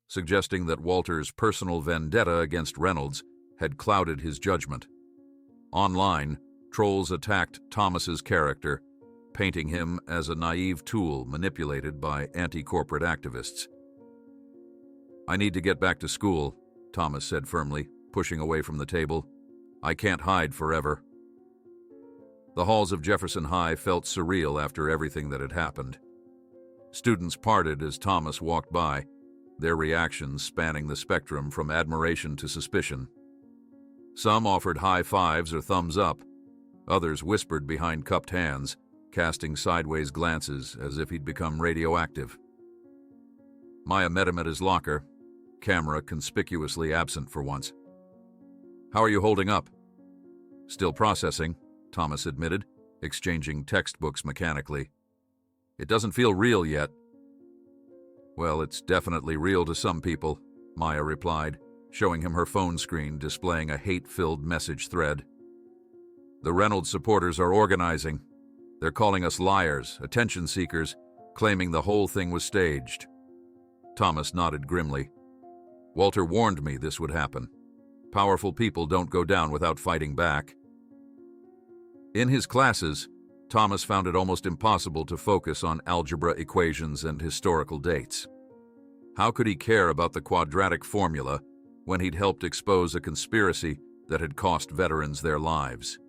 suggesting that Walter's personal vendetta against Reynolds had clouded his judgment. Online, trolls attacked Thomas's character, painting him as a naive tool manipulated by anti-corporate activists. "I need to get back to school," Thomas said firmly, pushing away from the table. "I can't hide forever." The halls of Jefferson High felt surreal after everything that had happened. Students parted as Thomas walked by, their reactions spanning the spectrum from admiration to suspicion. Some offered high fives or thumbs up. Others whispered behind cupped hands, casting sideways glances as if he'd become radioactive. Maya met him at his locker, camera conspicuously absent for once. "How are you holding up?" "Still processing," Thomas admitted, exchanging textbooks mechanically. "It doesn't feel real yet." "Well, it's definitely real to some people," Maya replied, showing him her phone screen displaying a hate-filled message thread. "The Reynolds supporters are organizing. They're calling us liars, attention seekers, claiming the whole thing was staged." Thomas nodded grimly. "Walter warned me this would happen. Powerful people don't go down without fighting back." In his classes, Thomas found it almost impossible to focus on algebra equations and historical dates. How could he care about the quadratic formula when he'd helped expose a conspiracy that had cost veterans their lives?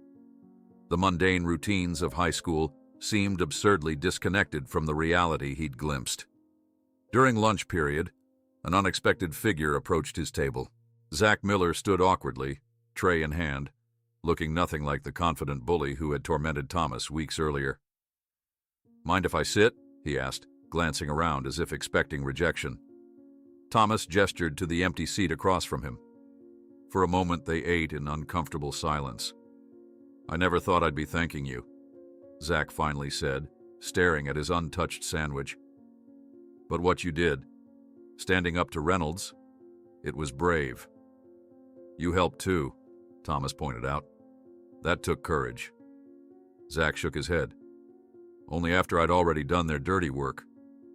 The mundane routines of high school seemed absurdly disconnected from the reality he'd glimpsed. During lunch period, an unexpected figure approached his table. Zach Miller stood awkwardly, tray in hand, looking nothing like the confident bully who had tormented Thomas weeks earlier. "Mind if I sit?" he asked, glancing around as if expecting rejection. Thomas gestured to the empty seat across from him. For a moment they ate in uncomfortable silence. "I never thought I'd be thanking you," Zach finally said, staring at his untouched sandwich. "But what you did, standing up to Reynolds, it was brave." "You helped too," Thomas pointed out. "That took courage." Zach shook his head. "Only after I'd already done their dirty work.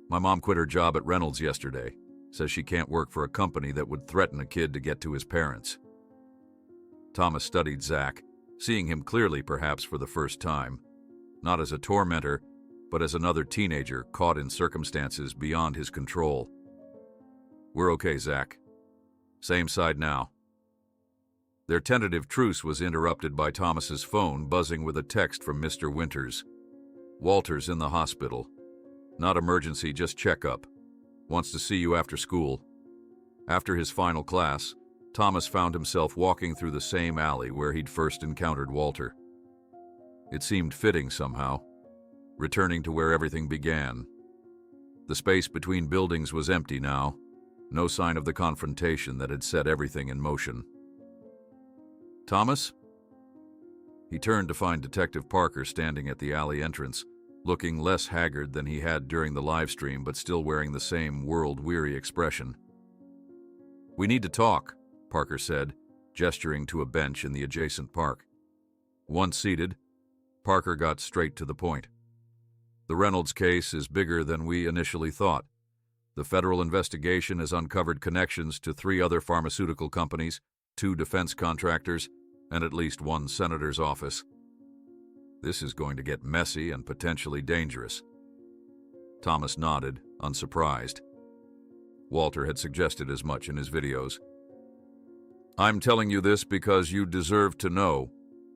My mom quit her job at Reynolds yesterday. Says she can't work for a company that would threaten a kid to get to his parents." Thomas studied Zach, seeing him clearly perhaps for the first time, not as a tormentor, but as another teenager caught in circumstances beyond his control. "We're okay, Zach. Same side now." Their tentative truce was interrupted by Thomas's phone buzzing with a text from Mr. Winters. "Walter's in the hospital. Not emergency, just checkup. Wants to see you after school." After his final class, Thomas found himself walking through the same alley where he'd first encountered Walter. It seemed fitting somehow. returning to where everything began. The space between buildings was empty now, no sign of the confrontation that had set everything in motion. "Thomas?" He turned to find Detective Parker standing at the alley entrance, looking less haggard than he had during the live stream, but still wearing the same world-weary expression. "We need to talk," Parker said, gesturing to a bench in the adjacent park. Once seated, Parker got straight to the point. "The Reynolds case is bigger than we initially thought. The federal investigation has uncovered connections to 3 other pharmaceutical companies, 2 defense contractors, and at least 1 senator's office. This is going to get messy and potentially dangerous." Thomas nodded, unsurprised. Walter had suggested as much in his videos. "I'm telling you this because you deserve to know,"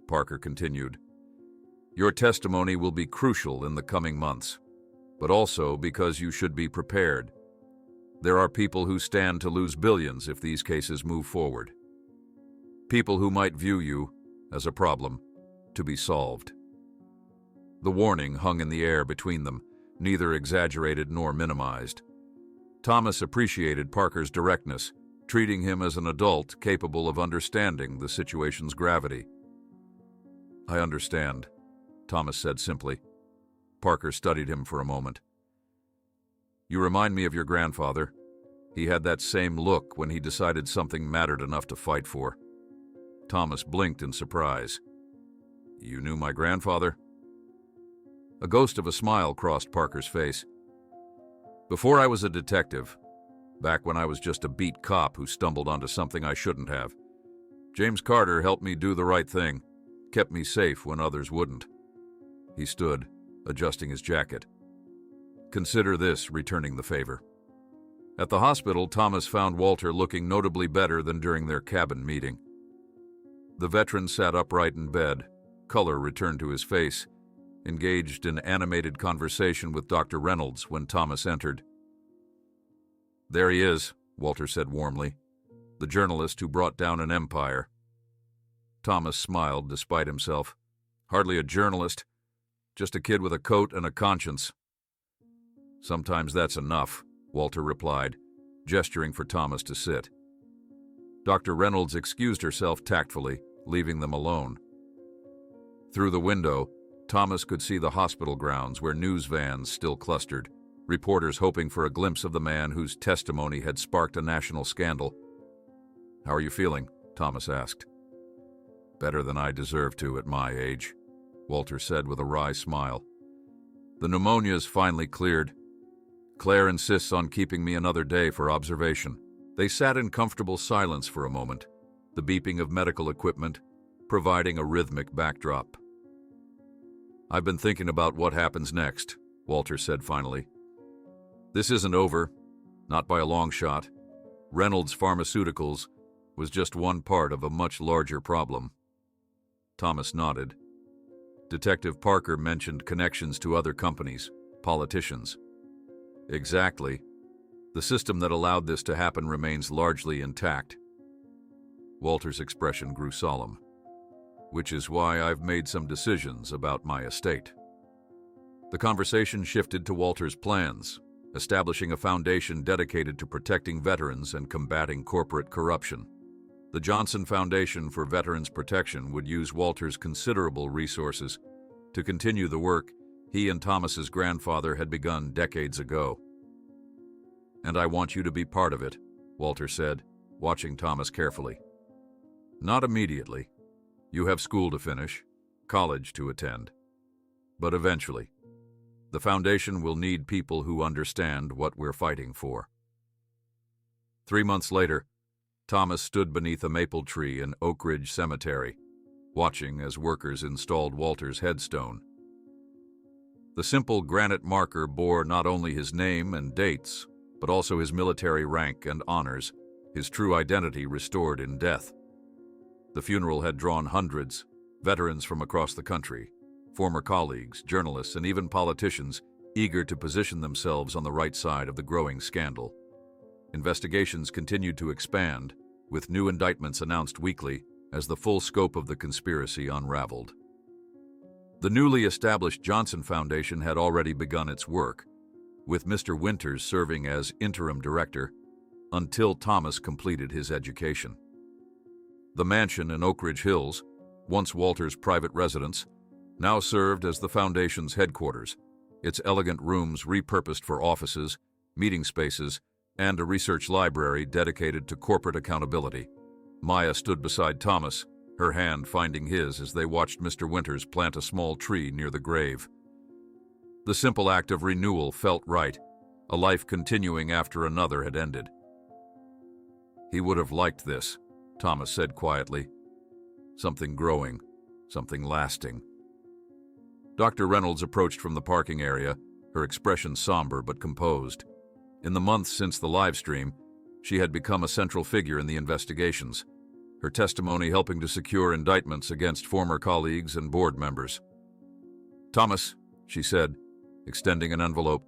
Parker continued. "Your testimony will be crucial in the coming months, but also because you should be prepared. There are people who stand to lose billions if these cases move forward. People who might view you as a problem to be solved." The warning hung in the air between them, neither exaggerated nor minimized. Thomas appreciated Parker's directness, treating him as an adult capable of understanding the situation's gravity. "I understand," Thomas said simply. Parker studied him for a moment. "You remind me of your grandfather. He had that same look when he decided something mattered enough to fight for." Thomas blinked in surprise. "You knew my grandfather?" A ghost of a smile crossed Parker's face. "Before I was a detective, back when I was just a beat cop who stumbled onto something I shouldn't have, James Carter helped me do the right thing, kept me safe when others wouldn't." He stood, adjusting his jacket. "Consider this returning the favor." At the hospital, Thomas found Walter looking notably better than during their cabin meeting. The veteran sat upright in bed, color returned to his face, engaged in animated conversation with Dr. Reynolds when Thomas entered. "There he is," Walter said warmly, "the journalist who brought down an empire." Thomas smiled despite himself. "Hardly a journalist, just a kid with a coat and a conscience." "Sometimes that's enough," Walter replied, gesturing for Thomas to sit. Dr. Reynolds excused herself tactfully, leaving them alone. Through the window, Thomas could see the hospital grounds where news vans still clustered, reporters hoping for a glimpse of the man whose testimony had sparked a national scandal. "How are you feeling?" Thomas asked. "Better than I deserve to at my age," Walter said with a wry smile. "The pneumonia's finally cleared. Claire insists on keeping me another day for observation." They sat in comfortable silence for a moment, the beeping of medical equipment providing a rhythmic backdrop. "I've been thinking about what happens next," Walter said finally. "This isn't over, not by a long shot. Reynolds Pharmaceuticals was just one part of a much larger problem." Thomas nodded. Detective Parker mentioned connections to other companies, politicians. "Exactly. The system that allowed this to happen remains largely intact." Walter's expression grew solemn. "Which is why I've made some decisions about my estate." The conversation shifted to Walter's plans, establishing a foundation dedicated to protecting veterans and combating corporate corruption. The Johnson Foundation for Veterans Protection would use Walter's considerable resources to continue the work he and Thomas's grandfather had begun decades ago. "And I want you to be part of it," Walter said, watching Thomas carefully. "Not immediately. You have school to finish, college to attend. But eventually, the foundation will need people who understand what we're fighting for." 3 months later, Thomas stood beneath a maple tree in Oak Ridge Cemetery, watching as workers installed Walter's headstone. The simple granite marker bore not only his name and dates, but also his military rank and honors, his true identity restored in death. The funeral had drawn hundreds, veterans from across the country, former colleagues, journalists, and even politicians eager to position themselves on the right side of the growing scandal. Investigations continued to expand, with new indictments announced weekly as the full scope of the conspiracy unraveled. The newly established Johnson Foundation had already begun its work, with Mr. Winters serving as interim director until Thomas completed his education. The mansion in Oak Ridge Hills, once Walter's private residence, now served as the Foundation's headquarters, its elegant rooms repurposed for offices, meeting spaces, and a research library dedicated to corporate accountability. Maya stood beside Thomas, her hand finding his as they watched Mr. Winters plant a small tree near the grave. The simple act of renewal felt right, a life continuing after another had ended. "He would have liked this," Thomas said quietly. "Something growing, something lasting." Dr. Reynolds approached from the parking area, her expression somber but composed. In the months since the live stream, she had become a central figure in the investigations, her testimony helping to secure indictments against former colleagues and board members. "Thomas," she said, extending an envelope,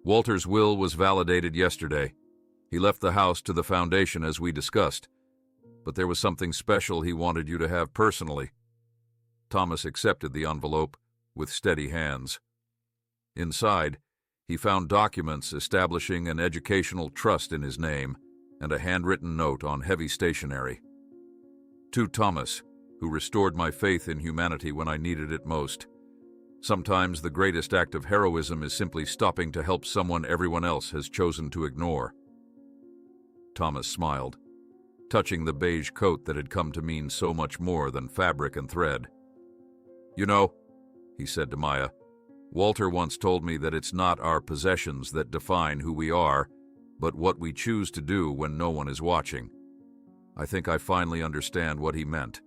"Walter's will was validated yesterday. He left the house to the Foundation as we discussed, but there was something special he wanted you to have personally." Thomas accepted the envelope with steady hands. Inside, he found documents establishing an educational trust in his name and a handwritten note on heavy stationery. "To Thomas, who restored my faith in humanity when I needed it most. Sometimes the greatest act of heroism is simply stopping to help someone everyone else has chosen to ignore." Thomas smiled, touching the beige coat that had come to mean so much more than fabric and thread. "You know," he said to Maya, "Walter once told me that it's not our possessions that define who we are, but what we choose to do when no one is watching. I think I finally understand what he meant."